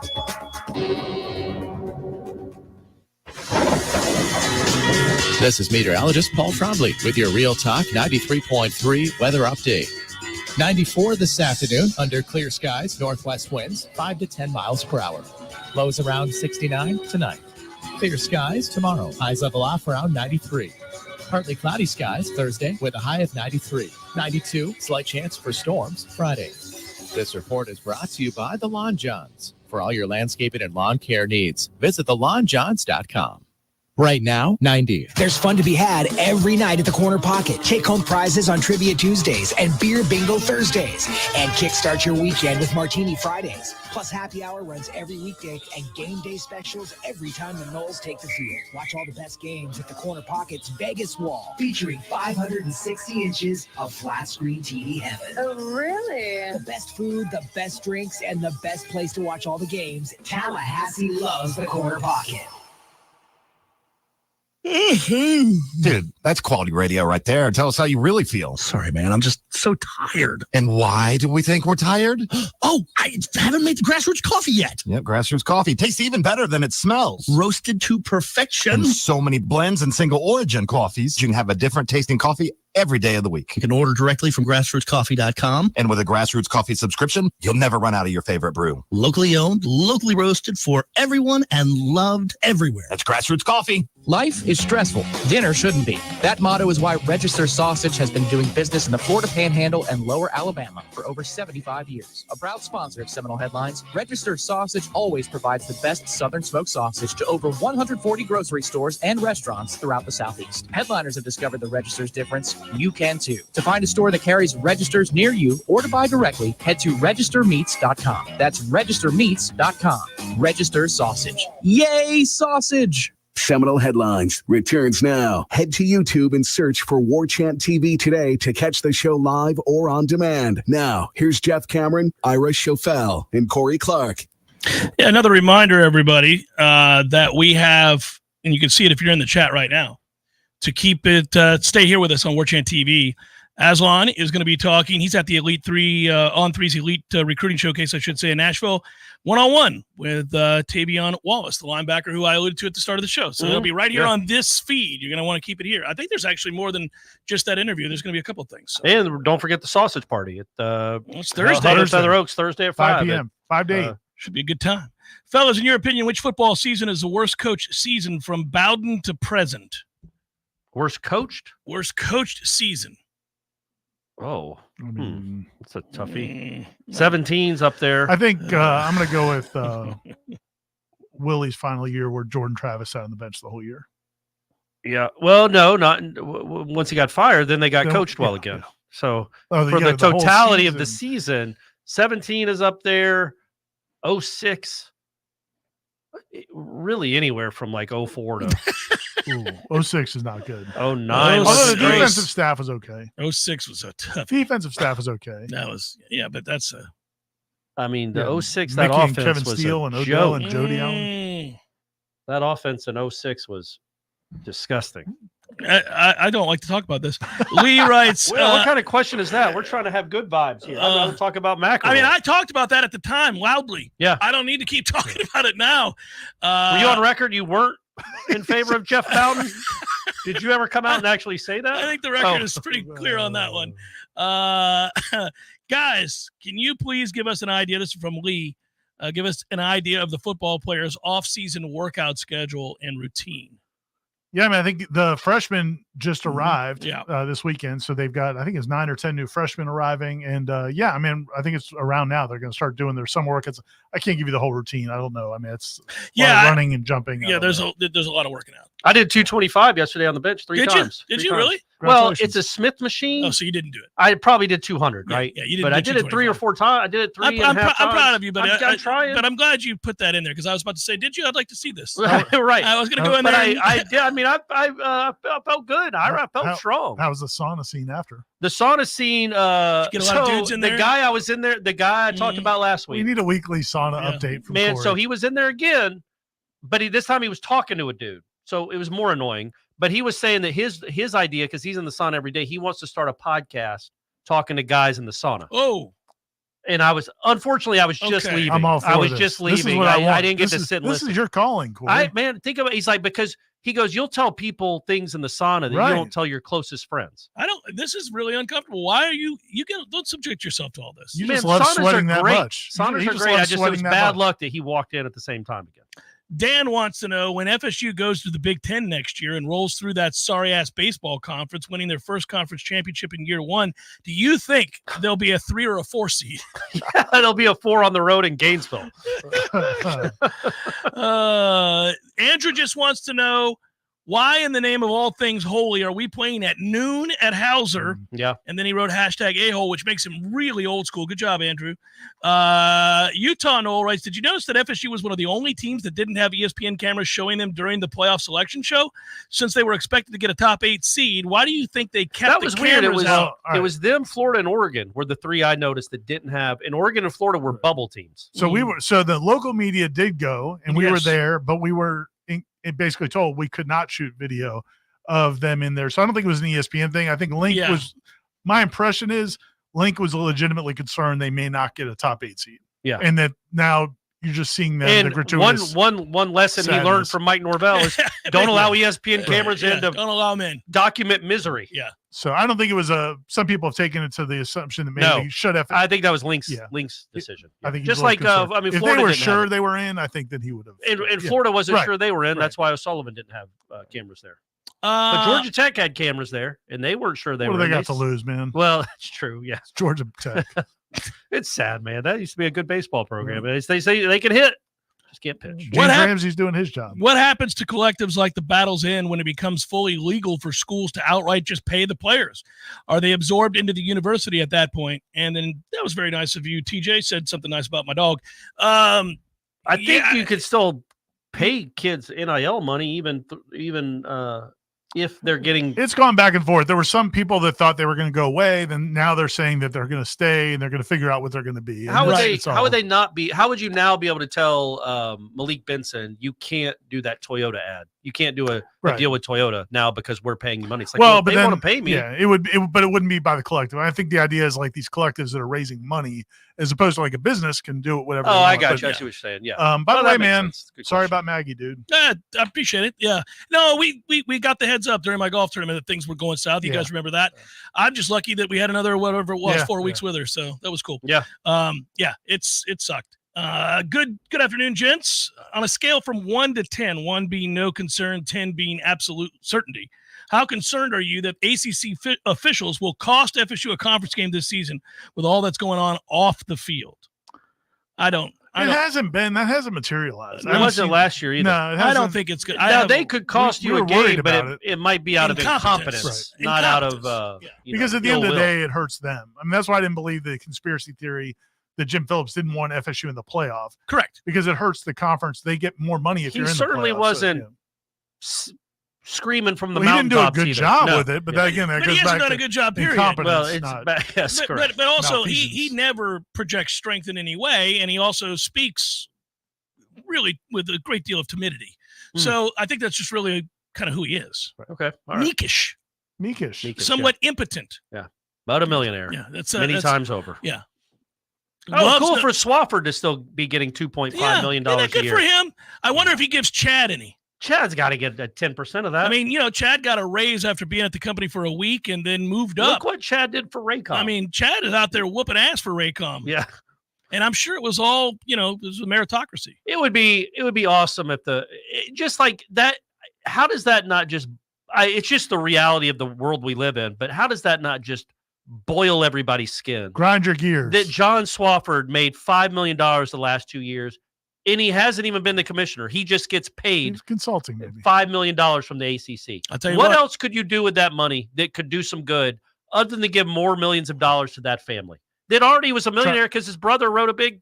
This is meteorologist Paul Trombley with your Real Talk 93.3 weather update. 94 this afternoon under clear skies, northwest winds 5 to 10 miles per hour. Lows around 69 tonight. Clear skies tomorrow, highs level off around 93. Partly cloudy skies Thursday with a high of 93. 92, slight chance for storms Friday. This report is brought to you by the Lawn Johns. For all your landscaping and lawn care needs, visit thelawnjohns.com. Right now, 90. There's fun to be had every night at the Corner Pocket. Take-home prizes on Trivia Tuesdays and Beer Bingo Thursdays. And kickstart your weekend with Martini Fridays. Plus, happy hour runs every weekday and game day specials every time the Noles take the field. Watch all the best games at the Corner Pocket's Vegas Wall, featuring 560 inches of flat-screen TV heaven. Oh, really? The best food, the best drinks, and the best place to watch all the games. Tallahassee loves the Corner Pocket. Dude, that's quality radio right there. Tell us how you really feel. Sorry, man. I'm just so tired. And why do we think we're tired? Oh, I haven't made the grassroots coffee yet. Yep, grassroots coffee. Tastes even better than it smells. Roasted to perfection. And so many blends and single origin coffees. You can have a different tasting coffee every day of the week. You can order directly from grassrootscoffee.com. And with a Grassroots Coffee subscription, you'll never run out of your favorite brew. Locally owned, locally roasted for everyone and loved everywhere. That's Grassroots Coffee. Life is stressful. Dinner shouldn't be. That motto is why Register Sausage has been doing business in the Florida Panhandle and Lower Alabama for over 75 years. A proud sponsor of Seminole Headlines, Register Sausage always provides the best Southern smoked sausage to over 140 grocery stores and restaurants throughout the Southeast. Headliners have discovered the Register's difference. You can too. To find a store that carries Registers near you or to buy directly, head to registermeats.com. That's registermeats.com. Register Sausage. Yay, sausage! Seminole Headlines returns now. Head to YouTube and search for Warchant TV today to catch the show live or on demand. Now, here's Jeff Cameron, Ira Schofel, and Corey Clark. Yeah, another reminder, everybody, that we have, and you can see it if you're in the chat right now, to keep it, stay here with us on Warchant TV. Aslan is going to be talking. He's at the Elite 3, on 3's Elite Recruiting Showcase, I should say, in Nashville, one-on-one with Tavion Wallace, the linebacker who I alluded to at the start of the show. So it'll be right here on this feed. You're going to want to keep it here. I think there's actually more than just that interview. There's going to be a couple of things. So. And don't forget the sausage party at it's Thursday. Feather Oaks, Thursday at 5 p.m. 5 to 8. Should be a good time. Fellas, in your opinion, which football season is the worst coached season from Bowden to present? Worst coached? Worst coached season. Oh, that's a toughie. 17's up there. I think I'm going to go with Willie's final year where Jordan Travis sat on the bench the whole year. Yeah. Well, no, not once he got fired, then they got coached well again. Yeah. So for the totality of the season, 17 is up there. 06, really anywhere from like 04 to 06 is not good. 09. Although the defensive staff was okay. 06 was a tough. Defensive staff was okay. That was but that's a. I mean, the 06 that Mickey offense and Kevin was Steele and Odell and Jody Allen. That offense in 06 was disgusting. I don't like to talk about this. Lee writes, well, what kind of question is that? We're trying to have good vibes here. I'm going to talk about mackerel. I mean, I talked about that at the time loudly. Yeah. I don't need to keep talking about it now. Were you on record? You weren't in favor of Jeff Bowden? Did you ever come out and actually say that? I think the record is pretty clear on that one. Guys, can you please give us an idea? This is from Lee. Give us an idea of the football players' off-season workout schedule and routine. Yeah, I mean, I think the freshmen just arrived this weekend. So they've got, I think it's 9 or 10 new freshmen arriving. And yeah, I mean, I think it's around now. They're going to start doing their summer workouts. I can't give you the whole routine. I don't know. I mean, it's running and jumping. Yeah, there's a lot of working out. I did 225 yesterday on the bench three times. Did you really? Well, it's a Smith machine. Oh, so you didn't do it. I probably did 200, right? Yeah, you didn't. But I did it 3 or 4 times. I did it three and a half times. I'm proud of you, but I'm trying. But I'm glad you put that in there because I was about to say, did you? I'd like to see this. Right. I was going to go in there. I did. I mean, I felt good. I felt strong. How was the sauna scene after? The sauna scene. Get a lot of dudes in there. The guy I was in there. The guy I talked about last week. We need a weekly sauna update from man. Corey. So he was in there again, but this time he was talking to a dude, so it was more annoying. But he was saying that his idea, because he's in the sauna every day, he wants to start a podcast talking to guys in the sauna. Oh. And I was just leaving. I'm all for I was this. just This is leaving. what I didn't get This to is- sit and This listen. is your calling, Corey. Man, think about it. He's like, because he goes, you'll tell people things in the sauna that you don't tell your closest friends. This is really uncomfortable. Why are you don't subject yourself to all this. You just love sweating that much. Saunas are great. It was bad luck that he walked in at the same time again. Dan wants to know, when FSU goes to the Big Ten next year and rolls through that sorry-ass baseball conference, winning their first conference championship in year 1, do you think there'll be a 3 or a 4 seed? Yeah, there'll be a 4 on the road in Gainesville. Andrew just wants to know, why in the name of all things holy are we playing at noon at Hauser? Yeah. And then he wrote #a-hole, which makes him really old school. Good job, Andrew. Utah Noel writes, did you notice that FSU was one of the only teams that didn't have ESPN cameras showing them during the playoff selection show? Since they were expected to get a top 8 seed, why do you think they kept the cameras out? It was them, Florida, and Oregon were the 3 I noticed that didn't have, and Oregon and Florida were bubble teams. So the local media did go, and we were there, but we were basically told we could not shoot video of them in there. So I don't think it was an ESPN thing. I think Link was, my impression is Link was legitimately concerned they may not get a top 8 seed. Yeah. And that now you're just seeing them. And the gratuitous one lesson he learned from Mike Norvell is don't allow ESPN cameras in to don't allow them in. Document misery. Yeah. So I don't think it was some people have taken it to the assumption that maybe they should have. I think that was Link's decision. I think just like if Florida they were didn't sure have it. they were in, I think that he would have. And Florida wasn't sure they were in. That's why O'Sullivan didn't have cameras there. But Georgia Tech had cameras there, and they weren't sure they were. What do in. they got to lose, man? Well, that's true. Yeah, it's Georgia Tech. It's sad, man. That used to be a good baseball program. And they say they can hit, just can't pitch. James Ramsey's doing his job. What happens to collectives like the Battle's Inn when it becomes fully legal for schools to outright just pay the players? Are they absorbed into the university at that point? And then that was very nice of you. TJ said something nice about my dog. I think you could still pay kids NIL money, even if they're getting. It's gone back and forth. There were some people that thought they were going to go away. Then now they're saying that they're going to stay and they're going to figure out what they're going to be. How would they not be? How would you now be able to tell Malik Benson you can't do that Toyota ad? You can't do a deal with Toyota now because we're paying you money. It's like, but they then, want to pay me. Yeah, but it wouldn't be by the collective. I think the idea is like these collectives that are raising money, as opposed to like a business can do it whatever. Oh, they I want. got But, you. I see what you're saying. Yeah. By the way, man, Good sorry question. about Maggie, dude. I appreciate it. Yeah. No, we got the heads up during my golf tournament that things were going south. You guys remember that? I'm just lucky that we had another whatever it was 4 weeks with her, so that was cool. Yeah. It sucked. Good afternoon, gents. On a scale from 1 to 10, 1 being no concern, 10 being absolute certainty, how concerned are you that ACC officials will cost FSU a conference game this season with all that's going on off the field? It hasn't materialized. It wasn't last year either. No, I don't think it's good. Now, they could cost you a game, but it might be out of Incompetence. incompetence, not out of because at the end of the day, it hurts them. I mean, that's why I didn't believe the conspiracy theory that Jim Phillips didn't want FSU in the playoff. Correct. Because it hurts the conference. They get more money if you're in the playoff. He certainly wasn't screaming from the he didn't do a mountaintops good either. job No. with it, but that he hasn't done a good job, period. Well, it's yes, correct. But also, he never projects strength in any way, and he also speaks really with a great deal of timidity. So I think that's just really kind of who he is. Okay. All right. Meekish. Somewhat impotent. Yeah. About a millionaire. Yeah. That's many times over. Yeah. Oh, cool for Swafford to still be getting $2.5 million a year. Good for him. I wonder if he gives Chad any. Chad's got to get 10% of that. I mean, Chad got a raise after being at the company for a week and then moved up. Look what Chad did for Raycom. I mean, Chad is out there whooping ass for Raycom. Yeah. And I'm sure it was all, it was a meritocracy. It would be awesome if just like that. How does that not just, it's just the reality of the world we live in, but how does that not just boil everybody's skin? Grind your gears. That John Swafford made $5 million the last 2 years, and he hasn't even been the commissioner. He just gets paid consulting maybe $5 million from the ACC. I'll tell you what else could you do with that money that could do some good other than to give more millions of dollars to that family that already was a millionaire because his brother wrote a big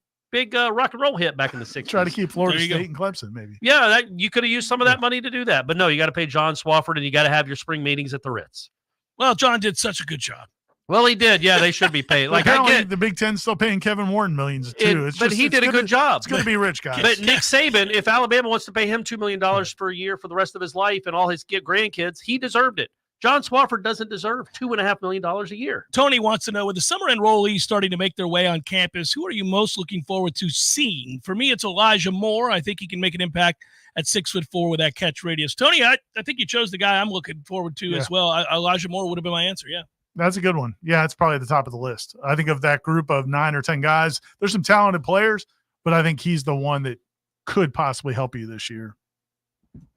rock and roll hit back in the 60s. Try to keep Florida State and Clemson, maybe. Yeah, you could have used some of that money to do that. But no, you got to pay John Swafford, and you got to have your spring meetings at the Ritz. Well, John did such a good job. Well, he did. Yeah, they should be paid. Like apparently, the Big Ten's still paying Kevin Warren millions too. But he did a good job. It's going to be rich, guys. But Nick Saban, if Alabama wants to pay him $2 million per year for the rest of his life and all his grandkids, he deserved it. John Swafford doesn't deserve $2.5 million a year. Tony wants to know, with the summer enrollees starting to make their way on campus, who are you most looking forward to seeing? For me, it's Elijah Moore. I think he can make an impact at 6'4" with that catch radius. Tony, I think you chose the guy I'm looking forward to as well. Elijah Moore would have been my answer. Yeah. That's a good one. Yeah, it's probably at the top of the list. I think of that group of 9 or 10 guys, there's some talented players, but I think he's the one that could possibly help you this year.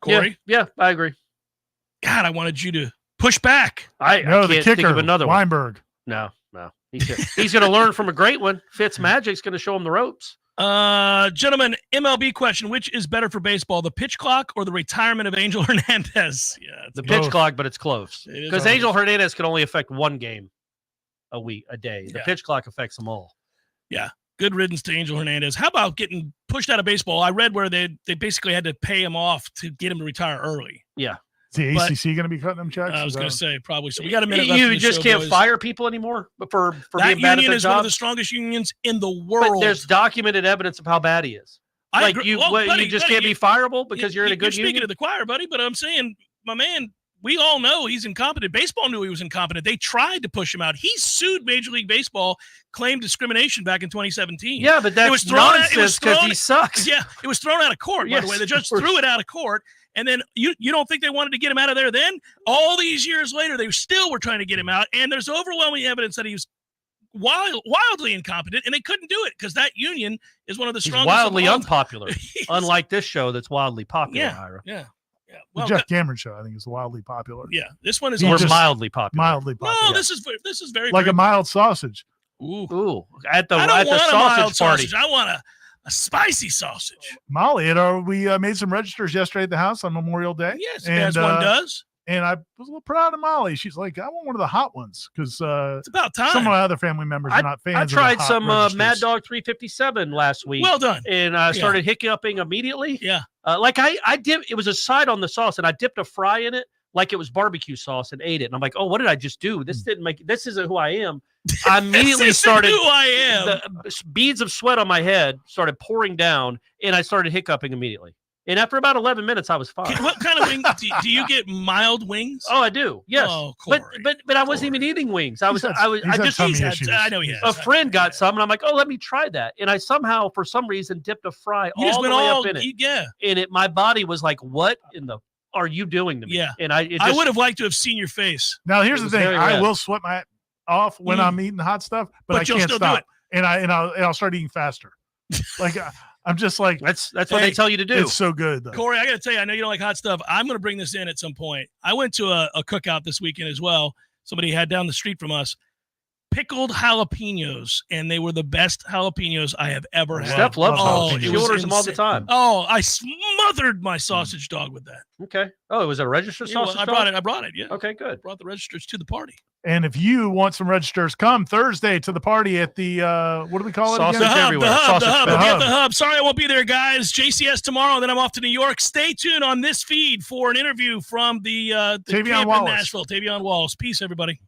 Corey? Yeah, I agree. God, I wanted you to push back. I can't the kicker, think of another one. Weinberg. No. He's going to learn from a great one. Fitzmagic's going to show him the ropes. Gentlemen, MLB question: which is better for baseball, the pitch clock or the retirement of Angel Hernandez? Yeah, the pitch clock, but it's close because Angel Hernandez can only affect one game a day. The pitch clock affects them all. Yeah, good riddance to Angel Hernandez. How about getting pushed out of baseball? I read where they basically had to pay him off to get him to retire early. Yeah. Is the ACC going to be cutting them checks? I was going to say probably. So we got a minute left. You just can't fire people anymore for that being bad at their union is job. one of the strongest unions in the world. But there's documented evidence of how bad he is. You just can't be fireable because you're in a good union. Speaking to the choir, buddy, but I'm saying, my man, we all know he's incompetent. Baseball knew he was incompetent. They tried to push him out. He sued Major League Baseball, claimed discrimination back in 2017. Yeah, but that's nonsense because he sucks. Yeah, it was thrown out of court, by the way. The judge threw it out of court. And then you don't think they wanted to get him out of there then? All these years later, they still were trying to get him out. And there's overwhelming evidence that he was wildly incompetent, and they couldn't do it because that union is one of the strongest. He's wildly unpopular, unlike this show that's wildly popular, Ira. Yeah. Well, the Jeff Cameron show, I think, is wildly popular. Yeah, this one is mildly popular. Mildly popular. No, this is very like a mild sausage. Ooh. At the I don't want sausage a mild party. Sausage. I want a spicy sausage. Molly, we made some registers yesterday at the house on Memorial Day. Yes, as one does. And I was a little proud of Molly. She's like, I want one of the hot ones because it's about time. Some of my other family members are not fans. I tried some Mad Dog 357 last week. Well done. And I started hiccuping immediately. Yeah. I dipped. It was a side on the sauce, and I dipped a fry in it like it was barbecue sauce and ate it. And I'm like, oh, what did I just do? This isn't who I am. I immediately started. Who I am. The beads of sweat on my head started pouring down, and I started hiccuping immediately. And after about 11 minutes, I was fine. What kind of wings do you get? Mild wings? Oh, I do. Yes. Oh, but I wasn't even eating wings. I know he has. A friend got some, and I'm like, oh, let me try that. And I somehow, for some reason, dipped a fry all the way up in it. Yeah. And my body was like, what in the are you doing to me? Yeah. And I would have liked to have seen your face. Now, here's the thing. I will sweat my off when I'm eating hot stuff, but I can't stop. And I'll start eating faster. Like I'm just like that's what they tell you to do. It's so good, though. Corey, I got to tell you, I know you don't like hot stuff. I'm going to bring this in at some point. I went to a cookout this weekend as well. Somebody had down the street from us pickled jalapenos, and they were the best jalapenos I have ever had. Steph loves jalapenos. She orders them all the time. Oh, I smothered my sausage dog with that. Okay. Oh, was it a registered sausage dog? I brought it. Yeah. Okay, good. Brought the registers to the party. And if you want some registers, come Thursday to the party at the what do we call it? Sausage again? everywhere. The hub. Sausage I'll be at the hub. Sorry I won't be there, guys. JCS tomorrow, and then I'm off to New York. Stay tuned on this feed for an interview from the camp in Nashville. Tavion Wallace. Peace, everybody.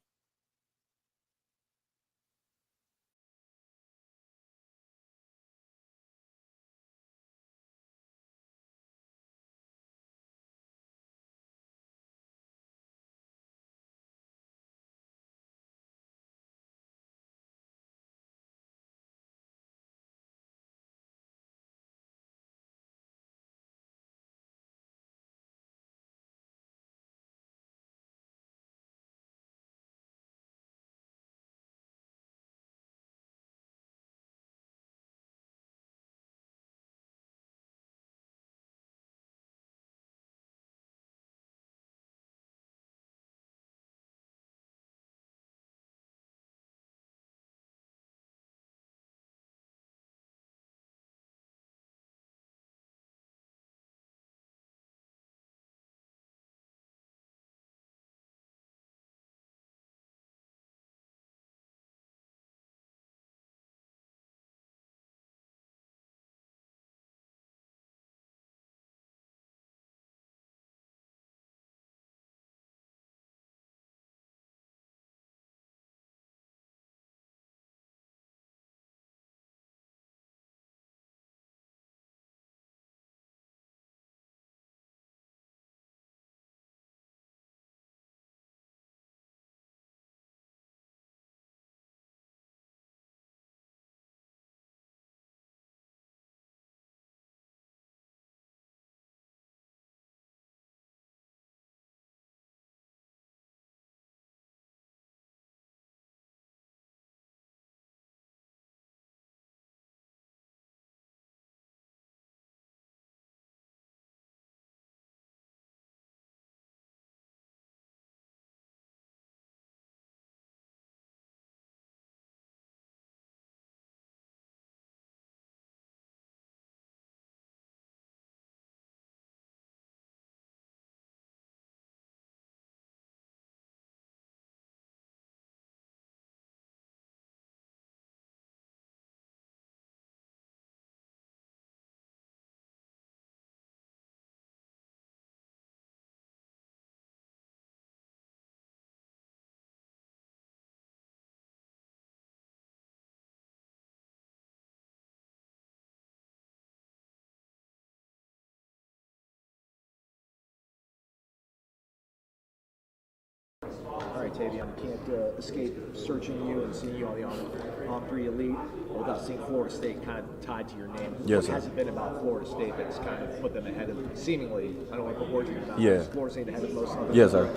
All right, Tavion, can't escape searching you and seeing you on the On-3 Elite without seeing Florida State kind of tied to your name. Yes, what sir. has it been about Florida State that's kind of put them ahead of, seemingly, I don't want to put words in your mouth, Yeah. Florida State ahead of most of them? Yes, sir.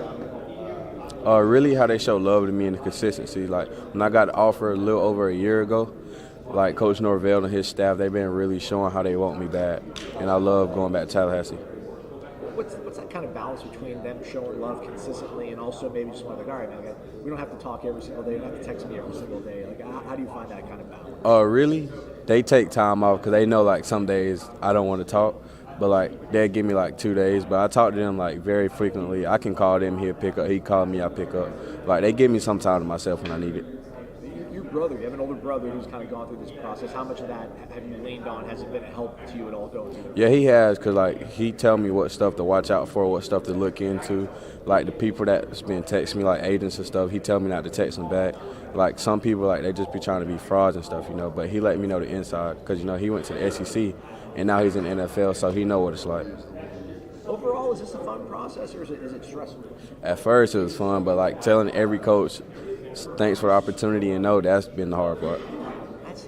Really how they show love to me and the consistency. Like, when I got the offer a little over a year ago, like Coach Norvell and his staff, they've been really showing how they want me back. And I love going back to Tallahassee. What's that kind of balance between them showing love consistently and also maybe just like, all right, man, we don't have to talk every single day, you don't have to text me every single day. Like, how do you find that kind of balance? Really? They take time off because they know, like, some days I don't want to talk. But, like, they'll give me, like, 2 days. But I talk to them, like, very frequently. I can call them, he'll pick up. He call me, I pick up. Like, they give me some time to myself when I need it. Your brother, you have an older brother who's kind of gone through this process. How much of that have you leaned on? Has it been a help to you at all going through the Yeah, he has, because, like, he tell me what stuff to watch out for, what stuff to look into. Like, the people that's been texting me, like agents and stuff, he tell me not to text them back. Like, some people, like, they just be trying to be frauds and stuff, you know. But he let me know the inside because, you know, he went to the SEC, and now he's in the NFL, so he know what it's like. Overall, is this a fun process or is it stressful? At first, it was fun, but, like, telling every coach, thanks for the opportunity, and no, that's been the hard part. That's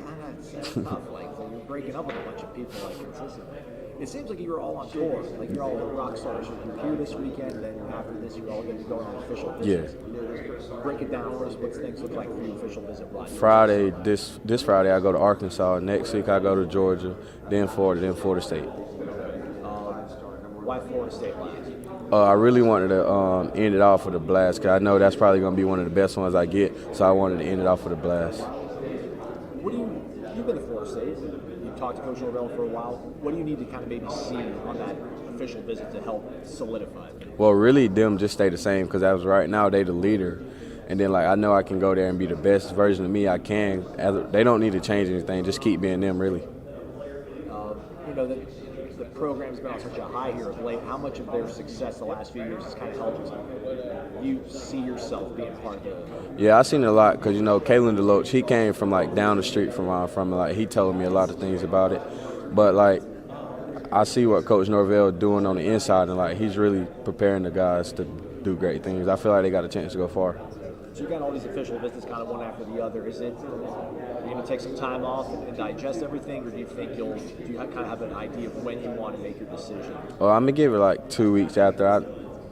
tough. Like, you're breaking up with a bunch of people, like, consistently. It seems like you're all on tour. Like, you're all rock stars. You're here this weekend, and then after this, you're all going to be going on official visits. Yeah. Break it down for us. What's things look like for your official visit? Friday, this Friday, I go to Arkansas. Next week, I go to Georgia, then Florida State. Why Florida State last? I really wanted to end it off with a blast because I know that's probably going to be one of the best ones I get, so I wanted to end it off with a blast. You've been to Florida State. You've talked to Coach Norvell for a while. What do you need to kind of maybe see on that official visit to help solidify it? Well, really, them just stay the same because as right now, they the leader. And then, like, I know I can go there and be the best version of me I can. They don't need to change anything. Just keep being them, really. You know, the program's been on such a high here of late. How much of their success the last few years has kind of helped you see yourself being part of it? Yeah, I've seen it a lot because, you know, Kalen DeLoach, he came from, like, down the street from where I'm from. Like, he told me a lot of things about it. But, like, I see what Coach Norvell doing on the inside, and, like, he's really preparing the guys to do great things. I feel like they got a chance to go far. So you got all these official visits kind of one after the other. Are you going to take some time off and digest everything, or do you think do you kind of have an idea of when you want to make your decision? Well, I'm going to give it like 2 weeks after.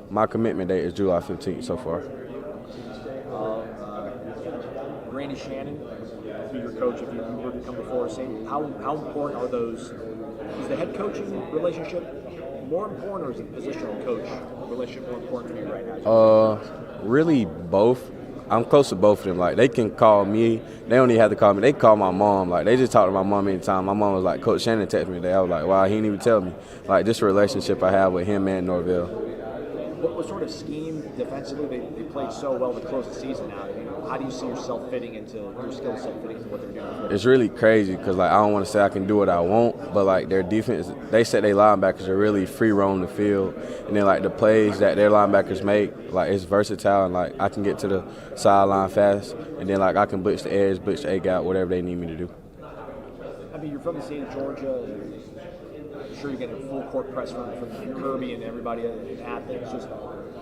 My commitment date is July 15th so far. Randy Shannon, be your coach if you were to come before us. How important are those? Is the head coaching relationship more important, or is the positional coach relationship more important for you right now? Really both. I'm close to both of them. Like, they can call me. They don't even have to call me. They call my mom. Like, they just talk to my mom anytime. My mom was like, Coach Shannon texted me today. I was like, wow, he didn't even tell me. Like, this relationship I have with him and Norvell. What sort of scheme defensively? They played so well to close the season out. How do you see yourself fitting into your skill set, fitting into what they're doing? It's really crazy because, like, I don't want to say I can do what I want, but, like, their defense, they said they linebackers are really free roam the field. And then, like, the plays that their linebackers make, like, it's versatile, and, like, I can get to the sideline fast, and then, like, I can blitz the edge, blitz the egg out, whatever they need me to do. I mean, you're from the state of Georgia. I'm sure you're getting full court press from Kirby and everybody in Athens. Just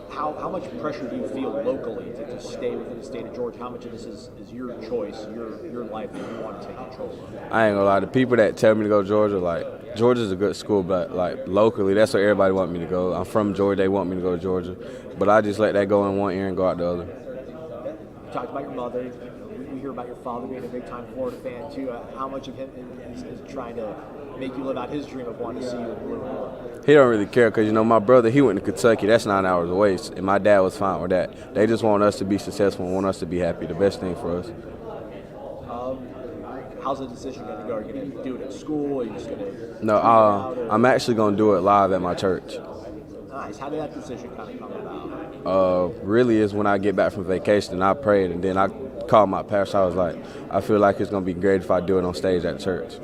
how much pressure do you feel locally to stay within the state of Georgia? How much of this is your choice, your life that you want to take control of? I ain't gonna lie. The people that tell me to go to Georgia, like, Georgia's a good school, but, like, locally, that's where everybody want me to go. I'm from Georgia. They want me to go to Georgia. But I just let that go in one ear and go out the other. You talked about your mother. We hear about your father being a big-time Florida fan, too. How much of him is trying to make you live out his dream of wanting to see you in blue and gold? He don't really care because, you know, my brother, he went to Kentucky. That's 9 hours away, and my dad was fine with that. They just want us to be successful and want us to be happy, the best thing for us. How's the decision going to go? Are you going to do it at school? Or are you just going to No, I'm actually going to do it live at my church. Nice. How did that decision kind of come about? Really is when I get back from vacation and I prayed, and then I called my pastor. I was like, I feel like it's going to be great if I do it on stage at church.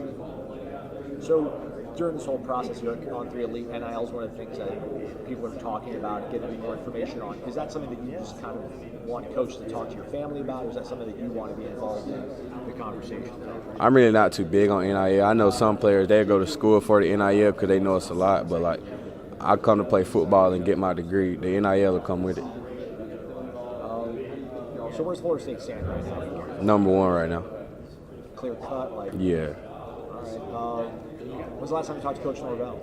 So during this whole process, you're on On-3 Elite. NIL is one of the things that people are talking about, getting more information on. Is that something that you just kind of want Coach to talk to your family about, or is that something that you want to be involved in the conversation? I'm really not too big on NIL. I know some players, they go to school for the NIL because they know it's a lot, but, like, I come to play football and get my degree. The NIL will come with it. So where's Florida State stand right now? Number 1 right now. Clear cut, like. Yeah. All right. When's the last time you talked to Coach Norvell?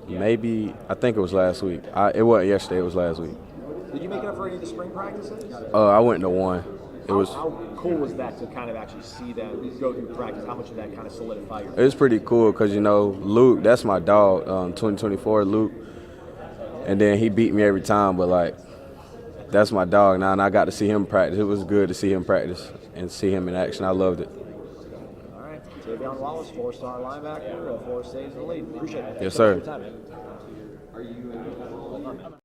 Maybe, I think it was last week. It wasn't yesterday, it was last week. Did you make it up for any of the spring practices? I went to 1. How cool was that to kind of actually see them go through practice? How much did that kind of solidify your? It was pretty cool because, Luke, that's my dog, 2024, Luke. And then he beat me every time, but, that's my dog now, and I got to see him practice. It was good to see him practice and see him in action. I loved it. All right. Tavion Wallace, 4-star linebacker. Florida State is in the lead. Appreciate it. Yes, sir. Thanks for your time, man.